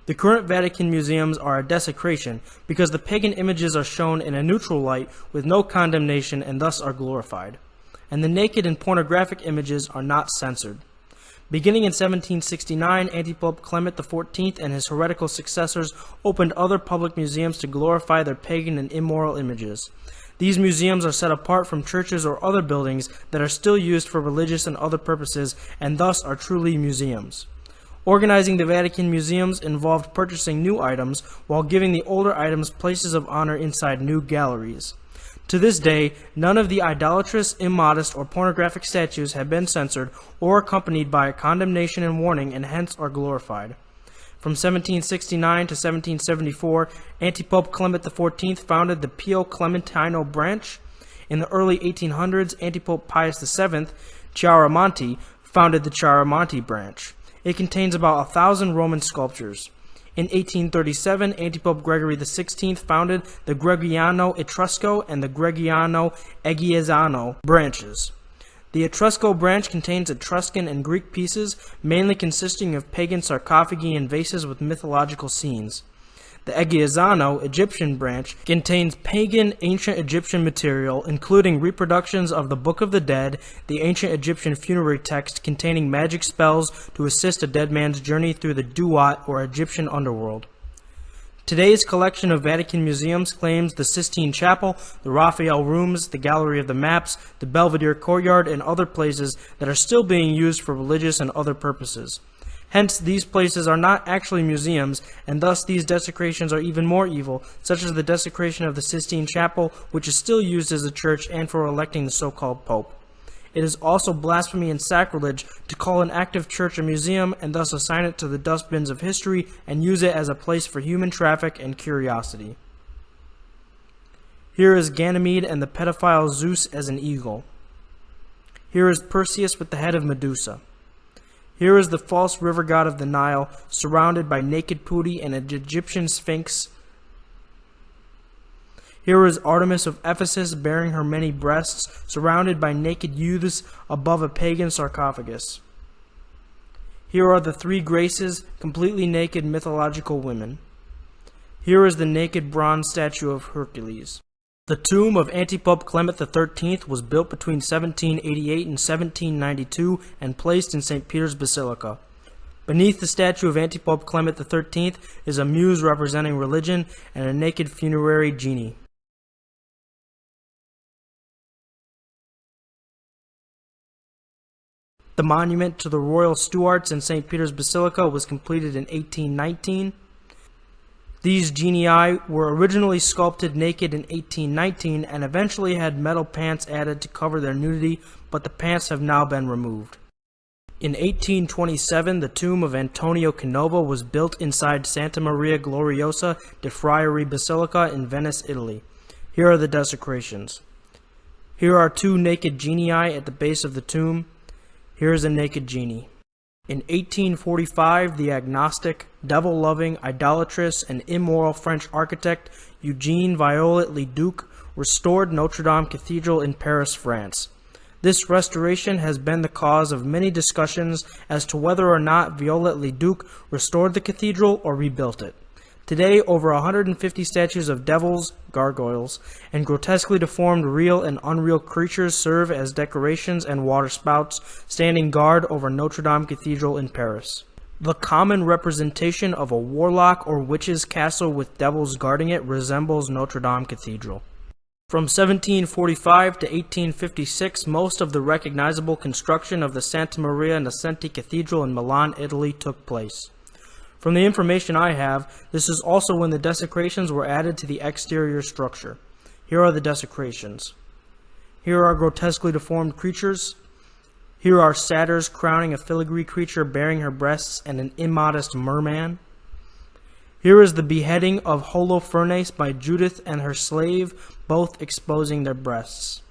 Speaker 1: The current Vatican museums are a desecration because the pagan images are shown in a neutral light with no condemnation and thus are glorified, and the naked and pornographic images are not censored. Beginning in 1769, Antipope Clement XIV and his heretical successors opened other public museums to glorify their pagan and immoral images. These museums are set apart from churches or other buildings that are still used for religious and other purposes and thus are truly museums. Organizing the Vatican museums involved purchasing new items while giving the older items places of honor inside new galleries. To this day, none of the idolatrous, immodest, or pornographic statues have been censored or accompanied by a condemnation and warning and hence are glorified. From 1769 to 1774, Antipope Clement XIV founded the Pio Clementino branch. In the early 1800s, Antipope Pius VII, Chiaramonte, founded the Chiaramonte branch. It contains about 1,000 Roman sculptures. In 1837, Antipope Gregory XVI founded the Gregoriano Etrusco and the Gregoriano Egiziano branches. The Etrusco branch contains Etruscan and Greek pieces, mainly consisting of pagan sarcophagi and vases with mythological scenes. The Egiziano Egyptian branch contains pagan ancient Egyptian material, including reproductions of the Book of the Dead, the ancient Egyptian funerary text containing magic spells to assist a dead man's journey through the Duat or Egyptian underworld. Today's collection of Vatican museums claims the Sistine Chapel, the Raphael Rooms, the Gallery of the Maps, the Belvedere Courtyard, and other places that are still being used for religious and other purposes. Hence, these places are not actually museums, and thus these desecrations are even more evil, such as the desecration of the Sistine Chapel, which is still used as a church and for electing the so-called Pope. It is also blasphemy and sacrilege to call an active church a museum and thus assign it to the dustbins of history and use it as a place for human traffic and curiosity. Here is Ganymede and the pedophile Zeus as an eagle. Here is Perseus with the head of Medusa. Here is the false river god of the Nile, surrounded by naked putti and an Egyptian sphinx. Here is Artemis of Ephesus bearing her many breasts, surrounded by naked youths above a pagan sarcophagus. Here are the three Graces, completely naked mythological women. Here is the naked bronze statue of Hercules. The tomb of Antipope Clement XIII was built between 1788 and 1792 and placed in St. Peter's Basilica. Beneath the statue of Antipope Clement XIII is a muse representing religion and a naked funerary genie. The monument to the royal Stuarts in St. Peter's Basilica was completed in 1819. These genii were originally sculpted naked in 1819 and eventually had metal pants added to cover their nudity, but the pants have now been removed. In 1827, the tomb of Antonio Canova was built inside Santa Maria Gloriosa de Friari Basilica in Venice, Italy. Here are the desecrations. Here are two naked genii at the base of the tomb. Here is a naked genie. In 1845, the agnostic, devil-loving, idolatrous, and immoral French architect Eugene Viollet-le-Duc restored Notre Dame Cathedral in Paris, France. This restoration has been the cause of many discussions as to whether or not Viollet-le-Duc restored the cathedral or rebuilt it. Today, over 150 statues of devils, gargoyles, and grotesquely deformed real and unreal creatures serve as decorations and waterspouts, standing guard over Notre Dame Cathedral in Paris. The common representation of a warlock or witch's castle with devils guarding it resembles Notre Dame Cathedral. From 1745 to 1856, most of the recognizable construction of the Santa Maria Innocenti Cathedral in Milan, Italy took place. From the information I have, this is also when the desecrations were added to the exterior structure. Here are the desecrations. Here are grotesquely deformed creatures. Here are satyrs crowning a filigree creature bearing her breasts and an immodest merman. Here is the beheading of Holofernes by Judith and her slave, both exposing their breasts.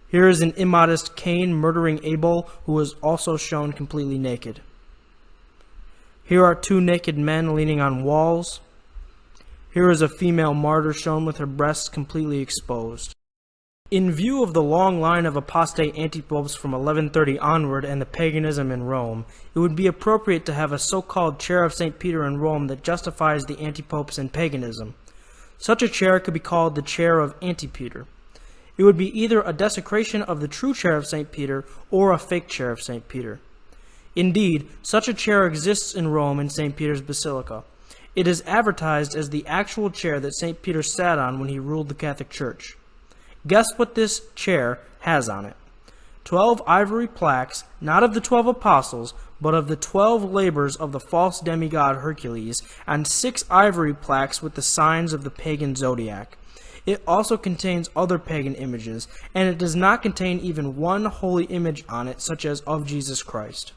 Speaker 1: Here is an immodest Cain murdering Abel, who is also shown completely naked. Here are two naked men leaning on walls. Here is a female martyr shown with her breasts completely exposed. In view of the long line of apostate antipopes from 1130 onward and the paganism in Rome, it would be appropriate to have a so-called chair of St. Peter in Rome that justifies the antipopes and paganism. Such a chair could be called the chair of Antipeter. It would be either a desecration of the true chair of St. Peter or a fake chair of St. Peter. Indeed, such a chair exists in Rome in St. Peter's Basilica. It is advertised as the actual chair that St. Peter sat on when he ruled the Catholic Church. Guess what this chair has on it? 12 ivory plaques, not of the 12 apostles, but of the 12 labors of the false demigod Hercules, and 6 ivory plaques with the signs of the pagan zodiac. It also contains other pagan images, and it does not contain even one holy image on it, such as of Jesus Christ.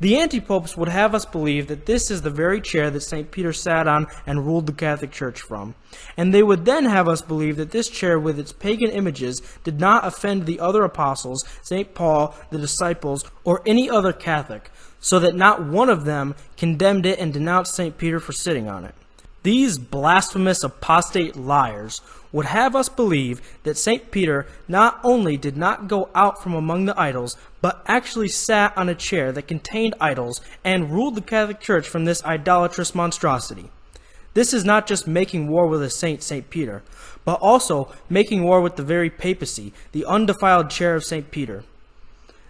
Speaker 1: The anti-popes would have us believe that this is the very chair that St. Peter sat on and ruled the Catholic Church from, and they would then have us believe that this chair with its pagan images did not offend the other apostles, St. Paul, the disciples, or any other Catholic, so that not one of them condemned it and denounced St. Peter for sitting on it. These blasphemous apostate liars would have us believe that St. Peter not only did not go out from among the idols, but actually sat on a chair that contained idols and ruled the Catholic Church from this idolatrous monstrosity. This is not just making war with a saint, St. Peter, but also making war with the very papacy, the undefiled chair of St. Peter.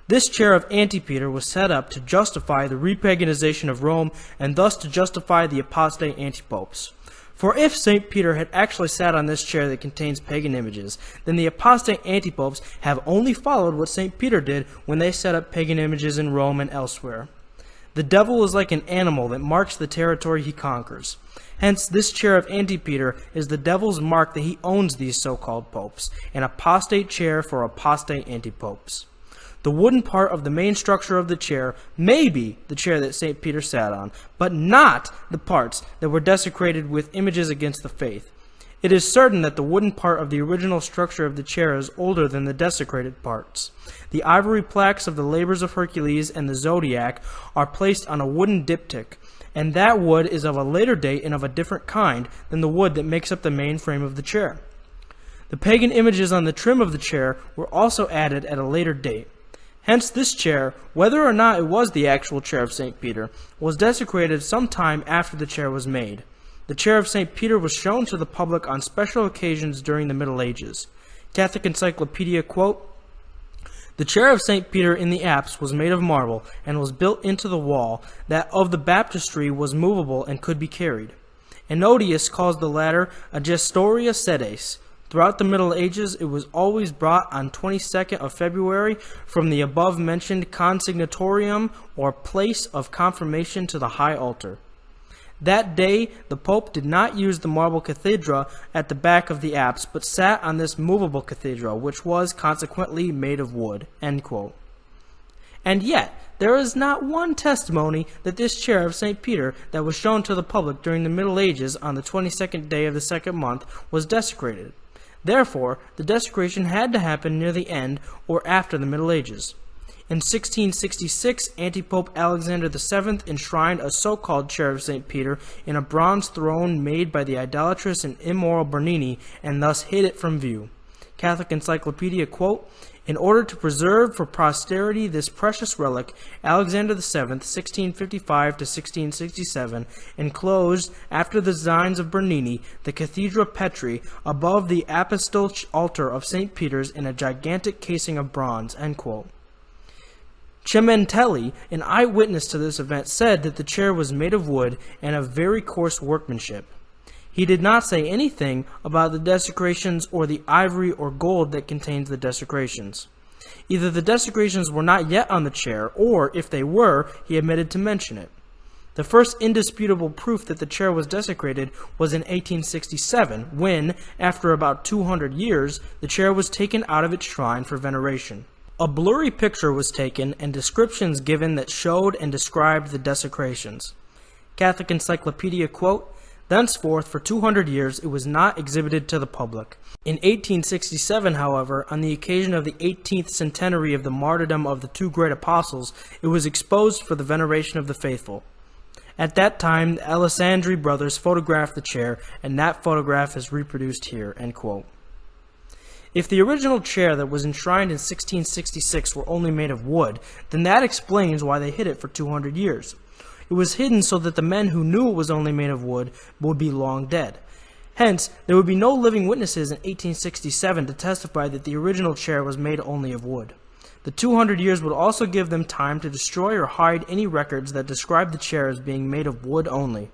Speaker 1: This chair of Antipeter was set up to justify the repaganization of Rome and thus to justify the apostate antipopes. For if St. Peter had actually sat on this chair that contains pagan images, then the apostate antipopes have only followed what St. Peter did when they set up pagan images in Rome and elsewhere. The devil is like an animal that marks the territory he conquers. Hence, this chair of Antipeter is the devil's mark that he owns these so-called popes, an apostate chair for apostate antipopes. The wooden part of the main structure of the chair may be the chair that St. Peter sat on, but not the parts that were desecrated with images against the faith. It is certain that the wooden part of the original structure of the chair is older than the desecrated parts. The ivory plaques of the labors of Hercules and the zodiac are placed on a wooden diptych, and that wood is of a later date and of a different kind than the wood that makes up the main frame of the chair. The pagan images on the trim of the chair were also added at a later date. Hence this chair, whether or not it was the actual chair of St. Peter, was desecrated some time after the chair was made. The chair of St. Peter was shown to the public on special occasions during the Middle Ages. Catholic Encyclopedia, quote, "The chair of St. Peter in the apse was made of marble, and was built into the wall. That of the baptistry was movable and could be carried. Ennodius calls the latter a gestoria sedes. Throughout the Middle Ages, it was always brought on 22nd of February from the above-mentioned consignatorium or place of confirmation to the high altar. That day, the Pope did not use the marble cathedra at the back of the apse, but sat on this movable cathedra, which was consequently made of wood." End quote. And yet, there is not one testimony that this chair of St. Peter that was shown to the public during the Middle Ages on the 22nd day of the second month was desecrated. Therefore, the desecration had to happen near the end or after the Middle Ages. In 1666, Antipope Alexander VII enshrined a so-called chair of St. Peter in a bronze throne made by the idolatrous and immoral Bernini, and thus hid it from view. Catholic Encyclopedia, quote, "In order to preserve for posterity this precious relic, Alexander VII, 1655 to 1667, enclosed, after the designs of Bernini, the Cathedra Petri above the apostolic altar of St. Peter's in a gigantic casing of bronze." End quote. Cementelli, an eyewitness to this event, said that the chair was made of wood and of very coarse workmanship. He did not say anything about the desecrations or the ivory or gold that contains the desecrations. Either the desecrations were not yet on the chair, or, if they were, he omitted to mention it. The first indisputable proof that the chair was desecrated was in 1867, when, after about 200 years, the chair was taken out of its shrine for veneration. A blurry picture was taken and descriptions given that showed and described the desecrations. Catholic Encyclopedia, quote, "Thenceforth, for 200 years, it was not exhibited to the public. In 1867, however, on the occasion of the 18th centenary of the martyrdom of the two great apostles, it was exposed for the veneration of the faithful. At that time, the Alessandri brothers photographed the chair, and that photograph is reproduced here." End quote. If the original chair that was enshrined in 1666 were only made of wood, then that explains why they hid it for 200 years. It was hidden so that the men who knew it was only made of wood would be long dead. Hence, there would be no living witnesses in 1867 to testify that the original chair was made only of wood. The 200 years would also give them time to destroy or hide any records that describe the chair as being made of wood only.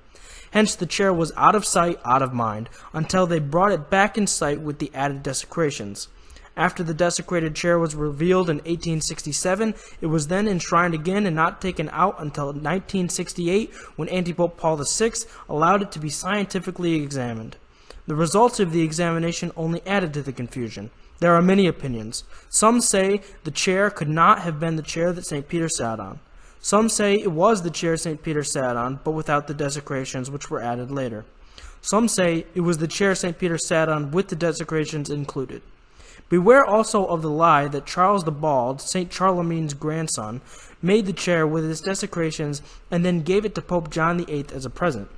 Speaker 1: Hence, the chair was out of sight, out of mind, until they brought it back in sight with the added desecrations. After the desecrated chair was revealed in 1867, it was then enshrined again and not taken out until 1968, when Antipope Paul VI allowed it to be scientifically examined. The results of the examination only added to the confusion. There are many opinions. Some say the chair could not have been the chair that St. Peter sat on. Some say it was the chair St. Peter sat on, but without the desecrations which were added later. Some say it was the chair St. Peter sat on with the desecrations included. Beware also of the lie that Charles the Bald, St. Charlemagne's grandson, made the chair with its desecrations and then gave it to Pope John VIII as a present.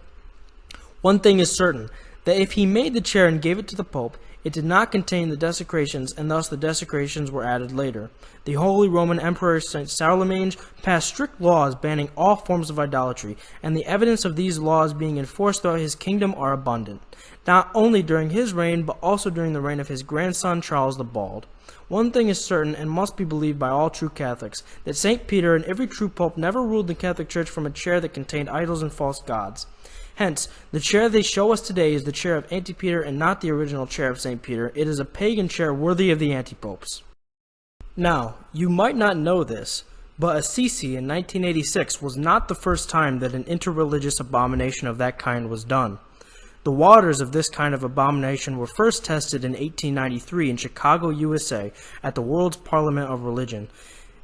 Speaker 1: One thing is certain, that if he made the chair and gave it to the Pope, it did not contain the desecrations, and thus the desecrations were added later. The Holy Roman Emperor St. Charlemagne passed strict laws banning all forms of idolatry, and the evidence of these laws being enforced throughout his kingdom are abundant, not only during his reign, but also during the reign of his grandson Charles the Bald. One thing is certain, and must be believed by all true Catholics, that St. Peter and every true pope never ruled the Catholic Church from a chair that contained idols and false gods. Hence, the chair they show us today is the chair of Antipeter and not the original chair of St. Peter. It is a pagan chair worthy of the antipopes. Now, you might not know this, but Assisi in 1986 was not the first time that an interreligious abomination of that kind was done. The waters of this kind of abomination were first tested in 1893 in Chicago, USA, at the World's Parliament of Religion,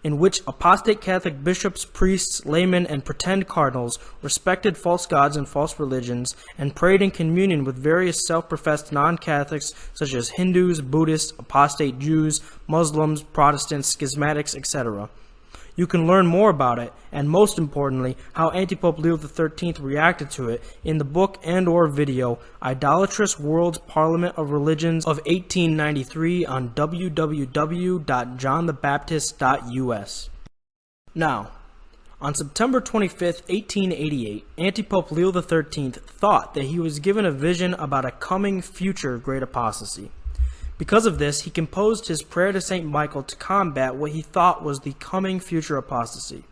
Speaker 1: in which apostate Catholic bishops, priests, laymen, and pretend cardinals respected false gods and false religions and prayed in communion with various self-professed non-Catholics such as Hindus, Buddhists, apostate Jews, Muslims, Protestants, schismatics, etc. You can learn more about it, and most importantly, how Antipope Leo XIII reacted to it in the book and or video, Idolatrous World's Parliament of Religions of 1893 on www.johnthebaptist.us. Now, on September 25, 1888, Antipope Leo XIII thought that he was given a vision about a coming future great apostasy. Because of this, he composed his prayer to St. Michael to combat what he thought was the coming future apostasy.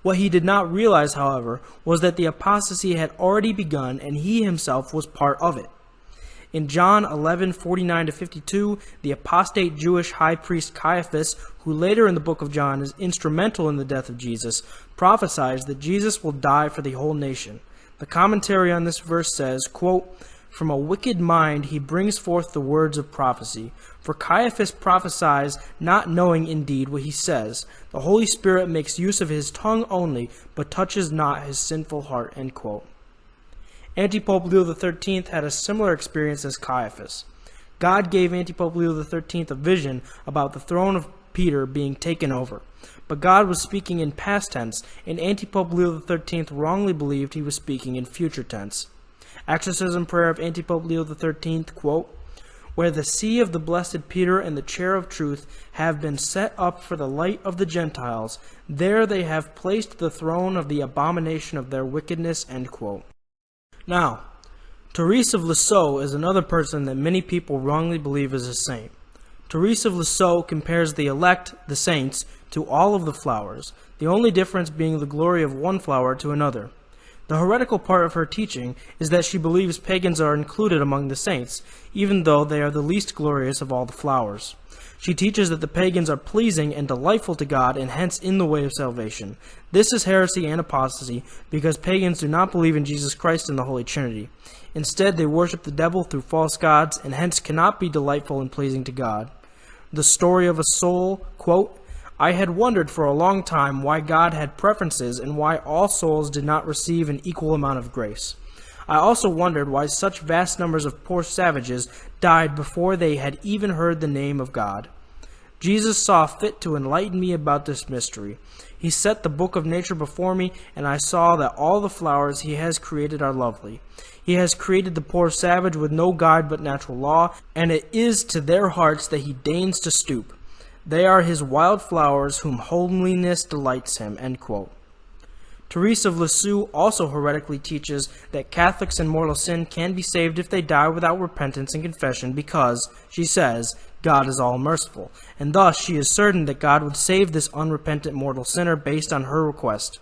Speaker 1: What he did not realize, however, was that the apostasy had already begun and he himself was part of it. In John 11:49-52, the apostate Jewish high priest Caiaphas, who later in the book of John is instrumental in the death of Jesus, prophesies that Jesus will die for the whole nation. The commentary on this verse says, quote, "From a wicked mind he brings forth the words of prophecy. For Caiaphas prophesies, not knowing indeed what he says. The Holy Spirit makes use of his tongue only, but touches not his sinful heart." End quote. Antipope Leo XIII had a similar experience as Caiaphas. God gave Antipope Leo XIII a vision about the throne of Peter being taken over. But God was speaking in past tense, and Antipope Leo XIII wrongly believed he was speaking in future tense. Exorcism prayer of Antipope Leo XIII, quote, "Where the see of the blessed Peter and the chair of truth have been set up for the light of the Gentiles, there they have placed the throne of the abomination of their wickedness." End quote. Now, Therese of Lisieux is another person that many people wrongly believe is a saint. Therese of Lisieux compares the elect, the saints, to all of the flowers, the only difference being the glory of one flower to another. The heretical part of her teaching is that she believes pagans are included among the saints, even though they are the least glorious of all the flowers. She teaches that the pagans are pleasing and delightful to God and hence in the way of salvation. This is heresy and apostasy because pagans do not believe in Jesus Christ and the Holy Trinity. Instead, they worship the devil through false gods and hence cannot be delightful and pleasing to God. The story of a soul, quote, "I had wondered for a long time why God had preferences and why all souls did not receive an equal amount of grace. I also wondered why such vast numbers of poor savages died before they had even heard the name of God. Jesus saw fit to enlighten me about this mystery. He set the book of nature before me, and I saw that all the flowers he has created are lovely. He has created the poor savage with no guide but natural law, and it is to their hearts that he deigns to stoop. They are his wild flowers whom holiness delights him." End quote. Therese of Lisieux also heretically teaches that Catholics in mortal sin can be saved if they die without repentance and confession because, she says, God is all merciful, and thus she is certain that God would save this unrepentant mortal sinner based on her request.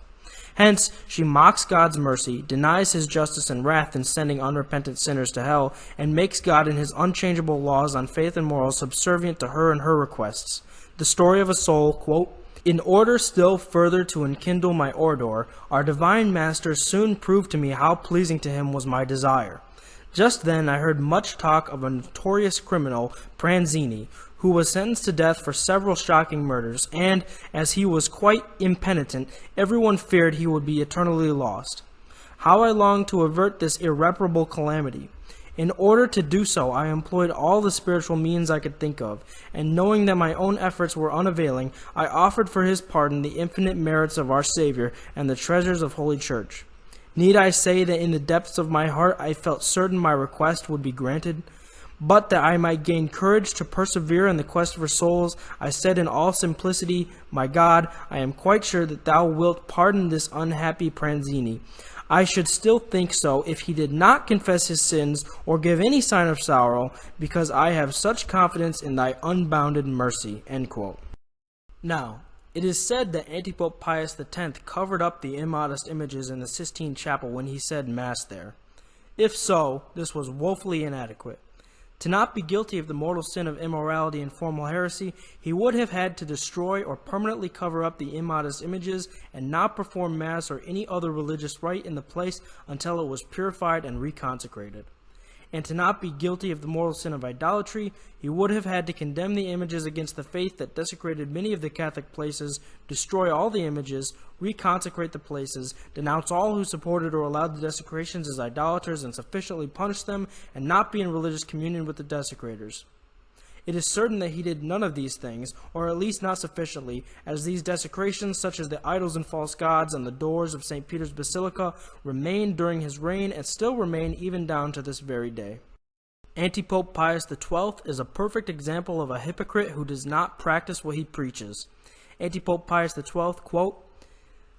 Speaker 1: Hence, she mocks God's mercy, denies his justice and wrath in sending unrepentant sinners to hell, and makes God and his unchangeable laws on faith and morals subservient to her and her requests. The story of a soul, quote, "In order still further to enkindle my ardor, our divine master soon proved to me how pleasing to him was my desire. Just then I heard much talk of a notorious criminal, Pranzini, who was sentenced to death for several shocking murders, and, as he was quite impenitent, everyone feared he would be eternally lost. How I longed to avert this irreparable calamity! In order to do so, I employed all the spiritual means I could think of, and knowing that my own efforts were unavailing, I offered for his pardon the infinite merits of our Savior and the treasures of Holy Church. Need I say that in the depths of my heart I felt certain my request would be granted? But that I might gain courage to persevere in the quest for souls, I said in all simplicity, My God, I am quite sure that thou wilt pardon this unhappy Pranzini. I should still think so if he did not confess his sins or give any sign of sorrow, because I have such confidence in thy unbounded mercy." End quote. Now, it is said that Antipope Pius X covered up the immodest images in the Sistine Chapel when he said Mass there. If so, this was woefully inadequate. To not be guilty of the mortal sin of immorality and formal heresy, he would have had to destroy or permanently cover up the immodest images and not perform Mass or any other religious rite in the place until it was purified and reconsecrated. And to not be guilty of the mortal sin of idolatry, he would have had to condemn the images against the faith that desecrated many of the Catholic places, destroy all the images, reconsecrate the places, denounce all who supported or allowed the desecrations as idolaters and sufficiently punish them, and not be in religious communion with the desecrators. It is certain that he did none of these things, or at least not sufficiently, as these desecrations, such as the idols and false gods on the doors of St. Peter's Basilica, remained during his reign and still remain even down to this very day. Antipope Pius XII is a perfect example of a hypocrite who does not practice what he preaches. Antipope Pius XII, quote,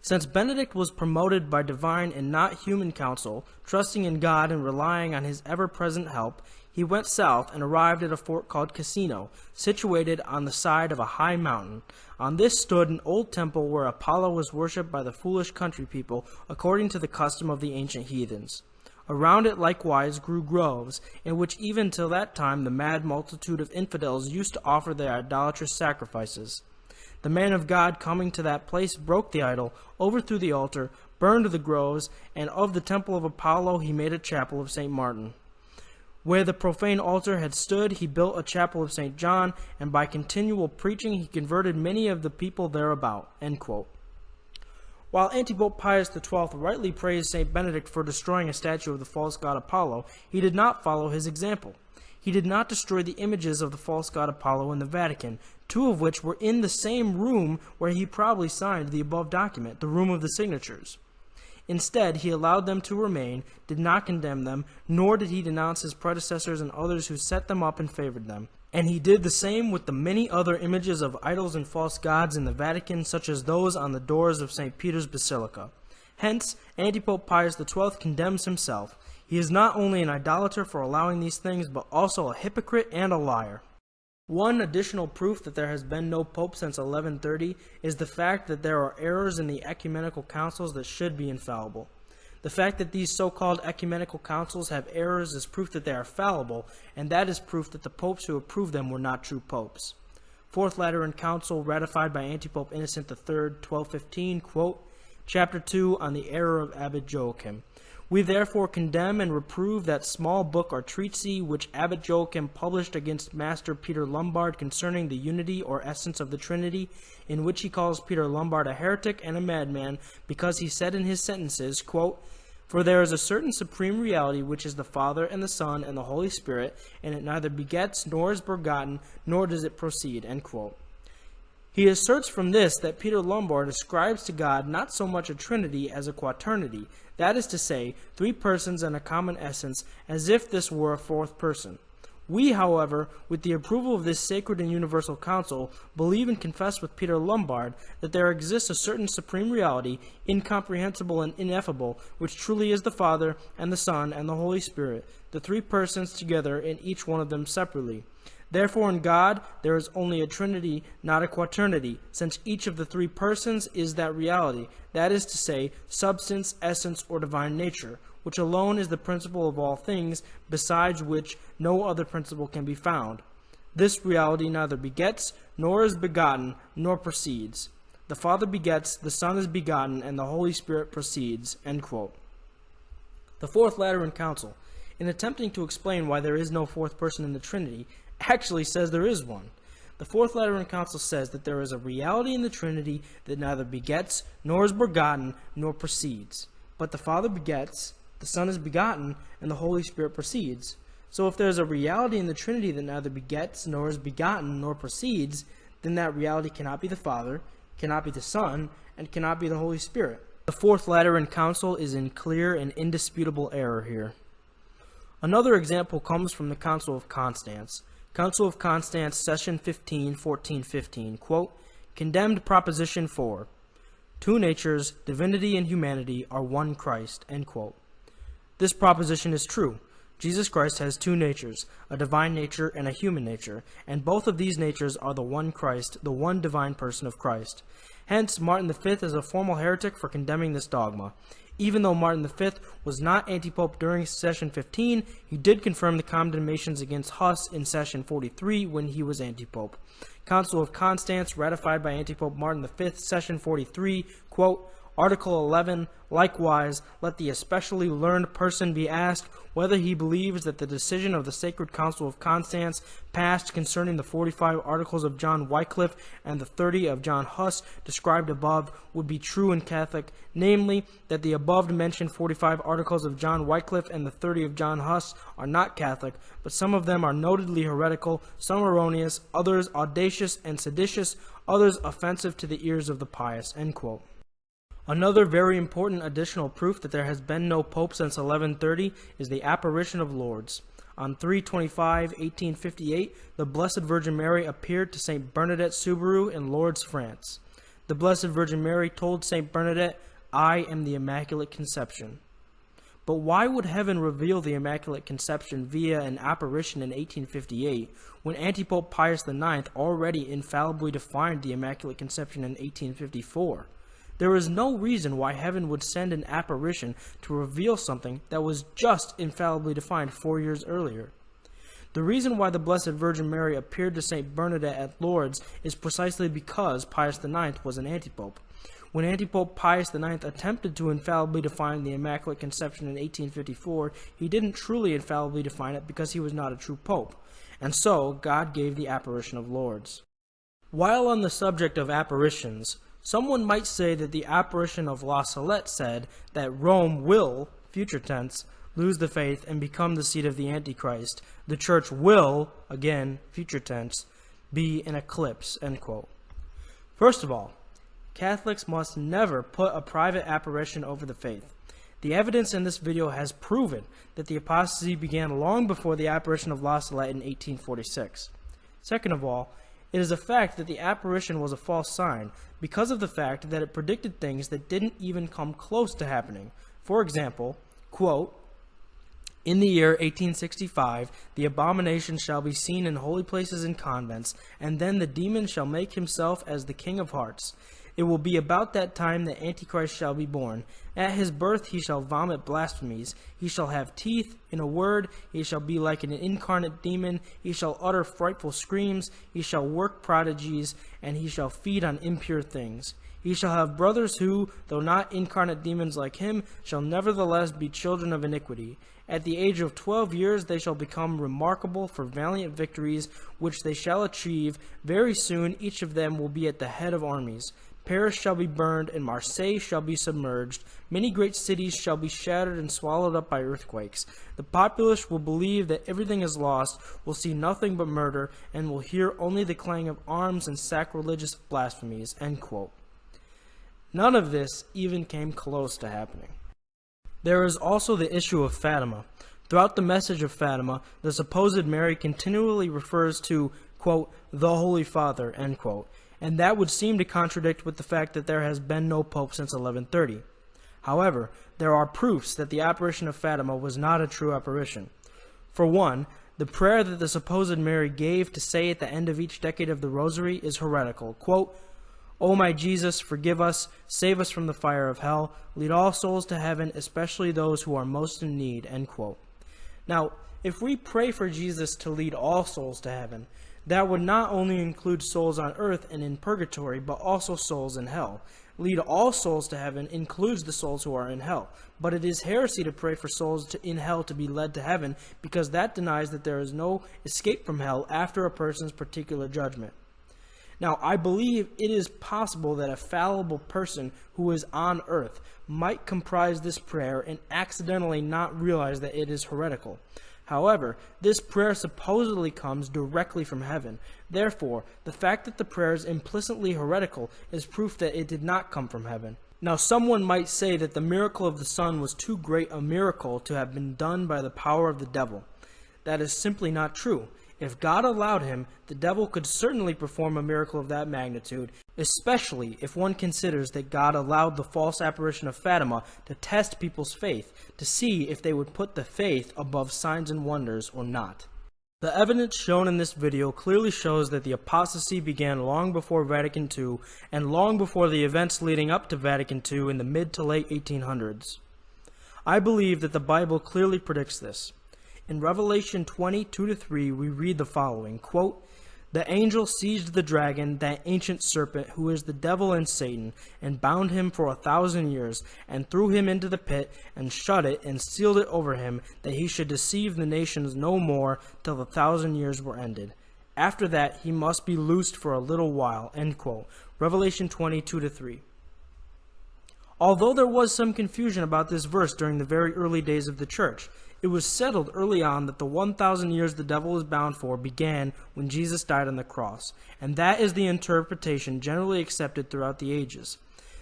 Speaker 1: "Since Benedict was promoted by divine and not human counsel, trusting in God and relying on his ever-present help, he went south and arrived at a fort called Cassino, situated on the side of a high mountain. On this stood an old temple where Apollo was worshipped by the foolish country people according to the custom of the ancient heathens. Around it likewise grew groves, in which even till that time the mad multitude of infidels used to offer their idolatrous sacrifices. The man of God coming to that place broke the idol, overthrew the altar, burned the groves, and of the temple of Apollo he made a chapel of St. Martin. Where the profane altar had stood, he built a chapel of St. John, and by continual preaching he converted many of the people thereabout." End quote. While Antipope Pius XII rightly praised St. Benedict for destroying a statue of the false god Apollo, he did not follow his example. He did not destroy the images of the false god Apollo in the Vatican, two of which were in the same room where he probably signed the above document, the room of the signatures. Instead, he allowed them to remain, did not condemn them, nor did he denounce his predecessors and others who set them up and favored them. And he did the same with the many other images of idols and false gods in the Vatican, such as those on the doors of St. Peter's Basilica. Hence, Antipope Pius XII condemns himself. He is not only an idolater for allowing these things, but also a hypocrite and a liar. One additional proof that there has been no pope since 1130 is the fact that there are errors in the ecumenical councils that should be infallible. The fact that these so-called ecumenical councils have errors is proof that they are fallible, and that is proof that the popes who approved them were not true popes. Fourth Lateran Council, ratified by Antipope Innocent III, 1215, quote, Chapter 2 on the error of Abbot Joachim. We therefore condemn and reprove that small book or treatise which Abbot Joachim published against Master Peter Lombard concerning the unity or essence of the Trinity, in which he calls Peter Lombard a heretic and a madman, because he said in his sentences, quote, For there is a certain supreme reality which is the Father and the Son and the Holy Spirit, and it neither begets nor is begotten, nor does it proceed. End quote. He asserts from this that Peter Lombard ascribes to God not so much a trinity as a quaternity, that is to say, three persons and a common essence, as if this were a fourth person. We, however, with the approval of this sacred and universal council, believe and confess with Peter Lombard that there exists a certain supreme reality, incomprehensible and ineffable, which truly is the Father and the Son and the Holy Spirit, the three persons together and each one of them separately. Therefore in God there is only a Trinity, not a quaternity, since each of the three persons is that reality, that is to say, substance, essence, or divine nature, which alone is the principle of all things, besides which no other principle can be found. This reality neither begets, nor is begotten, nor proceeds. The Father begets, the Son is begotten, and the Holy Spirit proceeds." End quote. The Fourth Lateran Council, in attempting to explain why there is no fourth person in the Trinity, actually says there is one. The Fourth Lateran Council says that there is a reality in the Trinity that neither begets, nor is begotten, nor proceeds. But the Father begets, the Son is begotten, and the Holy Spirit proceeds. So if there is a reality in the Trinity that neither begets, nor is begotten, nor proceeds, then that reality cannot be the Father, cannot be the Son, and cannot be the Holy Spirit. The Fourth Lateran Council is in clear and indisputable error here. Another example comes from the Council of Constance. Council of Constance, Session 15, 1415, quote, "Condemned Proposition 4. Two natures, divinity and humanity, are one Christ," end quote. This proposition is true. Jesus Christ has two natures, a divine nature and a human nature, and both of these natures are the one Christ, the one divine person of Christ. Hence, Martin V is a formal heretic for condemning this dogma. Even though Martin V was not antipope during Session 15, he did confirm the condemnations against Huss in Session 43 when he was antipope. Council of Constance, ratified by antipope Martin V, Session 43, quote, Article 11, likewise, let the especially learned person be asked whether he believes that the decision of the Sacred Council of Constance passed concerning the 45 articles of John Wycliffe and the 30 of John Huss described above would be true and Catholic, namely, that the above-mentioned 45 articles of John Wycliffe and the 30 of John Huss are not Catholic, but some of them are notedly heretical, some erroneous, others audacious and seditious, others offensive to the ears of the pious, end quote. Another very important additional proof that there has been no pope since 1130 is the apparition of Lourdes. On 3/25/1858, the Blessed Virgin Mary appeared to Saint Bernadette Soubirous in Lourdes, France. The Blessed Virgin Mary told Saint Bernadette, "I am the Immaculate Conception." But why would heaven reveal the Immaculate Conception via an apparition in 1858 when Antipope Pius IX already infallibly defined the Immaculate Conception in 1854? There is no reason why heaven would send an apparition to reveal something that was just infallibly defined 4 years earlier. The reason why the Blessed Virgin Mary appeared to Saint Bernadette at Lourdes is precisely because Pius IX was an antipope. When Antipope Pius IX attempted to infallibly define the Immaculate Conception in 1854, he didn't truly infallibly define it because he was not a true pope. And so, God gave the apparition of Lourdes. While on the subject of apparitions, someone might say that the apparition of La Salette said that Rome will, future tense, lose the faith and become the seat of the Antichrist. The church will, again, future tense, be an eclipse, end quote. First of all, Catholics must never put a private apparition over the faith. The evidence in this video has proven that the apostasy began long before the apparition of La Salette in 1846. Second of all, it is a fact that the apparition was a false sign because of the fact that it predicted things that didn't even come close to happening. For example, quote, "In the year 1865, the abomination shall be seen in holy places and convents, and then the demon shall make himself as the king of hearts. It will be about that time that Antichrist shall be born. At his birth he shall vomit blasphemies. He shall have teeth. In a word, he shall be like an incarnate demon. He shall utter frightful screams. He shall work prodigies, and he shall feed on impure things. He shall have brothers who, though not incarnate demons like him, shall nevertheless be children of iniquity. At the age of 12 years they shall become remarkable for valiant victories, which they shall achieve. Very soon each of them will be at the head of armies. Paris shall be burned, and Marseille shall be submerged. Many great cities shall be shattered and swallowed up by earthquakes. The populace will believe that everything is lost, will see nothing but murder, and will hear only the clang of arms and sacrilegious blasphemies." End quote. None of this even came close to happening. There is also the issue of Fatima. Throughout the message of Fatima, the supposed Mary continually refers to, quote, "the Holy Father," end quote, and that would seem to contradict with the fact that there has been no pope since 1130. However, there are proofs that the apparition of Fatima was not a true apparition. For one, The prayer that the supposed Mary gave to say at the end of each decade of the Rosary is heretical. Quote, "O my Jesus, forgive us, save us from the fire of hell, lead all souls to heaven, especially those who are most in need." End quote. Now, if we pray for Jesus to lead all souls to heaven, that would not only include souls on earth and in purgatory, but also souls in hell. Lead all souls to heaven includes the souls who are in hell. But it is heresy to pray for souls in hell to be led to heaven, because that denies that there is no escape from hell after a person's particular judgment. Now, I believe it is possible that a fallible person who is on earth might comprise this prayer and accidentally not realize that it is heretical. However, this prayer supposedly comes directly from heaven. Therefore, the fact that the prayer is implicitly heretical is proof that it did not come from heaven. Now, someone might say that the miracle of the Son was too great a miracle to have been done by the power of the devil. That is simply not true. If God allowed him, the devil could certainly perform a miracle of that magnitude, especially if one considers that God allowed the false apparition of Fatima to test people's faith, to see if they would put the faith above signs and wonders or not. The evidence shown in this video clearly shows that the apostasy began long before Vatican II and long before the events leading up to Vatican II in the mid to late 1800s. I believe that the Bible clearly predicts this. In Revelation 20:2-3, we read the following, quote, "The angel seized the dragon, that ancient serpent, who is the devil and Satan, and bound him for 1,000 years, and threw him into the pit, and shut it, and sealed it over him, that he should deceive the nations no more, till the 1,000 years were ended. After that he must be loosed for a little while." End quote. Revelation 20:2-3. Although there was some confusion about this verse during the very early days of the church, it was settled early on that the 1,000 years the devil is bound for began when Jesus died on the cross, and that is the interpretation generally accepted throughout the ages.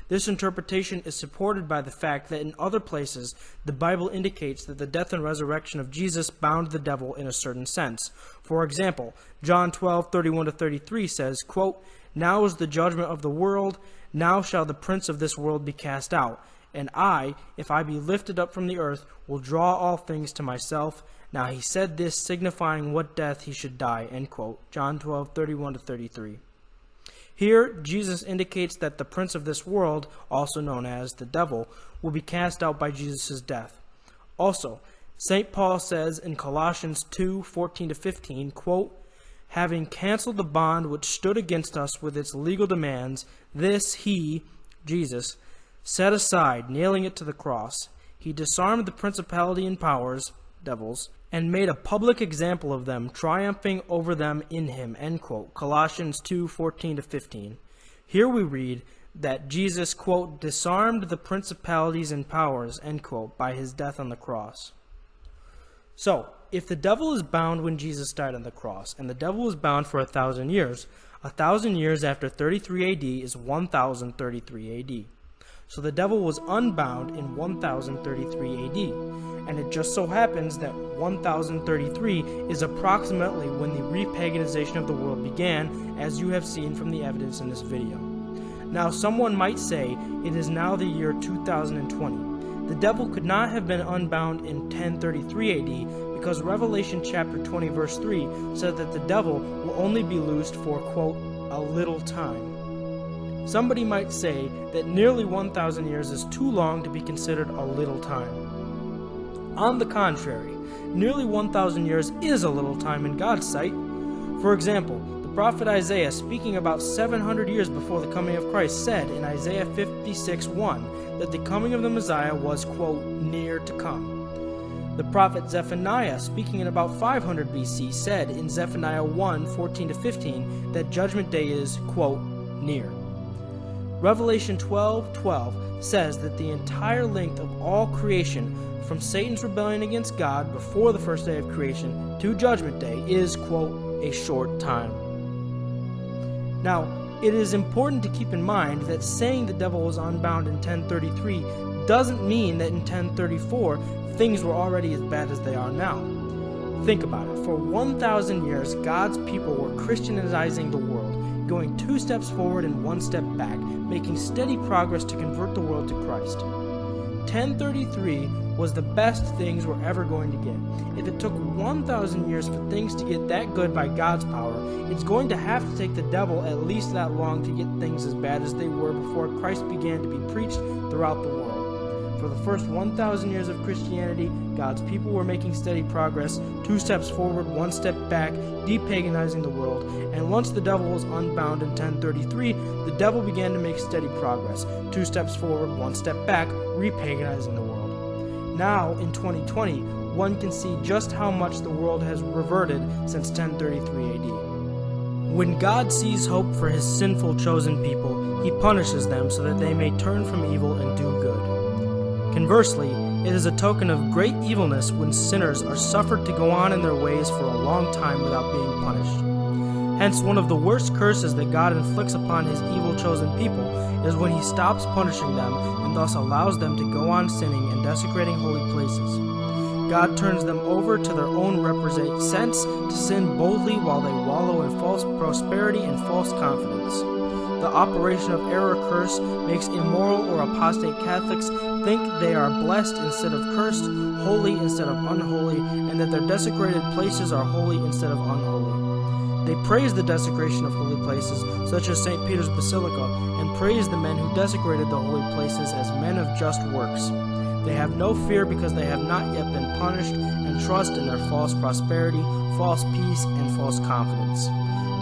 Speaker 1: This interpretation is supported by the fact that in other places the Bible indicates that the death and resurrection of Jesus bound the devil in a certain sense. For example, John 12:31-33 says, quote, "Now is the judgment of the world, now shall the prince of this world be cast out. And I, if I be lifted up from the earth, will draw all things to myself. Now he said this, signifying what death he should die." End quote. John 12:31-33. Here, Jesus indicates that the prince of this world, also known as the devil, will be cast out by Jesus' death. Also, St. Paul says in Colossians 2:14-15, quote, "Having canceled the bond which stood against us with its legal demands, this he," Jesus, "set aside, nailing it to the cross. He disarmed the principality and powers," devils, "and made a public example of them, triumphing over them in him." End quote. Colossians 2:14-15. Here we read that Jesus, quote, "disarmed the principalities and powers," end quote, by his death on the cross. So, if the devil is bound when Jesus died on the cross, and the devil was bound for 1,000 years, 1,000 years after 33 AD is 1033 AD. So the devil was unbound in 1033 AD, and it just so happens that 1033 is approximately when the repaganization of the world began, as you have seen from the evidence in this video. Now someone might say it is now the year 2020. The devil could not have been unbound in 1033 AD because Revelation chapter 20 verse 3 said that the devil will only be loosed for, quote, "a little time." Somebody might say that nearly 1,000 years is too long to be considered a little time. On the contrary, nearly 1,000 years is a little time in God's sight. For example, the prophet Isaiah, speaking about 700 years before the coming of Christ, said in Isaiah 56:1 that the coming of the Messiah was, quote, "near to come." The prophet Zephaniah, speaking in about 500 BC, said in Zephaniah 1:14-15 that judgment day is, quote, "near." Revelation 12:12 says that the entire length of all creation, from Satan's rebellion against God before the first day of creation to judgment day, is, quote, "a short time." Now, it is important to keep in mind that saying the devil was unbound in 1033 doesn't mean that in 1034 things were already as bad as they are now. Think about it. For 1,000 years, God's people were Christianizing the world, going 2 steps forward and 1 step back, making steady progress to convert the world to Christ. 1033 was the best things we're ever going to get. If it took 1,000 years for things to get that good by God's power, it's going to have to take the devil at least that long to get things as bad as they were before Christ began to be preached throughout the world. For the first 1,000 years of Christianity, God's people were making steady progress, 2 steps forward, 1 step back, depaganizing the world, and once the devil was unbound in 1033, the devil began to make steady progress, 2 steps forward, 1 step back, repaganizing the world. Now, in 2020, one can see just how much the world has reverted since 1033 AD. When God sees hope for his sinful chosen people, he punishes them so that they may turn from evil and do good. Conversely, it is a token of great evilness when sinners are suffered to go on in their ways for a long time without being punished. Hence, one of the worst curses that God inflicts upon his evil chosen people is when he stops punishing them and thus allows them to go on sinning and desecrating holy places. God turns them over to their own reprobate sense to sin boldly while they wallow in false prosperity and false confidence. The operation of error curse makes immoral or apostate Catholics think they are blessed instead of cursed, holy instead of unholy, and that their desecrated places are holy instead of unholy. They praise the desecration of holy places, such as St. Peter's Basilica, and praise the men who desecrated the holy places as men of just works. They have no fear because they have not yet been punished, and trust in their false prosperity, false peace, and false confidence.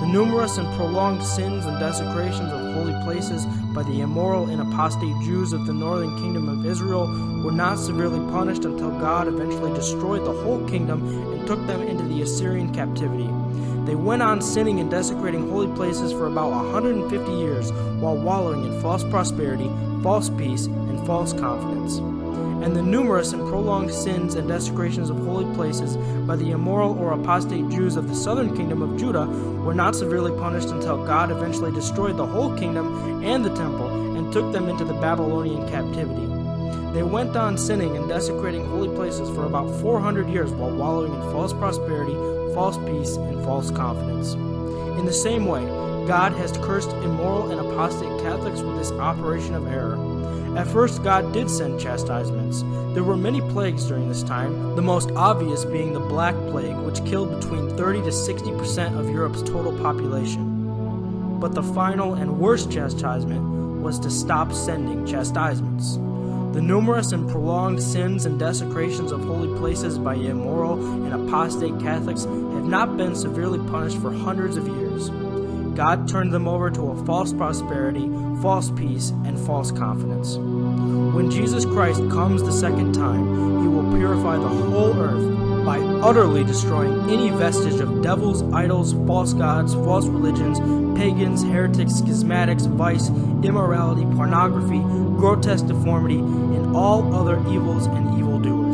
Speaker 1: The numerous and prolonged sins and desecrations of holy places by the immoral and apostate Jews of the northern kingdom of Israel were not severely punished until God eventually destroyed the whole kingdom and took them into the Assyrian captivity. They went on sinning and desecrating holy places for about 150 years while wallowing in false prosperity, false peace, and false confidence. And the numerous and prolonged sins and desecrations of holy places by the immoral or apostate Jews of the southern kingdom of Judah were not severely punished until God eventually destroyed the whole kingdom and the temple and took them into the Babylonian captivity. They went on sinning and desecrating holy places for about 400 years while wallowing in false prosperity, false peace, and false confidence. In the same way, God has cursed immoral and apostate Catholics with this operation of error. At first, God did send chastisements. There were many plagues during this time, the most obvious being the Black Plague, which killed between 30 to 60% of Europe's total population. But the final and worst chastisement was to stop sending chastisements. The numerous and prolonged sins and desecrations of holy places by immoral and apostate Catholics have not been severely punished for hundreds of years. God turned them over to a false prosperity, false peace, and false confidence. When Jesus Christ comes the second time, he will purify the whole earth by utterly destroying any vestige of devils, idols, false gods, false religions, pagans, heretics, schismatics, vice, immorality, pornography, grotesque deformity, and all other evils and evildoers.